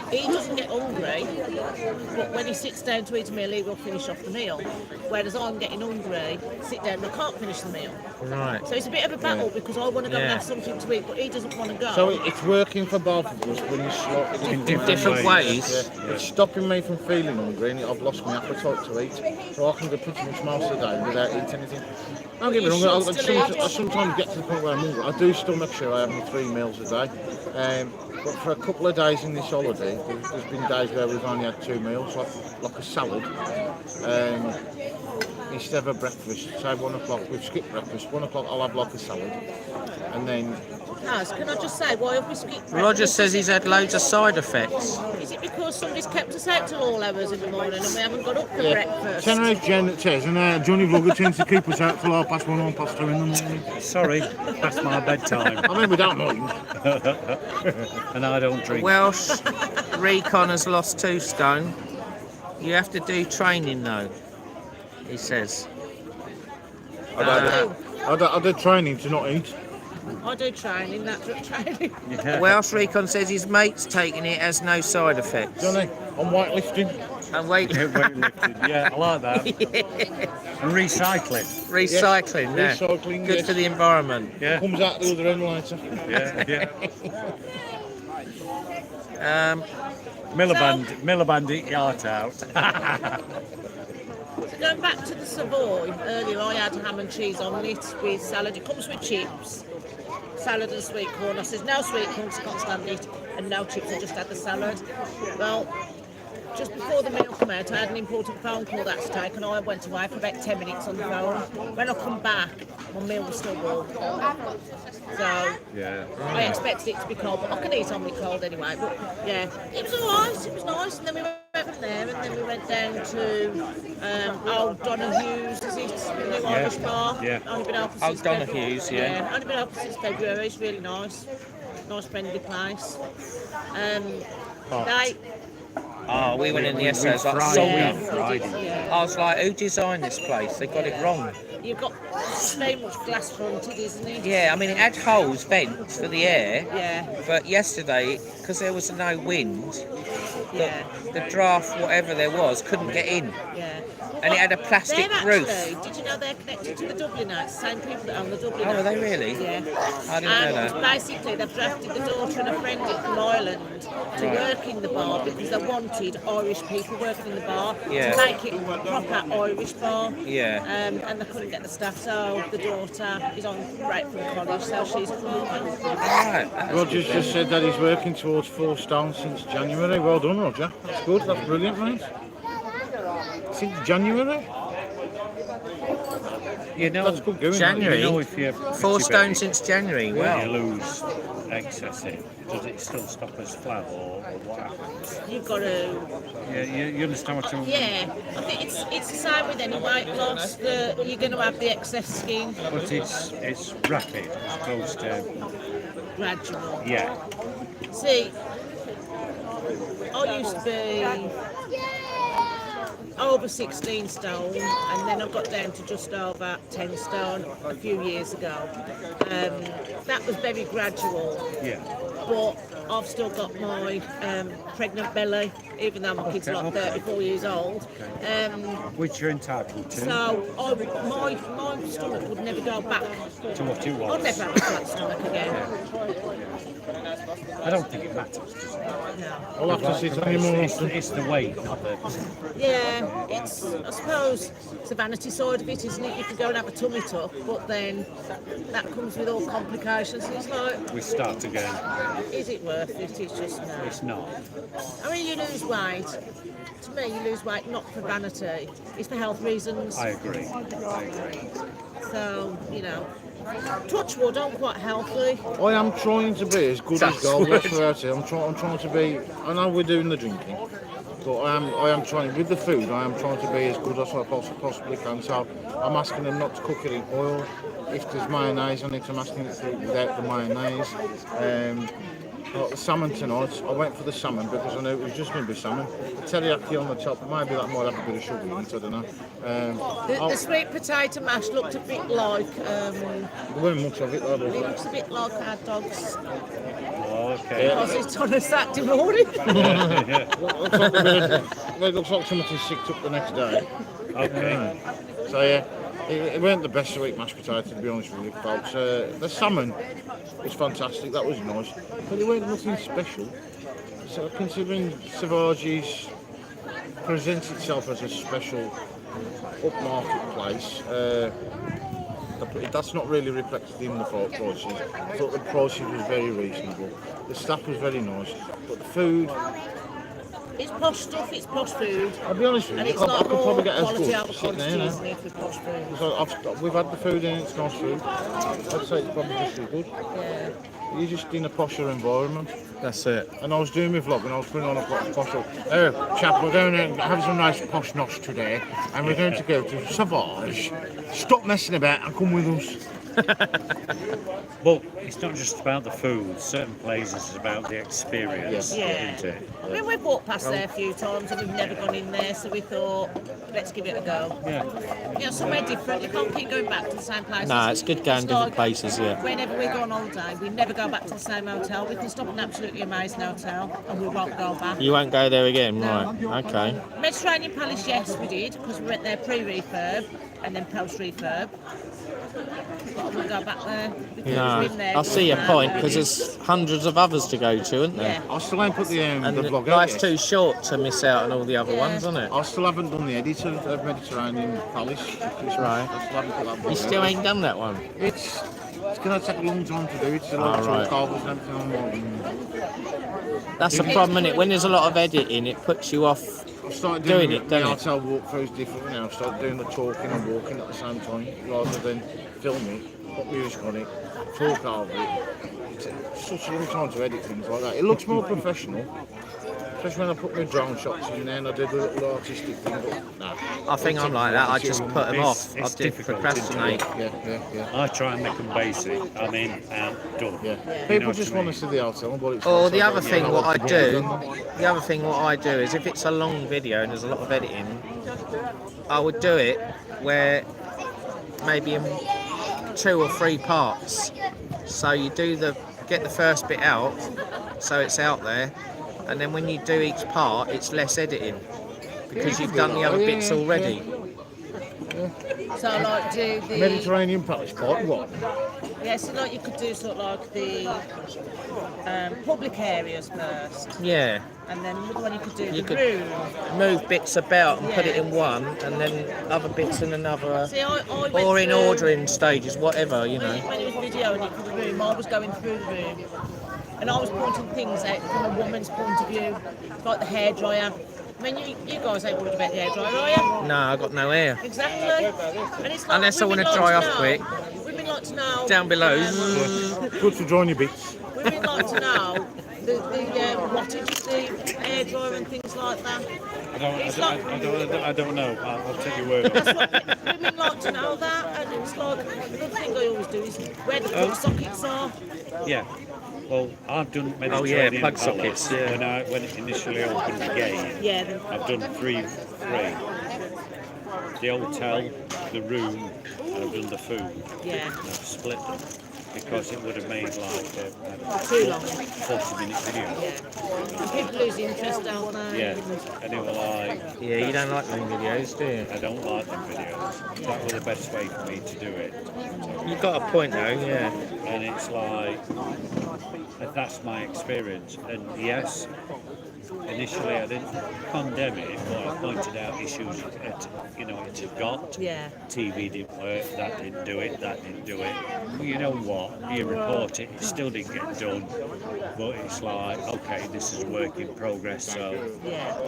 he doesn't get hungry, but when he sits down to eat a meal, he will finish off the meal. Whereas I'm getting hungry, sit down and I can't finish the meal. Right. So it's a bit of a battle because I want to go and Yeah. have something to eat, but he doesn't want to go. So it's working for both of us, but it's slightly In Different ways. Yeah. It's stopping me from feeling hungry, and I've lost my appetite to eat. So I can go pretty much most of the day without eating anything. Don't get me You wrong, should still eat. I sometimes get to the point where I'm hungry. I do still make sure I have my 3 meals a day. But for a couple of days in this holiday, there's been days where we've only had 2 meals, like a salad. Instead of a breakfast, say 1 o'clock, we've skipped breakfast, 1 o'clock I'll have like a salad. And then, Naz, can I just say, why have we skipped Roger breakfast? says he's had loads of side effects. Is it because somebody's kept us out till all hours in the morning and we haven't got up for yeah, breakfast? Tenerife Jen says, and Johnny Vlogger tends to keep us out till 1:30, 1:30 in the morning. Sorry, that's my bedtime, I mean, we don't mind. and I don't drink. Welsh Recon has lost 2 stone. You have to do training though, he says. I did training to not eat. I do training, natural training. Welsh Recon says his mate's taking it as no side effects. Johnny, I'm weightlifting. And wait, Weightlifting, yeah, I like that. And recycling, recycling, Yes, yeah. recycling, Good yes. for the environment. yeah, Comes out the other end later. yeah. Um, Milliband, eat your heart out. So going back to the Savoy, earlier I had ham and cheese omelette with salad. It comes with chips, salad and sweet corn. I says no sweet corn 'cause I can't stand it, and no chips. I just had the salad. Well, just before the meal came out, I had an important phone call that to take, and I went away for about 10 minutes on the phone. When I come back, my meal was still warm. So Yeah. I expected it to be cold, but I can eat on me cold anyway. But yeah, it was alright. It was nice, and then we went from there, and then we went down to old Donahue's. Is it the new Irish bar? Yeah. Only been open Old since Donahue's, February. yeah. Only been open since February. It's really nice. Nice friendly place. They Oh, we went in yesterday. It was like Friday. soggy. Friday. Yeah. I was like, who designed this place? They got it wrong. You've got very much glass fronted, isn't it? Yeah, I mean, it had holes, vents for the air. Yeah. But yesterday, because there was no wind, Yeah. the draft, whatever there was, couldn't get in. Yeah. And it had a plastic They're roof. actually, did you know they're connected to the Dublinites? Same people that own the Dublinites. Oh, are they really? Yeah. I didn't know And that. basically, they've drafted the daughter and a friend in from Ireland to work in the bar because they wanted Irish people working in the bar Yeah. to make it a proper Irish bar. Yeah. And they couldn't get the staff, so the daughter is on break from college, so she's come. Right. Roger's just said that he's working towards 4 stone since January. Well done, Roger. That's good. That's brilliant, mate. Since January? You know, That's good going. January. You know, if you 4 stone since January. when you Wow. lose excess in, does it still stop as flour or what happens? You've got to. Yeah, you understand what I'm Yeah, I think it's the same with any weight loss. You're going to have the excess skin But it's rapid as opposed to gradual. yeah. See, I used to be over 16 stone, and then I got down to just over 10 stone a few years ago. That was very gradual, Yeah. but I've still got my pregnant belly, even though my kid's like 34 years old. Which you're entitled to So my stomach would never go back. to what you I'd want. never have a flat stomach again. I don't think it matters, does it? No. I'll have to sit on you more often. It's the weight, not the. Yeah, it's, I suppose, it's the vanity side of it, isn't it? You can go and have a tummy tuck, but then that comes with all complications. It's like, We start again. is it worth it? It's just no. It's not. I mean, you lose weight. To me, you lose weight not for vanity, it's for health reasons. I agree. I agree. So, you know, touch wood, I'm quite healthy. I am trying to be as good as gold. That's what I say. I'm trying to be. I know we're doing the drinking, but I am trying with the food. I am trying to be as good as I possibly can. So I'm asking them not to cook it in oil. If there's mayonnaise on it, I'm asking it to without the mayonnaise. Like the salmon tonight, I went for the salmon because I knew it was just going to be salmon. The teriyaki on the top, maybe that might have a bit of sugar in it, I don't know. The sweet potato mash looked a bit like, There weren't much of it though. it looks a bit like our dog's Okay. deposit on a Saturday morning. It looks like something sicked up the next day. Okay. So yeah, it weren't the best sweet mashed potato to be honest with you folks. The salmon was fantastic, that was nice, but it weren't nothing special. So considering Savage's presents itself as a special upmarket place, that's not really reflected in the prices. I thought the prices was very reasonable. The staff was very nice, but the food, It's posh stuff, it's posh food. I'll be honest with And you, it's I not could probably all get as quality good avocado sitting there, you know. cheese with posh food. So we've had the food in, it's nice food. I'd say it's probably just as good. Yeah. You're just in a posher environment. That's it. And I was doing my vlog and I was putting on a posh. Oh, chap, we're going to have some nice posh nosh today, and we're going to go to Savage. Stop messing about and come with us. Well, it's not just about the food. Certain places is about the experience, Yeah. isn't it? I mean, we've walked past there a few times and we've never gone in there, so we thought, let's give it a go. Yeah. You know, somewhere different. You can't keep going back to the same places. No, it's good going It's different like places, yeah. Whenever we go on holiday, we never go back to the same hotel. We can stop at an absolutely amazing hotel and we won't go back. You won't go there again, No. right? Okay. Mediterranean Palace, yes, we did, because we went there pre-refurb and then post-refurb. But I wouldn't go back there because No, we've been there. I see your before. point because there's hundreds of others to go to, isn't there? Yeah. I still ain't put the And vlog out life's yet. too short to miss out on all the other Yeah. ones, isn't it? I still haven't done the edit of Mediterranean Palace. Right. I still haven't put that vlog You still out. ain't done that one. It's going to take a long time to do. It's a lot of right. carvers and everything on That's the problem, isn't it? When there's a lot of editing, it puts you off. I started doing doing it, the don't it? hotel walkthroughs differently now. I started doing the talking and walking at the same time rather than film it, put music on it, talk over it. It's such a long time to edit things like that. It looks more professional, especially when I put my drone shots in there and I did a little artistic thing. But nah, I think I'm like that. I just put them off. I It's did difficult to procrastinate. yeah. I try and make them basic. I'm in, out, done. Yeah. You People know just what I want to mean? see the hotel and what it's Or like. the So other don't thing, know what I to do, is if it's a long video and there's a lot of editing, I would do it where maybe in 2 or 3 parts. So you get the first bit out, so it's out there, and then when you do each part, it's less editing because you've done the other bits already. So like do the Mediterranean Palace Part 1. yeah, so like you could do sort of like the public areas first, Yeah, and then another one you could do You the could- room. move bits about and put it Yeah. in one, and then other bits in another, See, I went or in through- ordering stages, whatever, you know. When it was videoing it for the room, I was going through the room and I was pointing things out from a woman's point of view, like the hairdryer. I mean, you guys ain't worried about the hairdryer, are you? No, I got no hair. Exactly. And it's like Unless I women want to like dry off know- quick. Women like to know. Down below. Good for drawing your bits. Women like to know the wattage of the hairdryer and things like that. I don't know. I'll take your word on it. That's what women like to know that, and it's like another thing I always do is where the plug sockets are. Yeah. Well, I've done Oh, yeah, Mediterranean plug Palace sockets, yeah. when it initially opened again. Yeah, then I've done three. The hotel, the room, and I've done the food. yeah, And I've split them because it would have made like I don't know, too long. 40-minute video. Yeah, and people lose interest, don't they? Yeah, and they were like, Yeah, you don't like them videos, do you? I don't like them videos. That was the best way for me to do it. You've got a point though, yeah. And it's like, that's my experience. And yes, initially I didn't condemn it, but I pointed out issues it had got. Yeah. TV didn't work, that didn't do it. Well, you know what? You report it, it still didn't get done. But it's like, okay, this is a work in progress, so Yeah.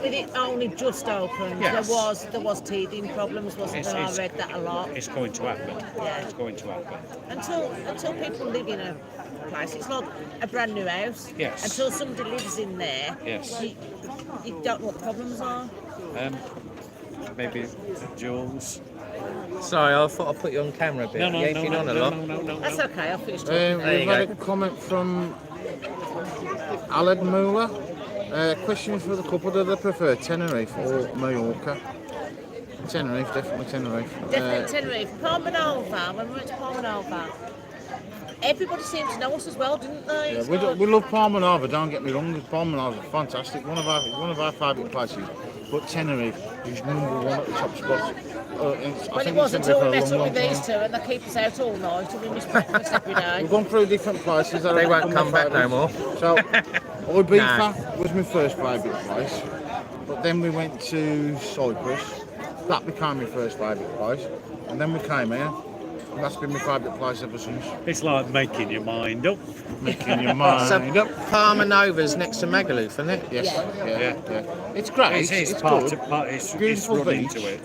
With it only just opened, Yes. there was teething problems, wasn't there? I read that a lot. it's going to happen. Yeah. It's going to happen. Until people live in a place, it's like a brand new house. Yes. Until somebody lives in there, Yes. you don't know what the problems are. Maybe Jules. Sorry, I thought I'd put you on camera a bit. No, you ain't been on a lot. no. That's okay, I'll finish talking. There you We've had go. a comment from Aled Muller. Question for the couple: do they prefer Tenerife or Mallorca? Tenerife, definitely Tenerife. Definitely Tenerife. Palmanova, when we went to Palmanova, everybody seemed to know us as well, didn't they? Yeah, It's we like- love Palmanova. Don't get me wrong. Palmanova is fantastic. One of our favourite places. But Tenerife is number one at the top spot. I Well, think it it's wasn't been until for we a met long, up with long these time. two and they keep us out all night and we miss breakfast every day. We've gone through different places. They won't come back no more. So, Ibiza was my first favourite place, but then we went to Cyprus. That became my first favourite place, and then we came here, and that's been my favourite place ever since. It's like making your mind up. Making your So mind up. Palmanova's next to Magaluf, isn't it? Yes, Yeah. yeah. It's great. It's It's part good. of part. It's Beautiful run beach. into it.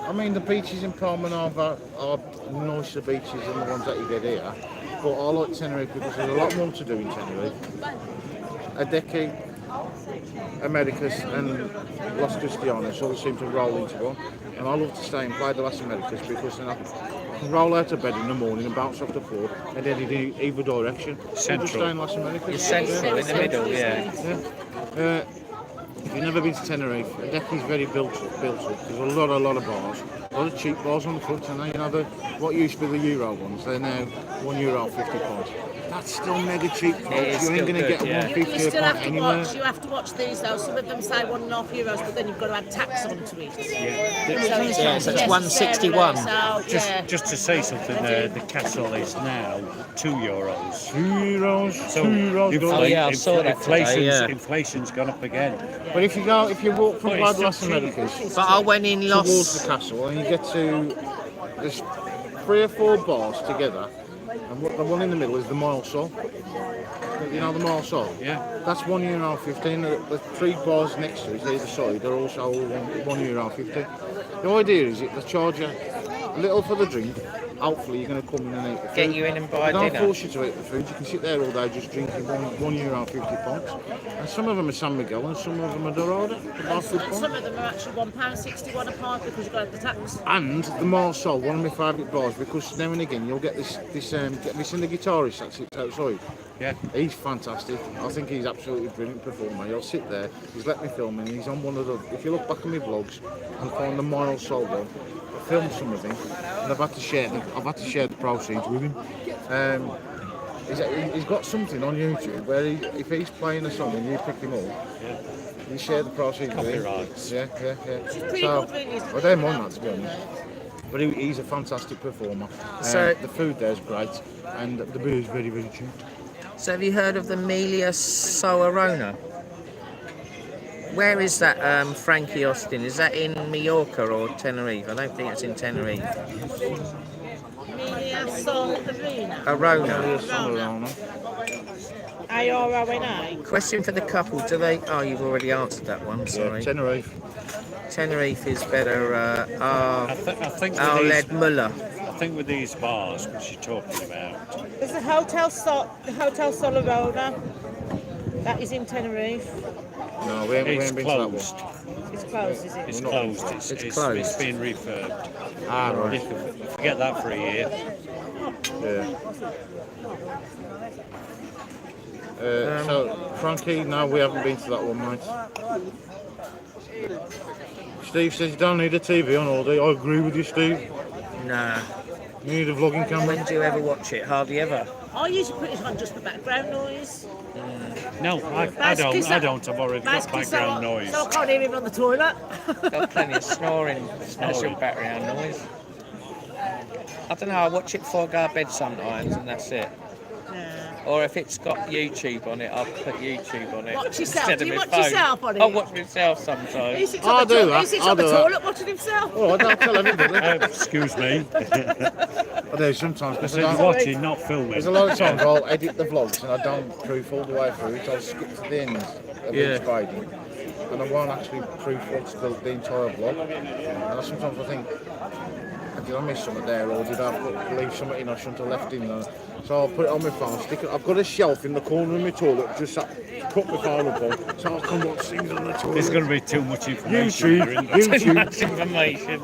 I mean, the beaches in Palmanova are nicer beaches than the ones that you get here. But I like Tenerife because there's a lot more to do in Tenerife. Adeje, Americas and Las Cristianas all seem to roll into one. And I love to stay and play the Las Americas because then I can roll out of bed in the morning and bounce off the floor and then in either direction. So just stay in Las Americas. You're central in the middle, yeah. If you've never been to Tenerife, Adeje is very built up. There's a lot of bars, a lot of cheap bars on the foot, and you know what used to be the Euro ones, they're now €1.50. That's still mega cheap, folks. It is You still ain't going to good, get yeah. You €1.50 a still pint have to anywhere. watch. You have to watch these though. Some of them say €1.50, but then you've got to add tax onto it. Yeah, so it's 161. So, yeah. Just to say something there, the castle is now €2. €2, So Oh, yeah, I saw that today, yeah. inflation's gone up again. But if you walk from But Playa it's de Las still cheap. Americas But I went in towards Los. the castle and you get to, there's 3 or 4 bars together And the one in the middle is the Mile Sol. You know the Mile Sol? Yeah. That's €1.50. The 3 bars next to it, either side, are also all €1.50. The idea is they charge you a little for the drink. Hopefully you're going to come in and eat the food. Get you in and buy They don't dinner. force you to eat the food. You can sit there all day just drinking €1.50 pints. And some of them are San Miguel and some of them are Dorado. They're both good pints. Some of them are actually £1.61 a pint because you've got the tax. And the Mile Sol, one of my favourite bars, because now and again you'll get this in the guitarist that sits outside. Yeah. He's fantastic. I think he's absolutely brilliant performer. You'll sit there, he's let me film him, he's on one of the, if you look back at my vlogs and find the Mile Sol one, I filmed some of him and I've had to share the proceeds with him. He's got something on YouTube where if he's playing a song and you pick him up, you share the proceeds with him. Copyrights. Yeah. Pretty So, good, really, isn't I it? don't mind that, to be honest. But he's a fantastic performer. So- The food there is great and the beer is very, very cheap. So have you heard of the Melia Soarona? Where is that, Frankie Austin? Is that in Mallorca or Tenerife? I don't think it's in Tenerife. Melia Sol Arena. Arona. A-R-O-N-A. Question for the couple, do they... Oh, you've already answered that one, Yeah, sorry. Tenerife. Tenerife is better, I think Arled Muller. I think with these bars, which you're talking about, There's the Hotel Sol Arona. That is in Tenerife. No, we it's haven't been to that closed. one. It's closed, is it? It's We're not- closed. It's closed. It's been refurbed. Ah, You right. can forget that for a year. Yeah. So, Frankie, no, we haven't been to that one, mate. Steve says you don't need a TV on all day. I agree with you, Steve. Nah. You need a vlogging camera. When do you ever watch it? Hardly ever. I usually put it on just for background noise. No, I don't. I don't. I've already got Basically, background noise. So I can't hear him on the toilet. Got plenty of snoring, special background noise. I don't know, I watch it before I go to bed sometimes and that's it. Or if it's got YouTube on it, I'll put YouTube on it. Watch yourself. instead Do of you my watch phone. yourself on it? I'll watch myself He sometimes. sits I'll on the do toilet. that, He sits I'll on the do that. toilet watching himself. Oh, I don't tell everybody. Excuse me. I do sometimes I because said watching, not filming. there's a lot of times I'll edit the vlogs and I don't proof all the way through it. I'll skip to the end of Yeah. each bathing and I won't actually proof what's the entire vlog. And sometimes I think, did I miss something there or did I leave something in I shouldn't have left in there? So I'll put it on my phone, stick it. I've got a shelf in the corner of my toilet, just put my phone up on so I can watch things on the toilet. There's going to be too much information. YouTube, here, isn't Too YouTube. much information.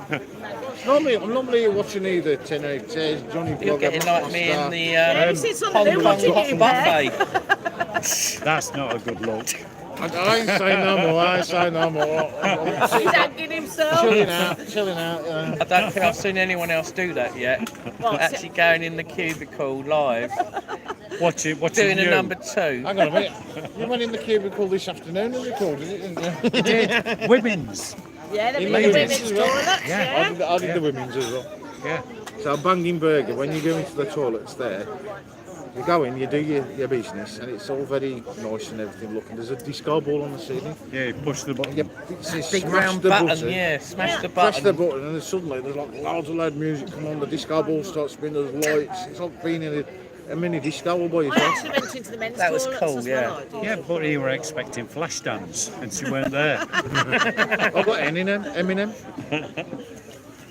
I'm normally watching either Tenerife, Johnny You're Vlogger, getting like me in the He sits on the Hong loo Kong watching hot him there. buffet. That's not a good look. I ain't saying no more, I ain't saying no more. I'm He's hanging himself. chilling out. I don't think I've seen anyone else do that yet. Actually going in the cubicle live, Watching doing you. a number 2. Hang on a minute. You went in the cubicle this afternoon and recorded it, didn't you? Women's. Yeah, they're in the Ladies women's as well. toilets, Yeah. yeah. I did the women's as well. Yeah. So banging burger, when you go into the toilets there, you go in, you do your business, and it's all very nice and everything looking. There's a disco ball on the ceiling. Yeah, you push the button. You smash Big round the button, yeah. Smash the Press the button. button and then suddenly there's like loads of loud music come on, the disco ball starts spinning, there's lights, it's like being in a mini disco all by I yourself. actually went into the men's That was toilets cool, as yeah. well. I did. Yeah, but you were expecting Flashdance, and she weren't there. I've got Eminem.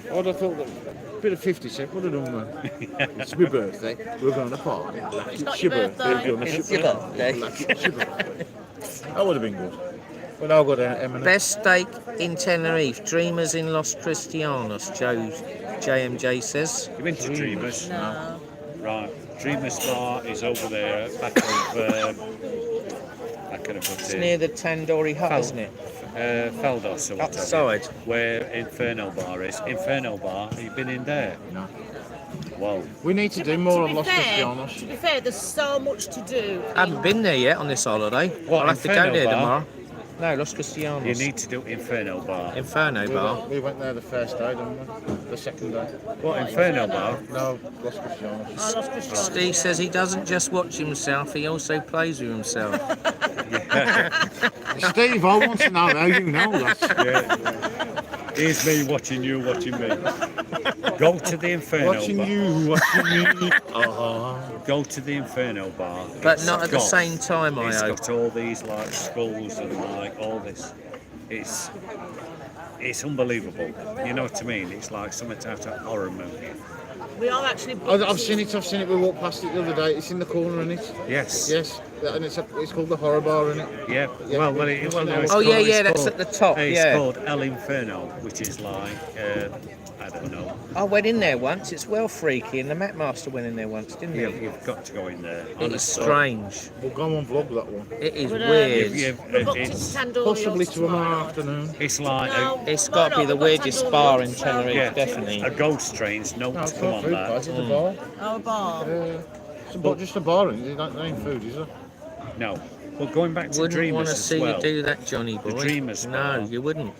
I'd have thought that a bit of 50 Cent would have done that. It's my birthday, we're going to party. It's not your birthday. It's your birthday. That would have been good. But I've got Eminem. Best steak in Tenerife, Dreamers in Los Cristianos, JMJ says. You went to Dreamers? No. Right. Dreamers Bar is over there at back of. I can have put It's it. near the Tandoori Hut, isn't it? Feldos or Up whatever. the side. Where Inferno Bar is. Inferno Bar, have you been in there? No. Whoa. We need to do more of To Los be Cristianos. fair, there's so much to do. I haven't been there yet on this holiday. What, I'll have to go Inferno there Bar? tomorrow. No, Los Cristianos. You need to do Inferno Bar. Inferno Bar. We went there the first day, didn't we? The second day. What, Inferno Bar? No, Los Cristianos. I lost Christian. Steve says he doesn't just watch himself, he also plays with himself. Steve, I want to know how you know that. Here's me watching you, watching me. Go to the Inferno Watching bar. you, watching me. Oh. Go to the Inferno bar. But It's not at the got- same time, I It's hope. got all these like skulls and like all this. It's unbelievable. You know what I mean? It's like something out of a horror movie. We are actually. I've seen it. We walked past it the other day. It's in the corner, isn't it? Yes. Yes, and it's called the Horror Bar, isn't it? Yeah. Yeah. Well, no, it's Oh, called, yeah, it's that's called- at the top, It's yeah. called El Inferno, which is like I don't know. I went in there once. It's well freaky, and the Map Master went in there once, didn't he? You've got to go in there. It is honestly. strange. We'll go on vlog that one. It is But, weird. We're booked in It's, Tandoori Possibly Hut tomorrow tomorrow. afternoon. it's like No. It's got to be the we've got weirdest Tandoori bar Hut in as well. Tenerife, definitely. a ghost train's no No, it's to come not on food, that. guys. It's a bar. Our bar. It's just a bar, isn't it? There ain't food, is there? No. Well, going back to Wouldn't Dreamers want to as see well. you do that, Johnny boy. Dreamers No, bar. you wouldn't.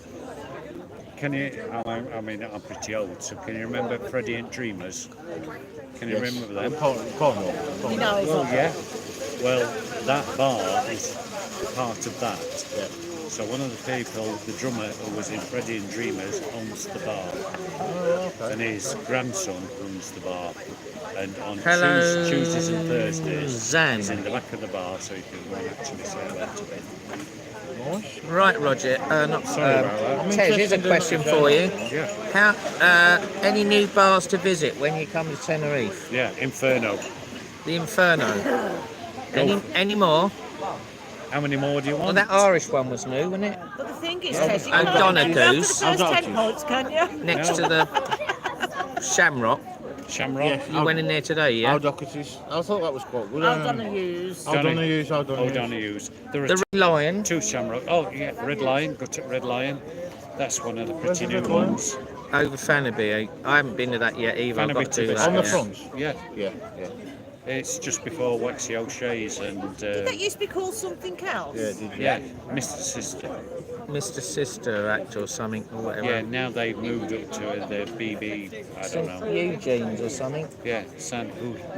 Can you? I mean, I'm pretty old, so can you remember Freddie and Dreamers? Can you remember them? You know, it's Well, not. yeah. Well, that bar is part of that. So one of the people, the drummer who was in Freddie and Dreamers, owns the bar, and his grandson runs the bar. And on Hello, Tuesdays and Thursdays, Zan. he's in the back of the bar, so you can go and actually say hello to him. Right, Roger. Not Sorry about that. Ted, here's a question for you. Yeah. How? Any new bars to visit when you come to Tenerife? Yeah, Inferno. The Inferno. Any more? How many more do you Well, want? that Irish one was new, wasn't it? But the thing is, Ted, you O'Donnell can't Goose. after the first 10 points, can you? Next to the Shamrock. Shamrock. Yeah. You went in there today, yeah? O'Doherty's. I thought that was quite good. O'Donnell's. O'Donoghue's. O'Donoghue's. There are The Red Lion. two Shamrock. Oh, yeah, Red Lion. Got it, Red Lion. That's one of the pretty Where's the new Red Lion? ones. Over Fanaby. I haven't been to that yet either. I've got to do Fanaby that. On the yeah. front. Yeah, Yeah. it's just before Wexy O'Shea's and That used to be called something else. Yeah, did you? yeah, Mr. Sister. Mr. Sister Act or something or whatever. Yeah, now they've moved up to the BB. I don't St. know. Eugene's or something. Yeah,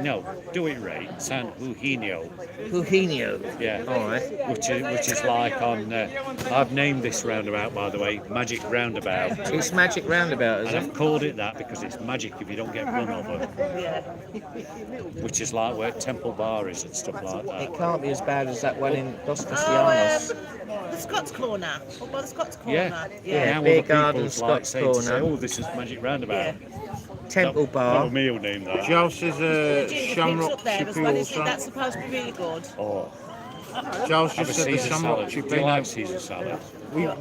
no, do it right. San Eugenio. Eugenio. Yeah. All right. Which is like on. I've named this roundabout, by the way, Magic Roundabout. It's Magic Roundabout, is And it? I've called it that because it's magic if you don't get run over, Yeah. which is like where Temple Bar is and stuff like that. It can't be as bad as that one in Dos Oh, Castellanos. the Scots Corner. Oh, by the Scots Corner. Yeah. Yeah. Now Beer other Garden, people's like Scots saying to say, Corner. oh, this is Magic Roundabout. Temple Not Bar. a meal name that. Giles is a Ginger Pig's shamrock up there as chippy well, isn't it? also. That's supposed to be really good. Oh, Giles have a just said the Caesar shamrock salad. Do chippy. you like Caesar salad?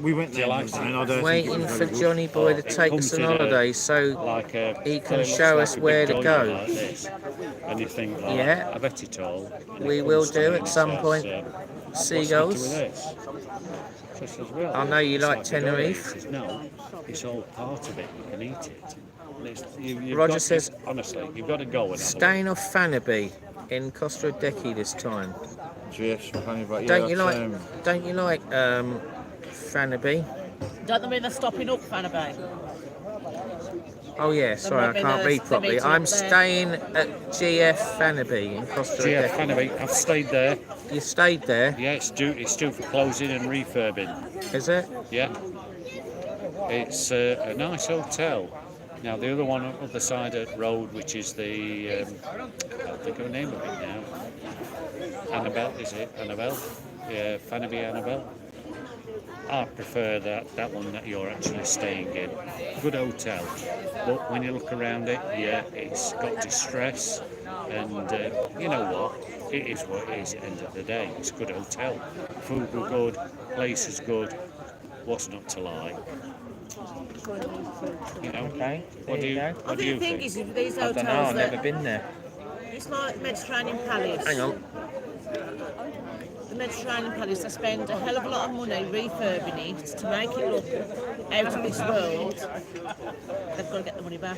We went there like and I it? don't think it Waiting was for very good. Johnny Boy to It take comes us on in a- holiday so Like a, he can well, it looks show like us a where big to doily go. Like this. And you think, like, Yeah. I bet it all. And We it will comes do to at it, some says, point. what's Seagulls. the matter with this? So I says, well, I know you it's like a doily. Tenerife. He says, no, it's all part of it. You can eat it. And you've Roger got says- to, honestly, you've got to go and have a staying off Fanaby in Costa Rica this time. Yes, funny, but yeah, Don't you that's, like? Don't you like Fanaby? Don't they mean they're stopping up Fanaby? Oh yeah, sorry, I maybe can't the- read the properly. meeting I'm up there. staying at GF Fanaby in Costa Yeah, Rica. Fanaby. I've stayed there. You stayed there, Yeah, it's due for closing and refurbing. is it? Yeah. It's a nice hotel. Now the other one on the other side of the road, which is the I can't think of the name of it now. Annabelle, is it? Annabelle? Yeah, Fanaby Annabelle. I prefer that one that you're actually staying in. Good hotel, but when you look around it, yeah, it's got distress, and you know what? It is what it is at the end of the day. It's a good hotel. Food were good, place is good. What's not to like? You know. Okay, What there do you you go. I What do you think the thing think? is, with these I don't know. hotels, I've never that been there. it's like Mediterranean Palace. Hang on. The Mediterranean Palace, they spend a hell of a lot of money refurbing it to make it look out of this world. They've got to get the money back.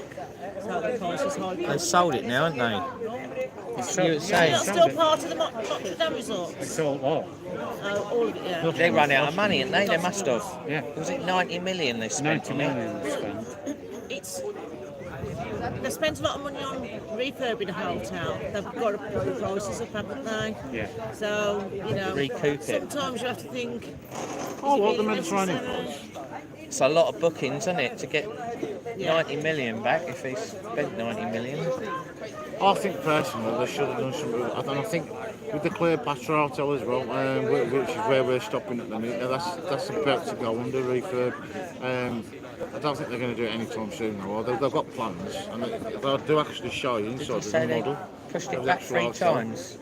So the price is high. They sold it now, haven't they? You were saying It's still part of the Notre Dame resort. It's all All of it, yeah. they ran out of money, didn't they? They must have. yeah. Was it 90 million they spent 90 on it? million spent. It's they spent a lot of money on refurbing a hotel. They've got to put the prices up, haven't they? Yeah. So, you know, Recoup it. sometimes you have to think. Oh, is it what, the really Mediterranean necessary? price? It's a lot of bookings, isn't it, to get Yeah. 90 million back if they spent 90 million. I think personally they should have done something. And I think with the Cleopatra Hotel as well, which is where we're stopping at the minute, that's about to go under refurb. I don't think they're going to do it anytime soon. Though. They've got plans, and they'll do actually show you Did inside. you There's say a they model. pushed it of back the 3 actual hotel. times?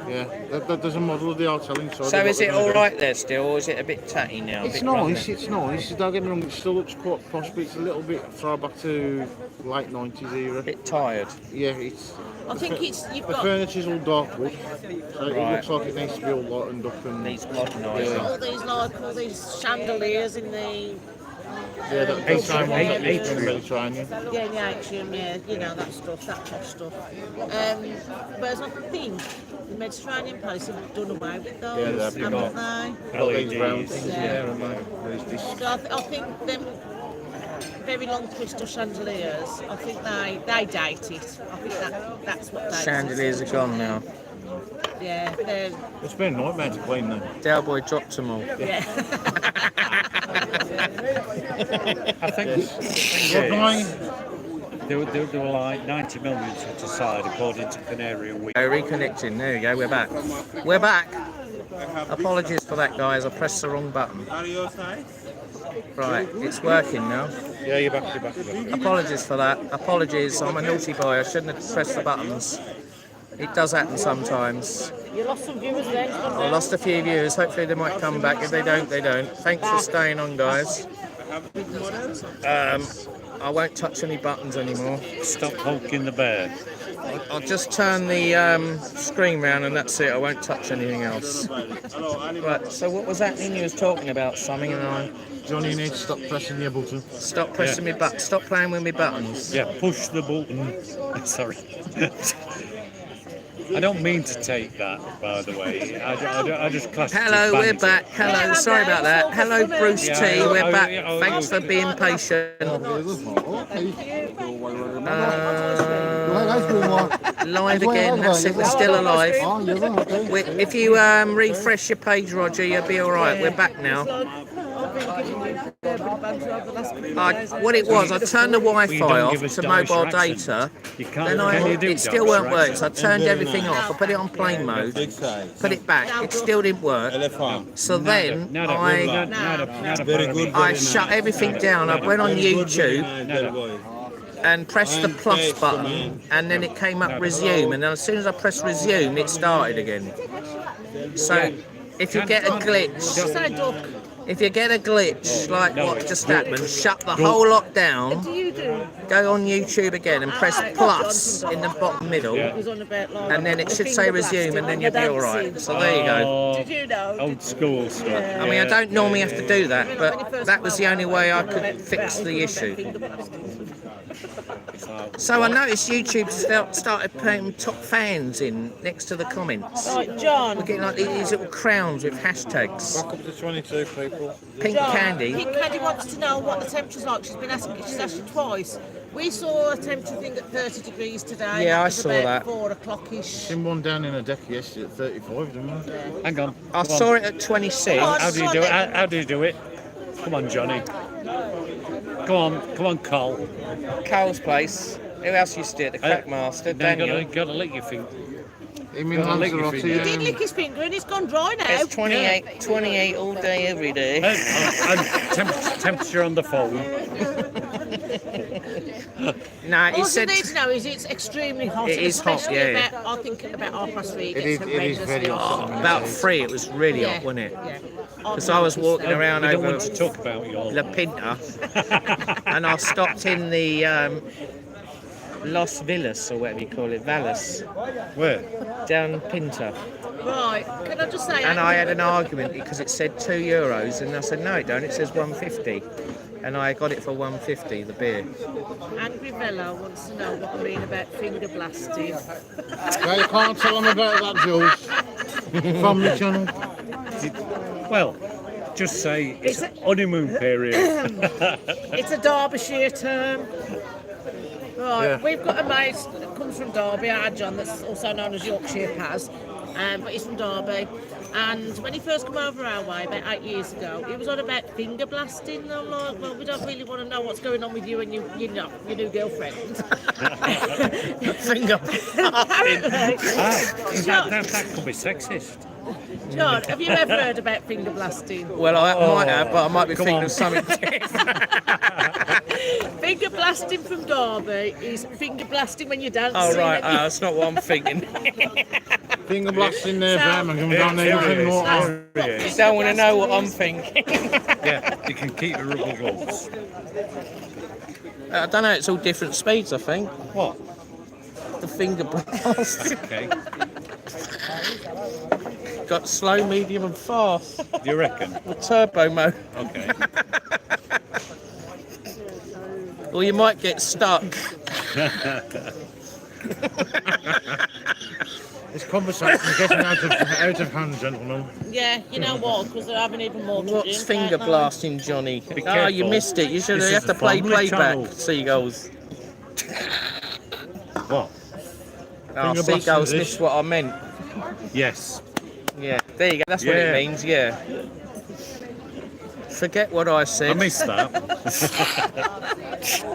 Yeah. Yeah, there's a model of the hotel inside. So of is what it they're gonna all do. right there still, or is it a bit tatty now? a It's bit nice, run-down? it's nice. Don't get me wrong, it still looks quite posh, but it's a little bit throwback to late 90s era. A bit tired. Yeah, it's. I think it's you've The got furniture's all dark wood, so it Right. looks like it needs to be all lightened up and. Needs modernising. all these chandeliers in the Yeah, the same one that Eight- used in the Mediterranean. yeah, in the atrium, yeah, you know that stuff, that posh stuff. Whereas I think the Mediterranean Palace have done away with those, Yeah, they've haven't they? Got these round LEDs. things Yeah. there, and there's this. So I think them very long crystal chandeliers, I think they date it. I think that's what dates Chandeliers are gone now. it. Yeah, they're It's been a nightmare to clean them. Delboy dropped them all. yeah. I think they were like 90 million set aside according to Canary Week. Oh, reconnecting. There we go. We're back. We're back. Apologies for that, guys. I pressed the wrong button. Right, it's working now. Yeah, you're back. Apologies for that. Apologies. I'm a naughty boy. I shouldn't have pressed the buttons. It does happen sometimes. You lost some viewers then. I lost a few viewers. Hopefully they might come back. If they don't, they don't. Thanks for staying on, guys. I won't touch any buttons anymore. Stop poking the bear. I'll just turn the screen round and that's it. I won't touch anything else. Right, so what was happening? You was talking about something and I Johnny, you need to stop pressing your button. stopped pressing me button. Stop playing with me buttons. Yeah, push the button. Sorry. I don't mean to take that, by the way. I just classed it as Hello, we're banter. back. Hello, sorry about that. Hello, Bruce T. We're back. Yeah, Thanks for being patient. Live again. That's it. We're still alive. If you refresh your page, Roger, you'll be all right. We're back now. What it was, I turned the Wi-Fi off to mobile data. Then it still won't work. So I turned everything off. I put it on plane mode, put it back. It still didn't work. So then I shut everything down. I went on YouTube and pressed the plus button, and then it came up resume. And then as soon as I pressed resume, it started again. So if you get a glitch. If you get a glitch like what just happened, shut the whole lot down, go on YouTube again and press plus in the bottom middle, and then it should say resume and then you'll be alright. So there you go. Did you know? Old school stuff. I mean, I don't normally have to do that, but that was the only way I could fix the issue. So I noticed YouTube started putting top fans in next to the comments. Right, John. We're getting like these little crowns with hashtags. Back up to 22 people. Pink candy. Pink Candy wants to know what the temperature's like. She's asked you twice. We saw a temperature thing at 30 degrees today. Yeah, That I was saw about that. 4 o'clock-ish. Seen one down in a deck yesterday at 35, didn't we? Hang on. I saw it at 26. How do you do it? How do you do it? Come on, Johnny. Come on, Cole. Cole's place. Who else used to do it? The Crackmaster, Now Daniel. you gotta lick your feet. I mean, Gotta lick your Lanzarote, finger. He did lick his finger and it's gone dry now. It's 28 all day, every day. And temperature on the phone. No, he All said you need to know is it's extremely hot. It is hot, especially yeah. About, I think about 3:30. It is very hot. about 3. It was really hot, wasn't it? Yeah. Because I was walking around We don't over want to talk about your. La Pinta, and I stopped in the Los Villas, or whatever you call it, Valles, Where? down Pinta. Right, can I just say? And I had an argument because it said €2, and I said, no, it don't, it says 150. And I got it for 150, the beer. Angry Vella wants to know what I mean about finger blasting. Yeah, you can't tell them about that, Jules. From the channel. Well, just say it's honeymoon period. It's a Derbyshire term. Right, Yeah. we've got a mate that comes from Derby, our John, that's also known as Yorkshire Paz, but he's from Derby. And when he first came over our way about 8 years ago, he was on about finger blasting. And I'm like, well, we don't really want to know what's going on with you and your new girlfriend. Finger Apparently. That could be sexist. John, have you ever heard about finger blasting? Well, I might have, but I might be thinking of something different. Finger blasting from Derby is finger blasting when you're dancing. Oh, right, that's not what I'm thinking. Finger blasting there, Bram, and coming down there using water. You don't want to know what I'm thinking. Yeah, you can keep the rubber gloves. I don't know, it's all different speeds, I think. What? The finger blast. Okay. Got slow, medium and fast. Do you reckon? The turbo mode. Okay. Or you might get stuck. This conversation is getting out of hand, gentlemen. Yeah, you know what? Because they're having even more to What's drink finger right now. blasting, Johnny? Be Oh, you careful. missed it. You should This have is to a play family playback. channel. Seagulls. What? Oh, Finger seagulls blasting missed dish. what I meant. Yes. Yeah, there you go. That's what Yeah. it means, yeah. Forget what I I said. missed that.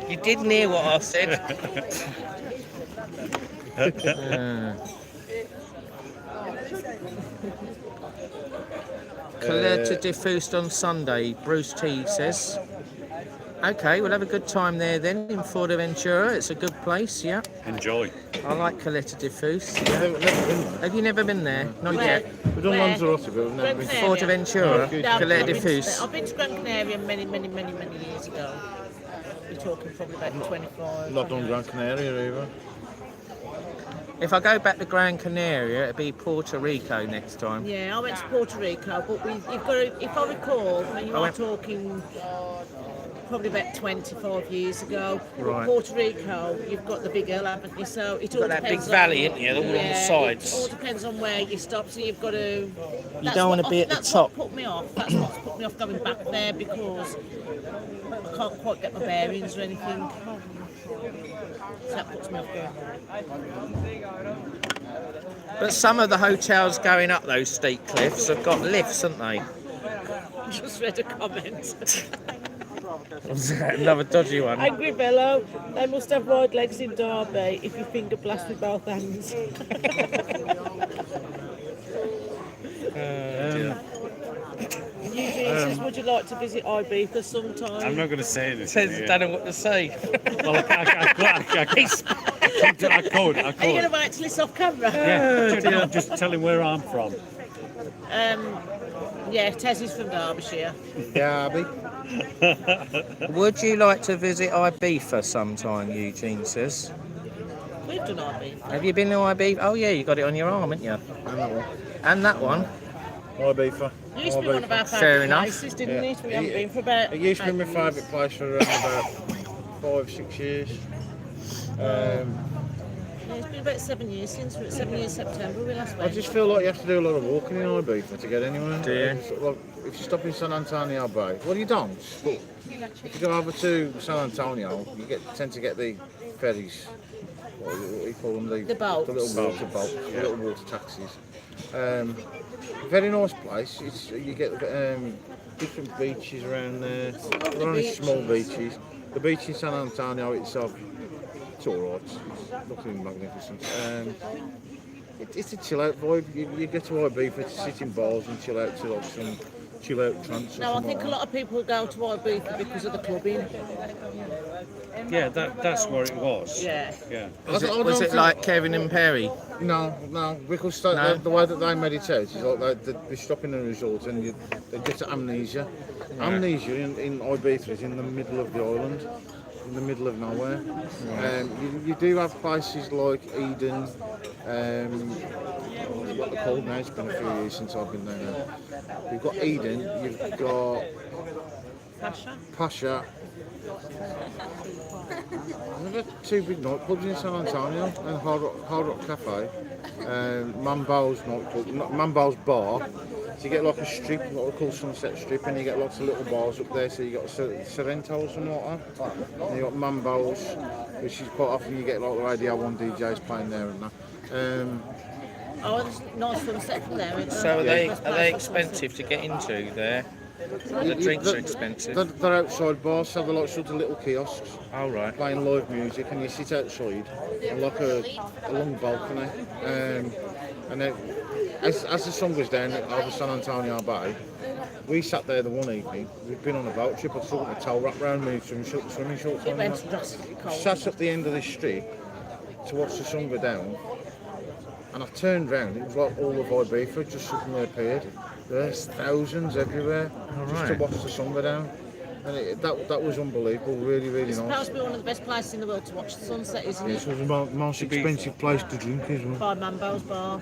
You didn't hear what I said. Colette diffused on Sunday, Bruce T says. Okay, we'll have a good time there then in Fuerteventura. It's a good place, yeah. Enjoy. I like Colette diffuse. Never been there. Have you never been there? Not Where? yet. We've done Where? Lanzarote, but we've never been. Gran Fuerteventura, Okay. No, Colette I've been to- diffuse. I've been to Gran Canaria many years ago. We're talking probably about 25. Not done Gran Canaria either. If I go back to Gran Canaria, it'll be Puerto Rico next time. Yeah, I went to Puerto Rico, but you've got to, if I recall, when you I are went- talking probably about 25 years ago, Right. Puerto Rico, you've got the big hill, haven't you? So it all got that big depends valley, on, haven't you, all on the yeah, sides. It all depends on where you stop, so you've got to... don't wanna be at the That's top. what put me off. That's what's put me off going back there, because I can't quite get my bearings or anything. So that puts me off going. But some of the hotels going up those steep cliffs have got lifts, haven't they? Just read a comment. Another dodgy one. Angry fellow, they must have wide legs in Derby if you finger blast with both hands. Eugene says, would you like to visit Ibiza sometime? I'm not going to say anything. Says here. don't know what to say. Well, I could. Are you going to wait till it's off camera? Yeah, just tell him where I'm from. Yeah, Tez is from Derbyshire. Yeah, Abby. Would you like to visit Ibiza sometime, Eugene says. We've done Ibiza. Have you been to Ibiza? Oh yeah, you got it on your arm, haven't you? And that one. And that one. Ibiza. It used to be one of our Fair favourite enough. places, didn't Yeah. it? We haven't been for about... It used to be my 8 years. favourite place for around about 5-6 years. Yeah, it's been about 7 years since, 7 years September we last I went. just feel like you have to do a lot of walking in Ibiza to get anywhere. Do you? Sort of like, if you stop in San Antonio Bay, well you don't, but if you go over to San Antonio, you tend to get the ferries, what do you call them? The boats. The little water boats, the little water taxis. Very nice place. You get different beaches around there. They're only beach. small beaches. The beach in San Antonio itself, it's alright. It's nothing magnificent. It's a chill out vibe. You get to Ibiza to sit in bars and chill out to like some chill out trance. No, I think a lot of people go to Ibiza because of the clubbing. Yeah, that's where it was. Yeah. Yeah. Was it like Kevin and Perry? No, because No? the way that they made it out is like they stop in a resort and they get to Amnesia. Amnesia in Ibiza is in the middle of the island, in the middle of nowhere. You do have places like Eden. What they're called now, it's been a few years since I've been there now. You've got Eden, you've got Pasha. There are two big nightclubs in San Antonio, and Hard Rock Cafe, Mambo's Bar. So you get like a strip, what we call Sunset Strip, and you get lots of little bars up there. So you got Sorrento's and like that. And you got Mambo's, which is quite often you get like Radio 1 DJs playing there and that. Oh, there's a nice sunset from there, isn't there? So are they Best are place they for sunset. expensive to get into there? The drinks are expensive. They're outside bars, so they're like sort of little kiosks Oh right. playing live music, and you sit outside on like a long balcony. And then as the sun was down over San Antonio Bay, we sat there the one evening. We'd been on a boat trip. I took the towel wrapped around me, swimming shorts It on. went drastically cold. Sat at the end of this street to watch the sun go down, and I turned round. It was like all of Ibiza just suddenly appeared. There's thousands everywhere just to right. watch the sun go down, and that was unbelievable. Really, really It's supposed nice. to be one of the best places in the world to watch the sunset, isn't This it? was the most expensive place to drink as well. By Mambo's Bar.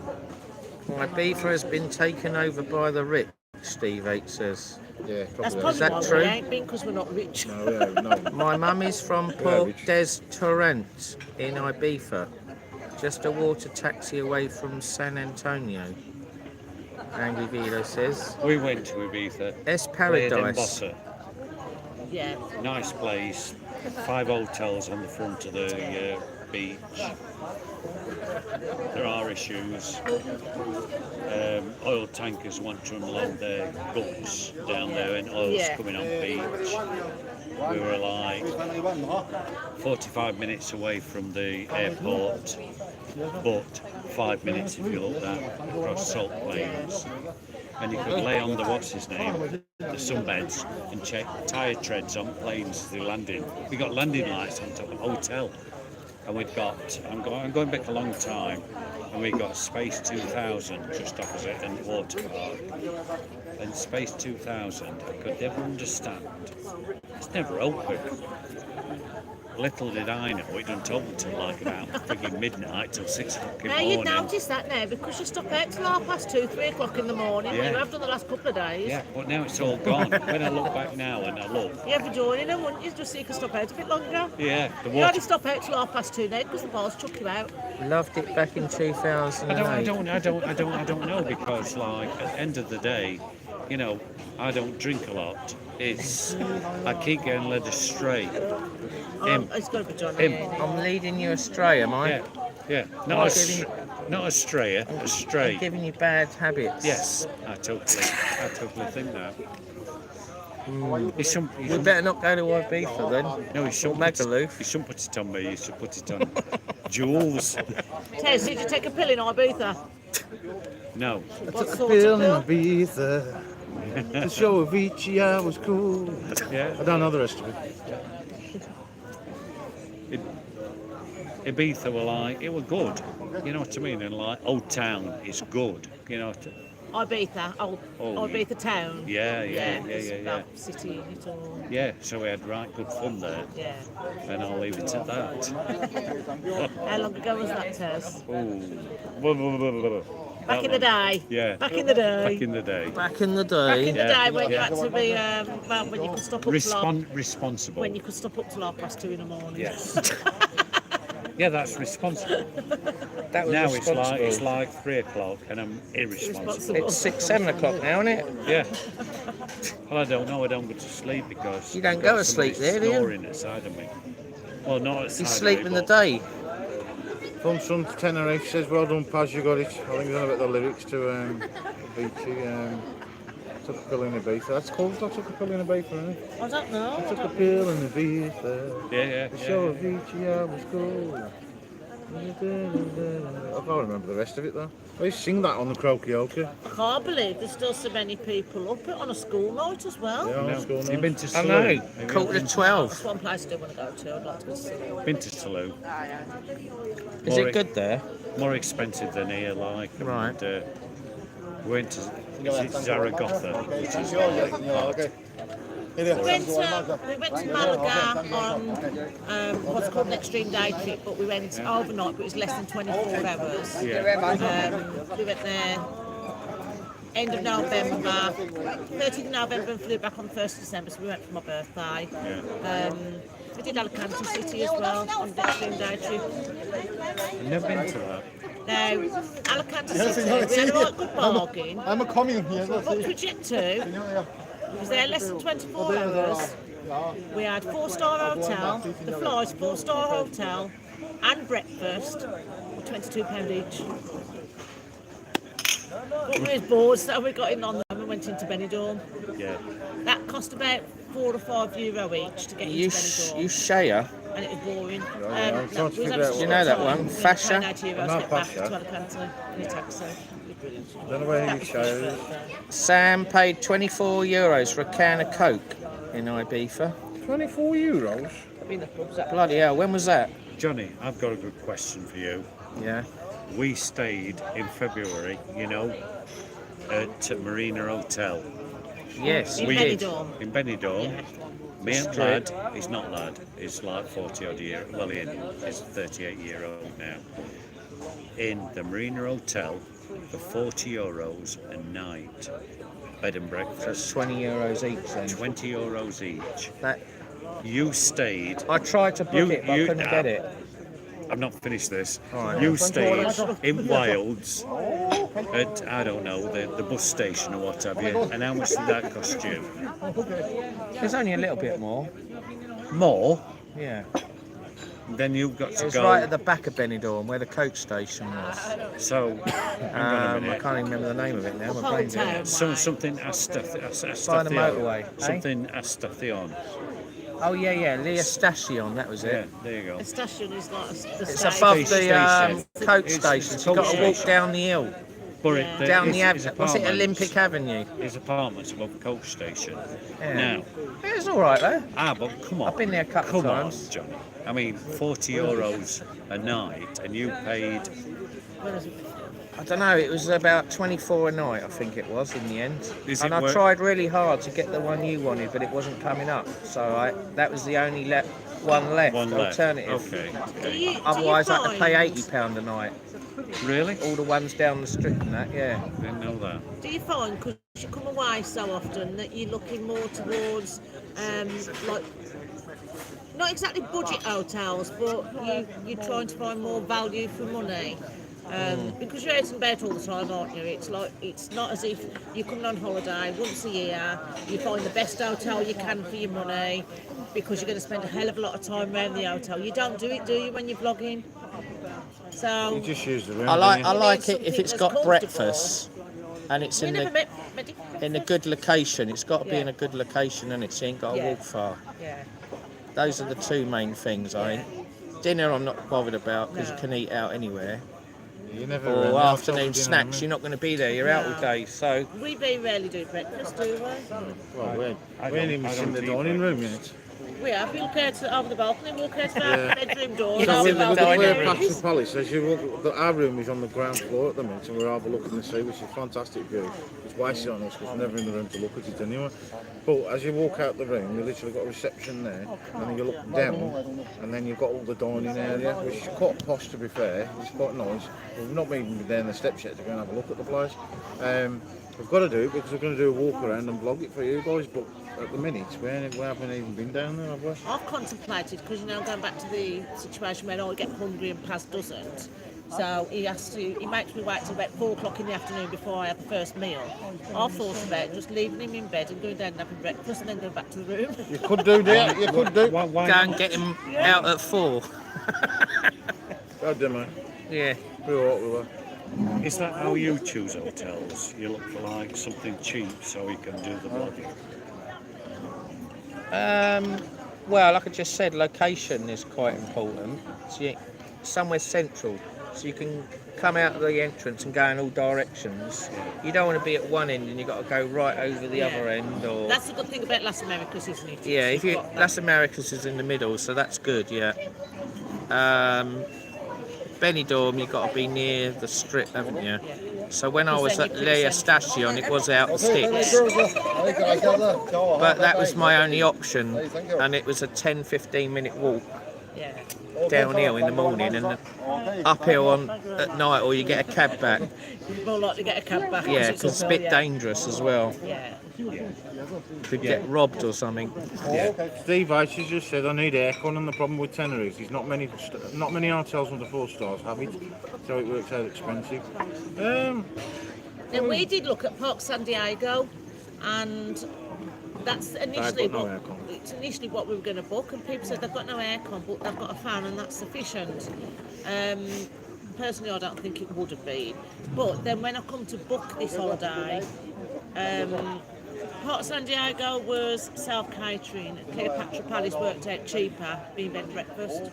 Ibiza has been taken over by the rich, Steve H says. Yeah, That's probably. probably Is that why true? we ain't been, because we're not rich. No, yeah, no. My mum is from Port des Torrents in Ibiza, just a water taxi away from San Antonio. Andy Vilo says. We went to Ibiza. Es Played in Paradise. Bossa. Yeah. Nice place. 5 hotels on the front of the beach. There are issues. Oil tankers want to unload their guts down there, and oil's Yeah. coming on beach. We were like 45 minutes away from the airport, but 5 minutes if you look down across salt plains. And you could lay on the what's his name, the sunbeds, and check tyre treads on planes as they landed. We got landing lights on top of the hotel, and we'd got. I'm going back a long time, and we got Space 2000 just opposite and water park. And Space 2000, I could never understand. It's never open. Little did I know, it doesn't open till like about frigging midnight till 6 o'clock in the Now you'd morning. notice that now, because you stop out till 2:30, 3 o'clock in the morning. Yeah. You have done the last couple of days. Yeah, but now it's all gone. When I look back now and I look, You ever joining them, wouldn't you? Just so you can stop out a bit longer. yeah, the You only water. stop out till 2:30 now, because the bars chuck you out. Loved it back in 2008. I don't know, because like at the end of the day, you know, I don't drink a lot. It's I keep getting led astray. It's got to be John. Him. Yeah. I'm leading you astray, am I? Yeah, I'm giving- not astray, astray. I'm giving you bad habits. Yes, I totally think that. He shouldn't, he We shouldn't- better not go to Ibiza then. no, he shouldn't put it- Magaluf. He shouldn't put it on me. He should put it on Jules. Tez, did you take a pill in Ibiza? No, What A sort pill of in pill? Ibiza. The show of Avicii was cool. yeah. I don't know the rest of it. Ibiza were like, it were good, you know what I mean? And like, Old Town is good, you know. Ibiza, Oh, Ibiza town. Yeah. It's got city in it all. Yeah, so we had right good fun there, Yeah. and I'll leave it at that. How long ago was that, Tez? Ooh. Back in the day. Yeah. Back in the day. Back in the day. Back in the Back in day. the Yeah. day when you Yeah. had to be, well, when you could stop up till Responsible. when you could stop up till 2:30 in the morning. Yes. Yeah, that's responsible. That was Now responsible. it's like 3 o'clock, and I'm irresponsible. It's 6, 7 o'clock now, isn't it? Yeah. Well, I don't know. I don't go to sleep because You don't I've go got to sleep somebody there, do you? snoring outside of me. Well, not outside You of sleep me, in the but- day. From Tenerife says, well done, Paz, you got it. I think it's on about the lyrics to Avicii. Took a pill in Ibiza. That's called I took a pill in Ibiza, isn't it? I don't know. I took a pill in Ibiza. Yeah. The show of Avicii was cool. I can't remember the rest of it though. I used to sing that on the karaoke. I can't believe there's still so many people up on a school night as well. Yeah, on No. school You've night. been to I Saloon? know. Have you Quarter to been- 12. That's one place I do want to go to. I'd like to go see. Been to Saloon. Is it good there? More expensive than here, like. Right. And, we went to Zaragoza, which is We went to Malaga on what's called an extreme day trip, but we went overnight, but it was less than 24 hours. We went there end of November, 13th of November, and flew back on the 1st of December, so we went for my birthday. We did Alicante City as well on the extreme day trip. I've never been to that. Now, Alicante City, we had a right good bargain. I'm a coming here. What we jet to, we was there less than 24 hours. We had 4-star hotel, the flights 4-star hotel, and breakfast for £22 each. But we was bored, so we got in on them and went into Benidorm. Yeah. That cost about €4 or €5 each to get You into Benidorm. you share. And it was boring. I'm trying to figure out Do you know that one? Fascia? I'm not Fascia. To Alicante in a taxi. I don't know where you show. Sam paid €24 for a can of Coke in Ibiza. €24. I've been in the pubs. That Bloody hell, when was that? Johnny, I've got a good question for you. Yeah. We stayed in February, you know, at Marina Hotel Yes, in we did. Benidorm. in Benidorm. Yeah. Me and lad, he's not lad, he's like 40 odd year, well, he's 38-year-old now. In the Marina Hotel for €40 a night, bed and breakfast, €20 each then. €20 each. That, You stayed. I tried to book it, but I couldn't get it. I've not finished this. Alright. You stayed in Wilds at, I don't know, the bus station or what have you. And how much did that cost you? It's only a little bit more. More? Yeah. Then you've got It to was go. right at the back of Benidorm where the coach station was. So, hang on a I minute. can't even remember the name of it now. My brain's in it. Something By the Astathion. motorway, eh? Something Astathion. Oh yeah, Leah Station, that was Yeah, it. there you go. The station is like the It's stage. above the Station. coach It's station, so you've got coach to walk station. down the hill, But Yeah. down the his avenue. What's it, apartments- Olympic Avenue? His apartments above the coach station. Yeah. Now, It was all right though. but come on. I've been there a couple Come of on, times. Johnny. I mean, €40 a night, and you paid. Where is it? I don't know, it was about 24 a night, I think it was in the end. Is And it I worth- tried really hard to get the one you wanted, but it wasn't coming up. So that was the only one left, One left. alternative. Okay. Otherwise, I had to pay £80 a night. Really? All the ones down the strip and that, yeah. Didn't know that. Do you find, because you come away so often, that you're looking more towards, like, not exactly budget hotels, but you're trying to find more value for money? Because you're out and about all the time, aren't you? It's like, it's not as if you're coming on holiday once a year, you find the best hotel you can for your money, because you're going to spend a hell of a lot of time around the hotel. You don't do it, do you, when you're vlogging? So You just use the room. I like don't it if something it's that's got comfortable. breakfast and it's we in never the met in a good location. It's got to be Yeah. in a good location and it ain't got to Yeah. walk far. Yeah. Those are the two main things, I think. Dinner I'm not bothered about because No. you can eat out anywhere. You never Or rent the afternoon hotel for snacks, dinner, you're not going to be there. You're out all No. day. So We very rarely do breakfast, do we? Well, I we ain't don't- even I seen don't the eat dining room yet. We have. We look out over the balcony, walk out of our Yeah. bedroom door. You and can over see the the With the dining Clear room. Pastel Palace, as you walk, our room is on the ground floor at the minute, and we're overlooking the sea, which is a fantastic view. It's wasted on us because we're never in the room to look at it anyway. But as you walk out the room, you literally got a reception there, and then you look down, and then you've got all the dining area, which is quite posh to be fair. It's quite nice. We've not even been down the steps yet to go and have a look at the place. We've got to do it because we're going to do a walk around and vlog it for you guys, but at the minute we haven't even been down there, have we? I've contemplated, because you know, going back to the situation where I get hungry and Paz doesn't. So he makes me wait till about 4 o'clock in the afternoon before I have the first meal. I've thought about just leaving him in bed and going down and having breakfast and then going back to the room. You could do that, you could do. Why go and get him out at 4. God damn it. Yeah. We were what we were. Is that how you choose hotels? You look for like something cheap so you can do the vlogging. Well, like I just said, location is quite important. So somewhere central, so you can come out of the entrance and go in all directions. You don't want to be at one end and you've got to go right over the other end. Or That's the good thing about Las Americas, isn't it? yeah, if you You've got that. Las Americas is in the middle, so that's good. Yeah. Benidorm, you've got to be near the strip, haven't you? So when I was at Leia Station, it was out the sticks. But that was my only option, and it was a 10-15 minute walk Yeah. downhill in the morning and uphill at night, or you get a cab back. You're more likely to get a cab back. Yeah, because because it's a bit dangerous as well. Yeah. Could get robbed or something. Steve Ice just said I need aircon, and the problem with Tenerife is not many hotels under 4 stars have it, so it works out expensive. Now we did look at Park San Diego, and that's initially got no aircon. it's initially what we were going to book, and people said they've got no aircon, but they've got a fan, and that's sufficient. personally, I don't think it would have been. But then when I come to book this holiday, part of San Diego was self-catering. Cleopatra Palace worked out cheaper, being bed and breakfast.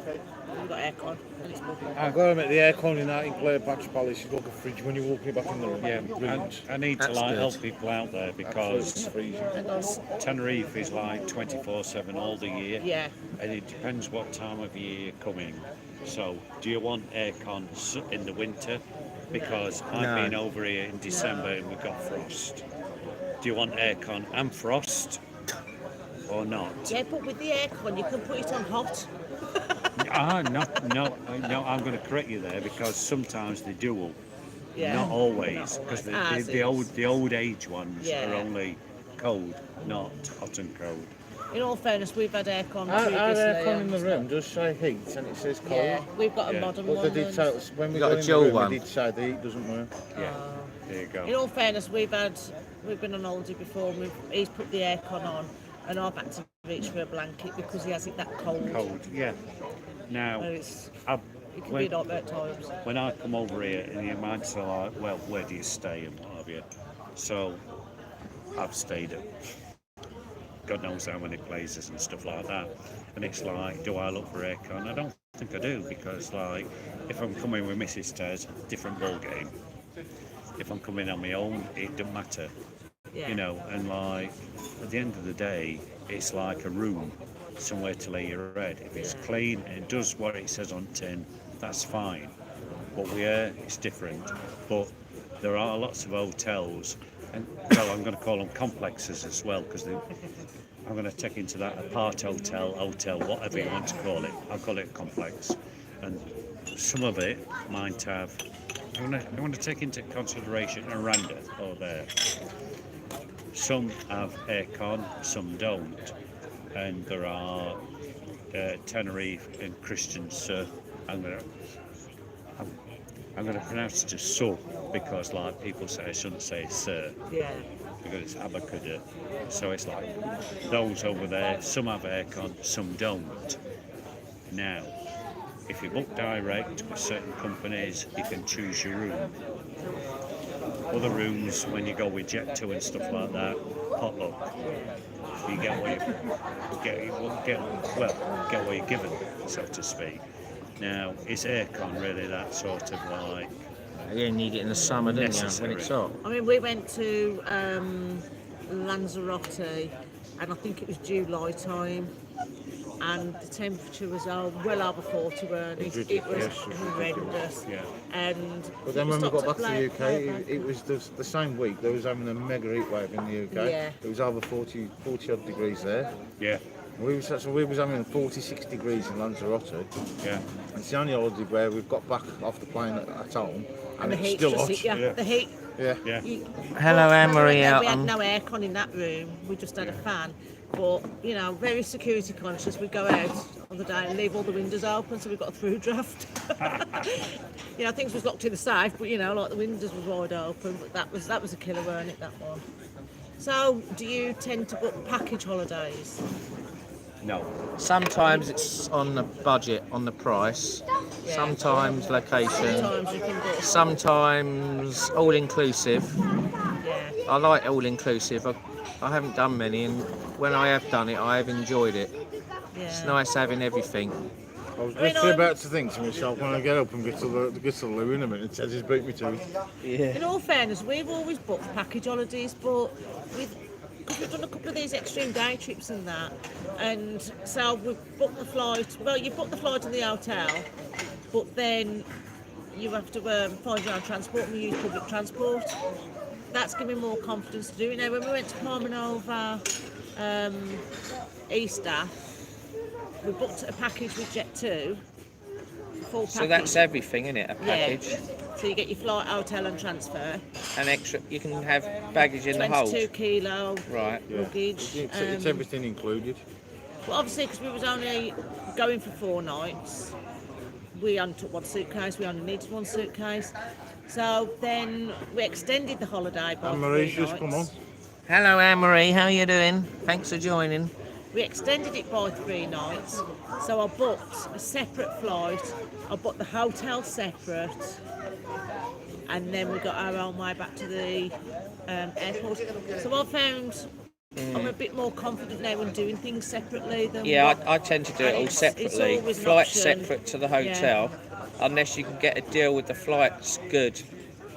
We've got aircon and it's booked. I've got to admit, the aircon in that in Cleopatra Palace is like a fridge when you're walking back in the room. Yeah, Brilliant. I need to That's like good. help people out there because Freezing. Tenerife is like 24/7 all the year. Yeah. And it depends what time of year you're coming. So, do you want aircon in the winter? Because I've No. been over here in December and we got frost. Do you want aircon and frost or not? Yeah, but with the aircon, you can put it on hot. No, I'm going to correct you there because sometimes they dual. Yeah. Not always, because Ours the old age ones Yeah. are only cold, not hot and cold. In all fairness, we've had aircon Our previously. aircon in the room does say heat and it says cold. Yeah, we've got a Yeah. modern But one. they did tell us when we You got got a in the dual room, one? they did say the heat doesn't work. Yeah, there you In go. all fairness, we've been on holiday before. And he's put the aircon on, and I've had to reach for a blanket because he has it that cold. Cold, yeah. Now, And it can be when, nightmare at times. when I come over here and you might say like, well, where do you stay and what have you? So, I've stayed at God knows how many places and stuff like that. And it's like, do I look for aircon? I don't think I do because, like, if I'm coming with Mrs. Tez, different ball game. If I'm coming on my own, it doesn't matter, Yeah. you know. And like, at the end of the day, it's like a room, somewhere to lay your head. If it's clean and it does what it says on tin, that's fine. What we are is different. But there are lots of hotels, and well, I'm going to call them complexes as well because I'm going to take into that apart hotel, whatever you want to call it. I'll call it a complex. And some of it might have, I want to take into consideration Aranda or there. Some have aircon, some don't. And there are Tenerife and Christiansen. I'm going to pronounce it as so because like people say I shouldn't say sir Yeah. because it's abacada. So it's like those over there, some have aircon, some don't. Now, if you book direct with certain companies, you can choose your room. Other rooms, when you go with Jet2 and stuff like that, potluck. You get what you're given, so to speak. Now, is aircon really that sort of like You need it in the summer, don't you, when it's hot? I mean, we went to Lanzarote, and I think it was July time, and the temperature was well over 40, weren't it? It was horrendous. Yeah. And But then when we stopped got back at to the Play- UK, it was the same week. They was having a mega heat wave in the UK. Yeah. It was over 40 odd degrees there. yeah, We was having 46 degrees in Lanzarote. yeah. It's the only holiday where we've got back off the plane at home and the it's heat still just hot. hit you. Yeah. The heat. Yeah. Yeah. Hello, Anne-Marie out We had on- no aircon in that room. We just had a fan. But, you know, very security conscious. We go out on the day and leave all the windows open so we've got a through draft. You know, things was locked in the safe, but, you know, like the windows was wide open. But that was a killer, weren't it, that one? So, do you tend to book package holidays? No. Sometimes it's on the budget, on the price. Yeah. Sometimes location. Sometimes you can book. Sometimes all inclusive. Yeah. I like all inclusive. I haven't done many, and when I have done it, I have enjoyed it. It's Yeah. nice having everything. I was I mean, literally about to think to myself when I get up and get to the loo in a minute, Ted just beat me to it. Yeah. In all fairness, we've always booked package holidays, but because we've done a couple of these extreme day trips and that, and so we've booked the flight. Well, you book the flight and the hotel, but then you have to find your own transport and we use public transport. That's given me more confidence to do it. Now, when we went to Palma Nova Easter, we booked a package with Jet2, full package. So that's everything, isn't it? A Yeah. package. So you get your flight, hotel and transfer. And extra, you can have baggage in the hold. 22 kilo Right. luggage. It's everything included. Well, obviously, because we was only going for 4 nights, we only took one suitcase. We only needed one suitcase. So then we extended the holiday by And 3 Marie's nights. just come on. Hello, Anne-Marie. How are you doing? Thanks for joining. We extended it by 3 nights, so I booked a separate flight. I booked the hotel separate, and then we got our own way back to the airport. So I found I'm a bit more confident now in doing things separately than Yeah, what, I tend to do it all it's separately. always an Flight option. separate to the hotel, unless you can get a deal with the flight's good.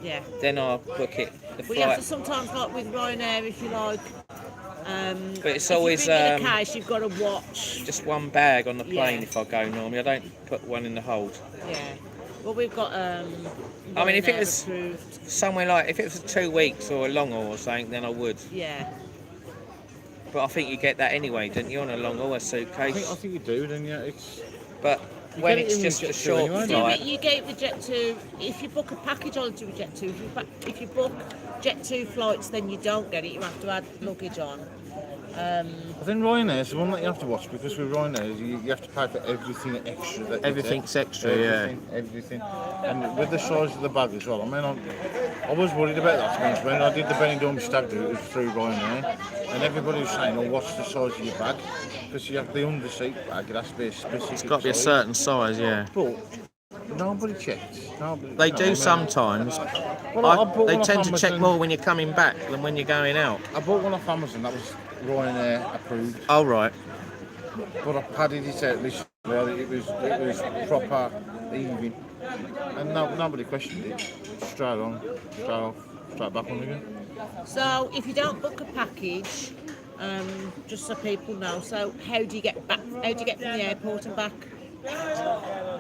Yeah. Then I'll book it. The We have flight, to sometimes, like with Ryanair, if you like. but it's If always you bring in a case, you've got to watch. just one bag on the plane. Yeah. If I go normally, I don't put one in the hold. Yeah. Well, we've got. I mean, if it Ryanair was approved. somewhere like if it was 2 weeks or a long haul or something, then I would. Yeah. But I think you get that anyway, don't you, on a long haul, a I suitcase? think you do, then yeah. It's But You when get it it's in just with a Jet2 short anyway, don't Yeah, flight, but you gave the Jet2. If you book a package holiday with Jet2, if you book Jet2 flights, then you don't get it. You have to add luggage on. I think Ryanair's the one that you have to watch because with Ryanair you have to pay for everything extra. That you everything's take. extra, Everything. And with the size of the bag as well. I mean, I was worried about that to be honest. When I did the Benidorm stag do, it was through Ryanair, and everybody was saying, "Oh, what's the size of your bag?" Because you have the under-seat bag, it has to be a specific. It's got to be a size. certain size, yeah. But nobody checked. Nobody, They you know, I do mean, sometimes. Well, I bought They one off tend to check Amazon. more when you're coming back than when you're going out. I bought one off Amazon that was Ryanair approved. Oh, right. But I padded it out this well, it was proper even. And nobody questioned it. Straight on, straight off, straight back on again. So if you don't book a package, just so people know, so how do you get back? How do you get from the airport and back?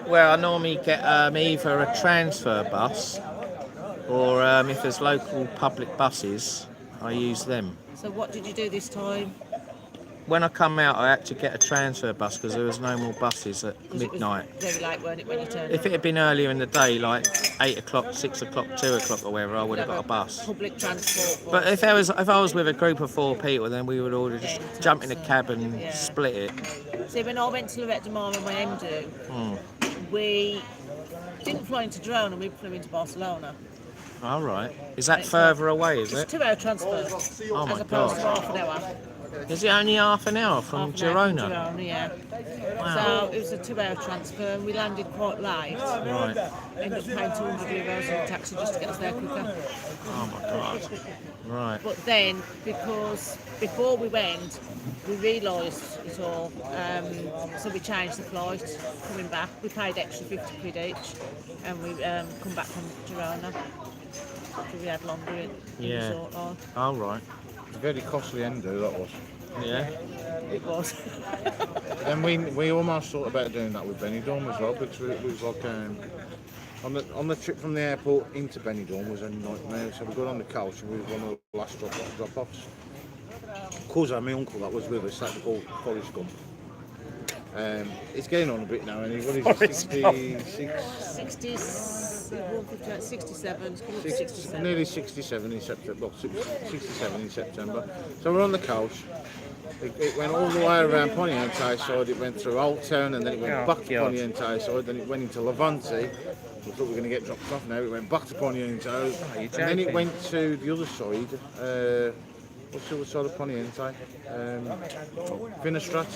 Well, I normally get either a transfer bus or if there's local public buses, I use them. So what did you do this time? When I come out, I had to get a transfer bus because there was no more buses at 'Cause midnight. It was very late, weren't it, when you turned If it had been earlier in the day, like 8 o'clock, 6 o'clock, 2 o'clock or whatever, I would have got a bus. Public transport. But if I was with a group of 4 people, then we would all just jump in a cab and Yeah. split it. See, when I went to Lorette de Mar and my MDU, we didn't fly into Girona, we flew into Barcelona. All right. Is that It's further away, is It's a it? 2-hour transfer, Oh my as opposed to God. half an hour. Is it only half an hour from Half an hour from Girona? Girona, yeah. Wow. So it was a 2-hour transfer and we landed quite late. Right. Ended up paying €200 in a taxi just to get us there quicker. Oh my God. Right. But then, because before we went, we realised it all, so we changed the flight coming back. We paid extra 50 quid each, and we come back from Girona. So we had longer in Yeah. resort life. All right. It's a very costly endo that was. Yeah. It was. Then we almost thought about doing that with Benidorm as well because it was like on the trip from the airport into Benidorm was a nightmare. So we got on the couch and we were one of the last drop-offs. Cause my uncle that was with us, that called Forrest Gump. He's getting on a bit now, and he's 66, 67, it's coming up to 67. nearly 67 in September. Well, 67 in September. So we're on the couch. It went all the way around Poniente side. It went through Old Town, and then it went Oh, back to God. Poniente side. Then it went into Levante. We thought we were going to get dropped off now. It went back to Poniente, and then it joking? went to the other side. What's the other side of Poniente? Finestrat.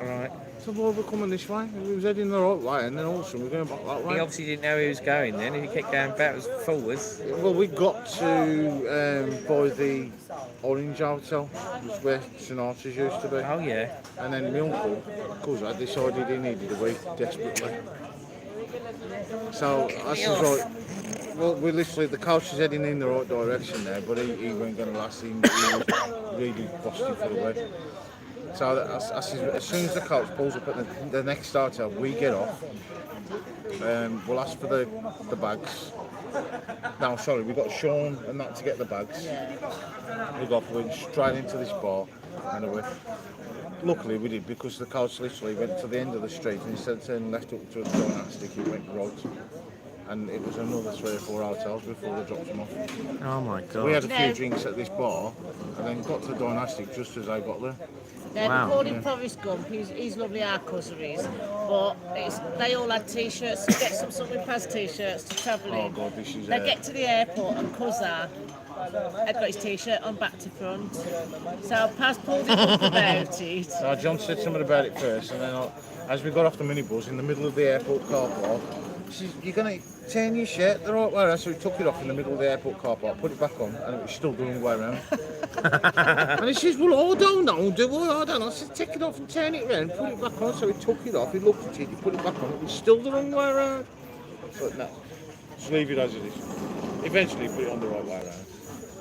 All right. So we're coming this way. We was heading the right way, and then all of a sudden we're going back that He way. obviously didn't know he was going then. If he kept going backwards and forwards. Well, we got to by the Orange Hotel, which is where Sinatra's used to be. Oh yeah. And then my uncle, because I decided he needed a week desperately. So I said, right, well, we literally, the coach is heading in the right direction there, but he wasn't going to last. He was really busted for the week. So I said, as soon as the coach pulls up at the next hotel, we get off. We'll ask for the bags. No, sorry, we got Sean and that to get the bags. We went straight into this bar and away. Luckily we did, because the coach literally went to the end of the street and instead of turning left up to a gymnastic, he went right. And it was another 3 or 4 hotels before they dropped him off. Oh my God. We had a few drinks at this bar and then got to the dynastic just as I got there. Now, Wow. we call him Forrest Gump. He's lovely, our cousin is. But they all had T-shirts. Get some Something Past T-shirts to travel in. Oh God, this is. They get to the airport and Cousin had got his T-shirt on back to front. So Paz pulled him up about it. John said something about it first, and then as we got off the minibus in the middle of the airport car park, she said, "You're gonna turn your shirt the right way around." So we took it off in the middle of the airport car park, put it back on, and it was still the wrong way around. And he says, "Well, I don't know, do I? I don't know." I said, "Take it off and turn it around, put it back on." So he took it off, he looked at it, he put it back on, it was still the wrong way around. So no, just leave it as it is. Eventually, he put it on the right way around.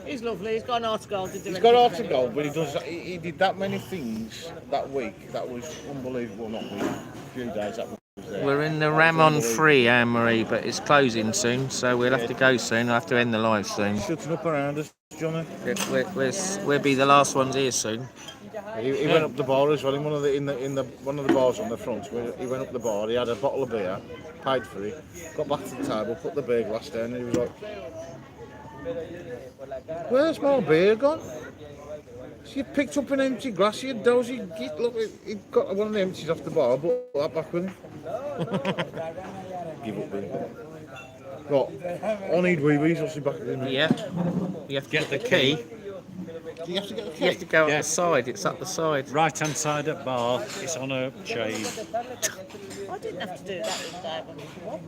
He's lovely. He's got an art of gold to do. He's got art of gold, but he did that many things that week. That was unbelievable. Not week, a few days that was there. We're in the Raymond 3, Anne-Marie, but it's closing soon, so we'll have to go soon. I'll have to end the live soon. Shutting up around us, Johnny. We'll be the last ones here soon. He went up the bar as well in one of the bars on the front. He went up the bar. He had a bottle of beer, paid for it, got back to the table, put the beer glass down, and he was like, "Where's my beer gone?" So you picked up an empty glass, you dozy git. Look, he got one of the empties off the bar, but that back with him. Give up beer. Right, I need wee-wees, I'll see back at him. Yeah. You have to get the key. Do you have to get the key? You have to go Yeah. up the side. It's up the side. Right hand side at bar, it's on a chain. I didn't have to do that with David.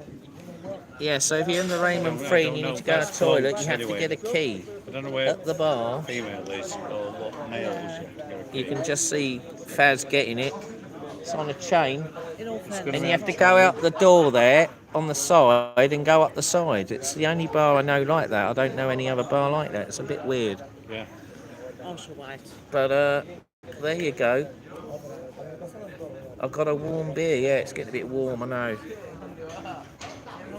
Yeah, so if you're in the Raymond I 3 don't and you know. need to go to the That's toilet, close you have to anyway. get a key I don't know where at the bar. female is or what male is. You can just see Faz getting it. It's on a chain, In all fairness. and you have to go out the door there on the side and go up the side. It's the only bar I know like that. I don't know any other bar like that. It's a bit weird. Yeah. I shall wait. But there you go. I've got a warm beer. Yeah, it's getting a bit warm, I know.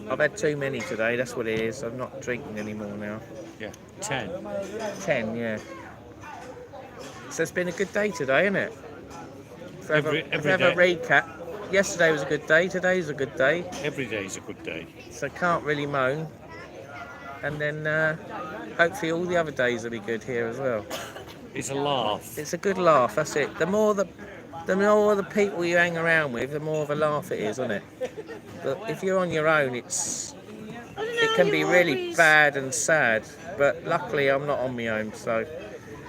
I've had too many today, that's what it is. I'm not drinking anymore now. Yeah. 10. 10, yeah. So it's been a good day today, isn't it? If Every we have a day. recap. Yesterday was a good day, today's a good day. Every day's a good day. So can't really moan. And then hopefully all the other days will be good here as well. It's a laugh. It's a good laugh, that's it. The more the people you hang around with, the more of a laugh it is, isn't it? But if you're on your own, it can be really bad and sad. But luckily I'm not on my own, so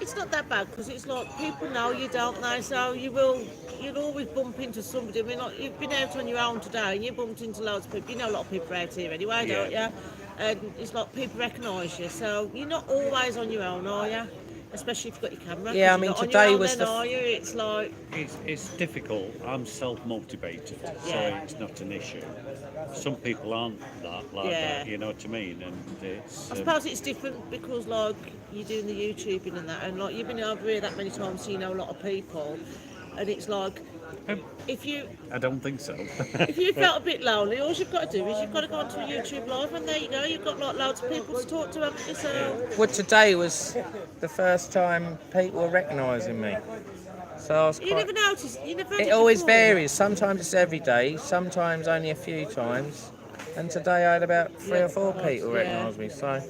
It's not that bad because it's like people know you, don't they? So you'll always bump into somebody. I mean, like, you've been out on your own today and you bumped into loads of people. You know a lot of people out here anyway, don't you? And it's like people recognise you. So you're not always on your own, are you? Especially if you've got your camera. Yeah, 'cause I mean, you're not on today your own was then, the are you? It's like It's difficult. I'm self-motivated, so Yeah. it's not an issue. Some people aren't like Yeah. that, you know what I mean? And it's I suppose it's different because like you're doing the YouTubing and that, and like you've been over here that many times, so you know a lot of people, and it's like if you I don't think so. if you felt a bit lonely, all you've got to do is you've got to go onto a YouTube live, and there you go. You've got like loads of people to talk to, haven't you? So well, today was the first time people were recognising me. So I was you quite... never notice. You never. had It always before. varies. Sometimes it's every day, sometimes only a few times. And today I had about 3 or 4 people Yeah. recognise me. So,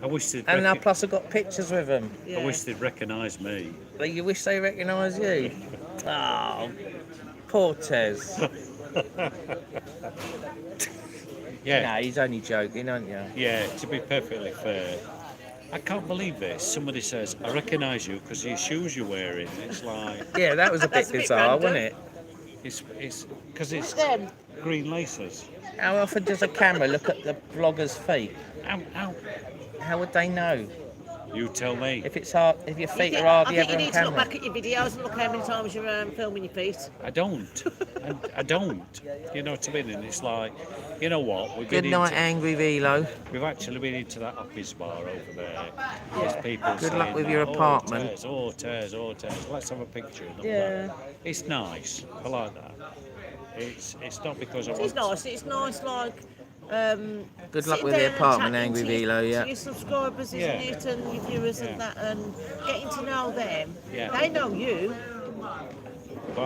I wish they'd and now plus I got pictures with them. Yeah. I wish they'd recognise me. But you wish they recognised you. Oh, poor Tez. Yeah. Nah, he's only joking, aren't you? Yeah, to be perfectly fair, I can't believe this. Somebody says, I recognise you because of your shoes you're wearing. It's like, Yeah, that was a bit That's a bit bizarre, random. wasn't it? it's because it's Them. green laces. How often does a camera look at the vlogger's feet? Ow. How would they know? You tell me. If it's hard, if your I feet think- are hardly I think ever you on need to look camera. back at your videos and look how many times you're filming your feet. I don't. I don't. You know what I mean? And it's like, you know what? Good night, Angry Velo. We've actually been into that office bar over there. There's people Good luck saying with that, your apartment." Tears. Let's have a picture. And all Yeah. that. It's nice. I like that. It's not because I It's want. nice. It's nice, like. Good luck sitting with the down and apartment, chatting Angry to your- Velo, yeah. To your subscribers, isn't Yeah. it, and your viewers Yeah. and that, and getting to know them. Yeah. They know you. But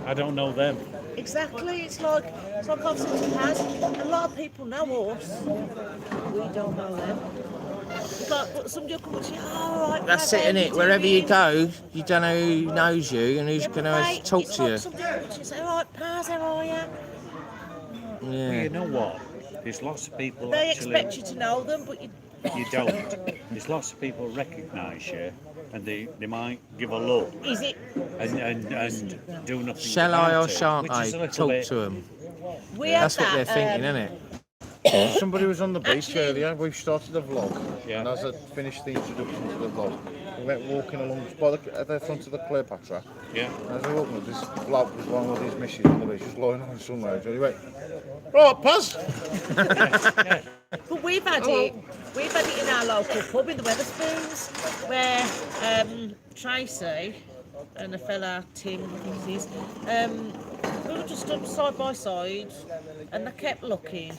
I don't know them. Exactly. It's like I've said to Paz, a lot of people know us. We don't know them. It's like somebody will come up to you, oh, right, That's Paz, it, how innit? you Wherever you doing?" go, you don't know who knows you and who's going to Right, talk it's to like you. somebody will come up to you and say, all right, Paz, how are you? Well, Yeah. you know what? There's lots of people They actually. expect you to know them, but You don't. There's lots of people recognise you, and they might give a look is it? and do nothing Shall about I or it, shan't which I is a little talk bit. to them? We had That's what that. they're thinking, isn't it? Somebody was on the beach Actually- earlier. We've started a vlog, Yeah. and as I finished the introduction to the vlog, we went walking along by at the front of the Cleopatra. Yeah. And as we walked, this bloke was along with his missus on the beach, just lying on the sunlight. And he went, "Right, Paz." But we've had it. We've had it in our local pub in the Weatherspoons, where Tracy and a fella Tim, I think it is, we were just stood side by side, and they kept looking.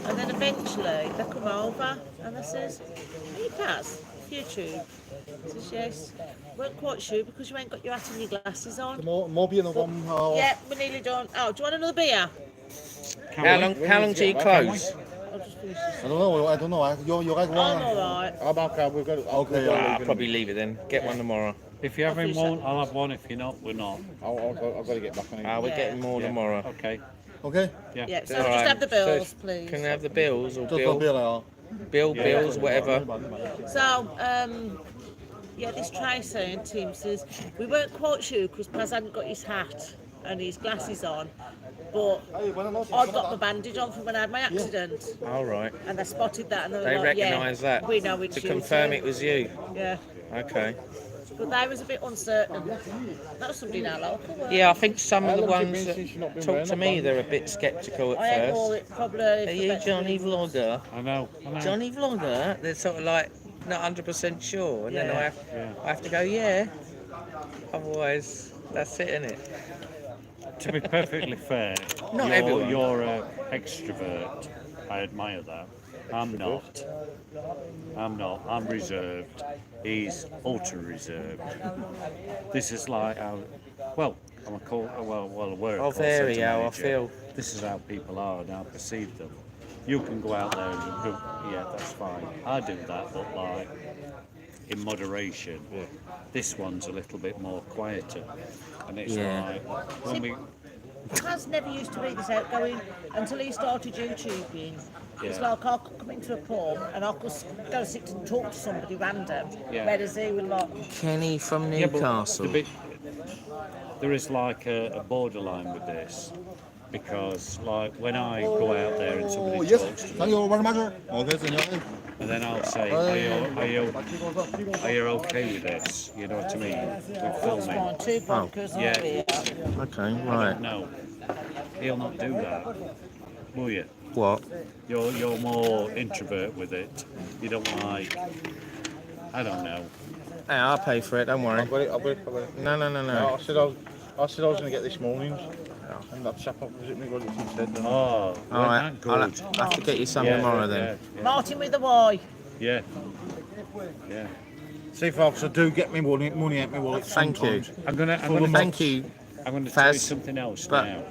And then eventually they come over and they says, "Are you Paz? YouTube?" I says, "Yes." Weren't quite sure because you ain't got your hat and your glasses on. More beer than one. Yeah, we're nearly done. Oh, do you want another beer? How long do you close? I'll just finish this. I don't know. You're right. I'm alright. I'm okay. We've got. Okay, I'll probably leave it then. Get one tomorrow. If you're having one, I'll have one. If you're not, we're not. I've got to get back on it. We're Yeah. getting more tomorrow. Okay. Okay. Yeah. Yeah, so All just right. have the bills, So, please. Can I have the bills or Just bill? a beer now. Bills, whatever. So, this Tracy and Tim says, we weren't quite sure because Paz hadn't got his hat and his glasses on, but I'd got my bandage on from when I had my accident, All right. and they spotted that and they were They like, recognise yeah, that. we know it's To you confirm too." it was you. Yeah, Okay. but they was a bit uncertain. That was somebody in our local. Weren't Yeah, I think some of the How long ones has it been that since you've not been talk wearing to a me, bandage? they're a bit sceptical I at ain't wore first. it probably. Are for you about Johnny 3 months. Vlogger? I know. Johnny Vlogger? They're sort of like not 100% sure, and then Yeah. I have to go, yeah. Otherwise, that's it, innit? To be perfectly fair, Not everyone. you're an extrovert. I admire that. I'm not. I'm reserved. He's ultra reserved. This is like how. Well, I'm aware. I'll of course, vary as a how I manager. feel. This is how people are and how I perceive them. You can go out there and do, yeah, that's fine. I do that, but like in moderation. This one's a little bit more quieter, and it's Yeah. like when we. Paz never used to be this outgoing until he started YouTubing. It's Yeah. like I could come into a pub and I could go sit and talk to somebody random, Yeah. whereas he was like, Kenny from Yeah, but Newcastle. there is like a borderline with this because, like, when I go out there and somebody Oh, yes. talks to me, Thank you very much. Okay, senor. and then I'll say, are you okay with this? You know what I mean? With "That's filming. fine, 2 vodkas and Yeah. a beer." Okay, right. No, he'll not do that. Will you? What? You're more introvert with it. You don't like. I don't know. Hey, I'll pay for it, don't worry. I've got it. No. No, I said I was going to get this morning's, and that chap opposite me got it instead. didn't he? Oh, All right, that I'll good. have to get you some tomorrow then. Martin with a Y. Yeah. Yeah. See, folks, I do get me money out my wallet Thank you. sometimes. I'm gonna Thank you. I'm gonna tell you Faz, something else but- now.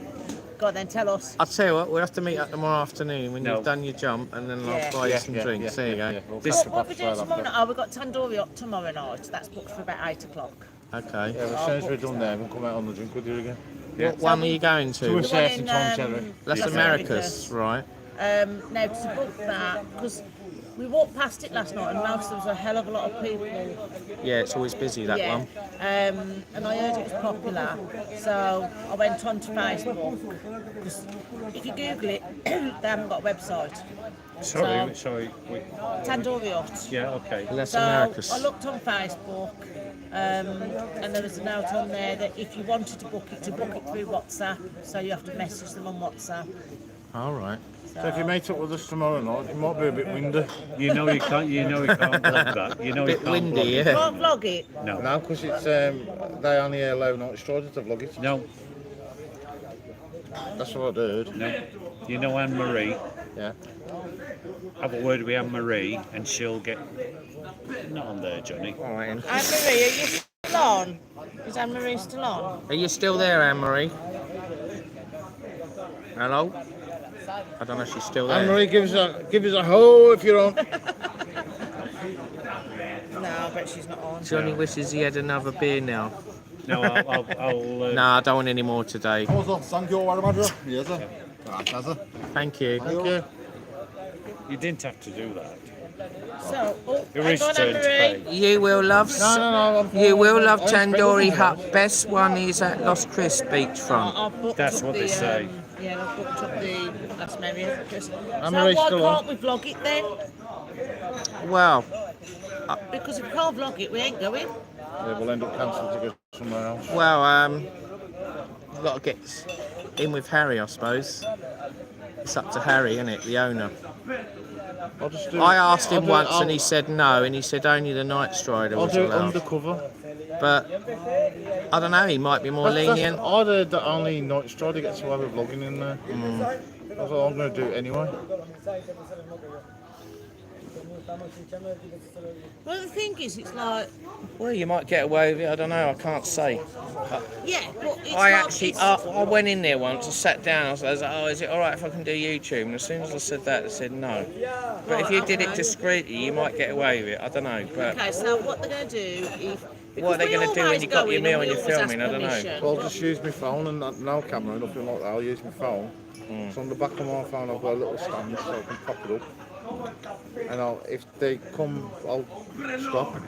Go on then, tell us. I'll tell you what, we'll have to meet up tomorrow afternoon when No. you've done your jump, and then Yeah. I'll buy you some drinks. There you go. This- What we doing tomorrow night? Oh, we've got tandoori up tomorrow night. That's booked for about 8 o'clock. Okay. Yeah, as soon as we're done there, we'll come out on the drink with you again. What one are you going To to? a The one certain in, time, Terry. Las Las Americas, right? Now to book that, because we walked past it last night and most there was a hell of a lot of people. Yeah, it's always busy, that Yeah. one. And I heard it was popular, so I went onto Facebook. 'Cause if you Google it, they haven't got a website. Sorry. Tandoori Hut. Yeah. Okay. Las So Americas. I looked on Facebook, and there was a note on there that if you wanted to book it through WhatsApp, so you have to message them on WhatsApp. All right. So if you meet up with us tomorrow night, it might be a bit windy. You know you can't. You know you can't blog that. You know Bit you can't windy, blog it. yeah. Can't vlog it. No. No, because it's they only allow night striders to vlog it. No. That's what I heard. No. You know Anne Marie. Yeah. Have a word with Anne Marie, and she'll get. Not on there, Johnny. All right. Then. Anne-Marie, are you still on? Is Anne-Marie still on? Are you still there, Anne-Marie? Hello? I don't know if she's still there. Anne-Marie, give us a ho if you're on. No, I bet she's not on. Johnny wishes he had another beer now. No, I'll No, I don't want any more today. Thank you very much. Yes, sir. Thank you. Thank you. You didn't have to do that. So, oh, It hang is on, turn to Anne-Marie. pay. You will love. No. You will love Tandoori Hut. Best one is at Los Cris beachfront. I've booked That's up what the, they say. Yeah, I've booked up the last Merry Christmas. So Anne-Marie's why still on. can't we vlog it then? Well, Because if we can't vlog it, we ain't going. Yeah, we'll end up cancelling to go somewhere else. got to get in with Harry, I suppose. It's up to Harry, isn't it, the owner? I'll just do I asked him I'll do- once I'll- and he said no, and he said only the night strider I'll was do it allowed. undercover. But I don't know, he might be more lenient. I heard that only Night Strider gets away with vlogging in there. That's what I'm going to do it anyway. Well, the thing is, it's like, Well, you might get away with it, I don't know, I can't say. yeah, but it's I like, actually, it's- I went in there once, I sat down, I was like, oh, is it alright if I can do YouTube? And as soon as I said that, they said no. But if you did it discreetly, you might get away with it, I don't know. But Okay, so what they're going to do if... what are they going to do when you've got your meal and you're filming? I don't know. Well, I'll just use my phone and no camera, nothing like that. I'll use my phone. So on the back of my phone, I've got a little stand so I can pop it up. And if they come, I'll stop. And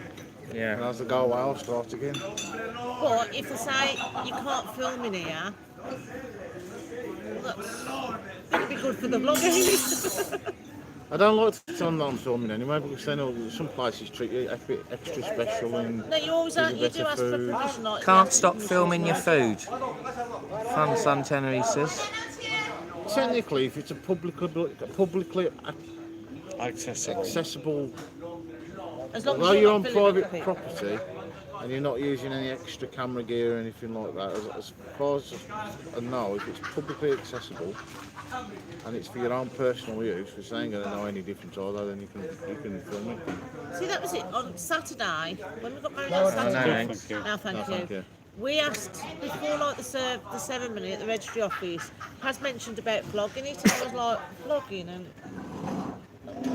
Yeah. as they go away, I'll start again. But if they say you can't film in here, that's going to be good for the vlogging. I don't like to turn on filming anyway because they know some places treat you a bit extra special and No, you always give you do better ask for food. permission. Like, Can't stop filming your food. Fun Sun Tenerife says. Technically, if it's a publicly accessible, As long although as you're not on filming private other people. property and you're not using any extra camera gear or anything like that, as far as I know, if it's publicly accessible and it's for your own personal use, which they ain't going to know any difference either, then you can film it. See, that was it on Saturday when we got married on no, Saturday. thank you. No, thank No, you. thank you. We asked before, like the ceremony at the registry office has mentioned about vlogging it, and I was like, vlogging, and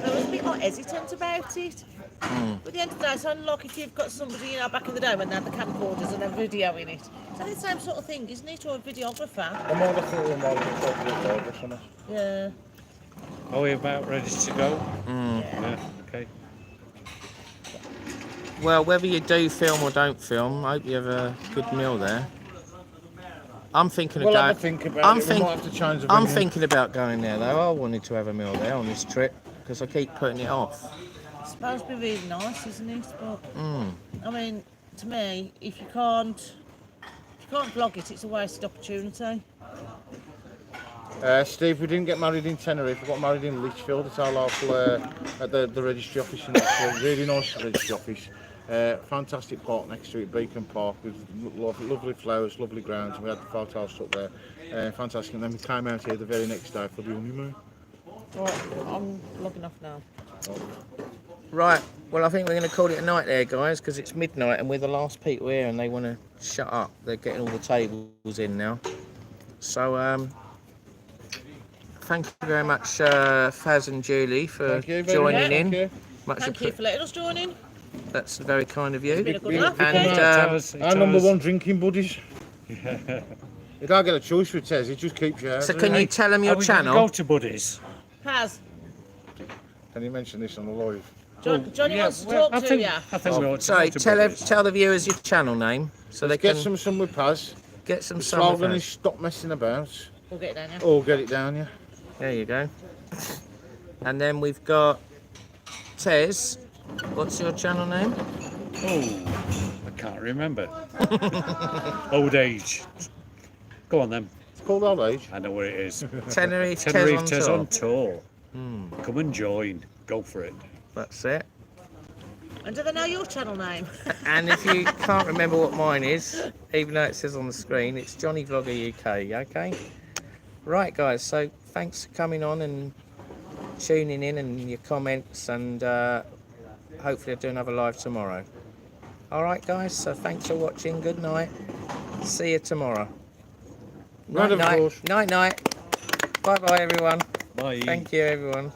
I was a bit like hesitant about it. But at the end of the day, it's only like if you've got somebody, you know, back in the day when they had the camcorders and a video in it. It's the same sort of thing, isn't it, or a videographer? I'm all the or something. Yeah. Are we about ready to go? Yeah. Okay. Well, whether you do film or don't film, I hope you have a good meal there. I'm thinking of We'll going. have a think about I'm it. think- We might have to change the I'm venue. thinking about going there though. I wanted to have a meal there on this trip because I keep putting it off. It's supposed to be really nice, isn't it? But I mean, to me, if you can't vlog it, it's a wasted opportunity. Steve, we didn't get married in Tenerife, we got married in Lichfield. It's our local, at the registry office in Lichfield. Really nice registry office. Fantastic park next to it, Beacon Park, with lovely flowers, lovely grounds. And we had the photos up there. Fantastic. And then we came out here the very next day for the honeymoon. Right, I'm logging off now. Right. Well, I think we're going to call it a night there, guys, because it's midnight and we're the last people here, and they want to shut up. They're getting all the tables in now. So, thank you very much, Faz and Julie, for Thank you very joining much. in. Thank you. Much Thank you for letting us join in. That's very kind of you. It's been a good laugh. And okay? Our number one drinking buddies. You can't get a choice with Tez, it just keeps you out. so, can you tell them your Are we gonna channel? Go to Buddies. Paz, Can you mention this on the live? Johnny Yeah, wants to well, talk to you. I think we ought to Sorry, go to tell Buddies. the viewers your channel name so they Get can some sun with Paz. get some The sun with slogan us. is stop messing about We'll get it down, yeah. or get it down, yeah. There you go. And then we've got Tez. What's your channel name? Oh, I can't remember. Old age. Go on then. It's called old age. I know where it is. Tenerife Tenerife Tez Tez on on tour. tour. Come and join. Go for it. That's it. And do they know your channel name? And if you can't remember what mine is, even though it says on the screen, it's Johnny Vlogger UK, okay? Right, guys, so thanks for coming on and tuning in and your comments, and hopefully I'll do another live tomorrow. All right, guys, so thanks for watching. Good night. See you tomorrow. Round of applause. Night, night. Bye-bye, everyone. Bye. Thank you, everyone.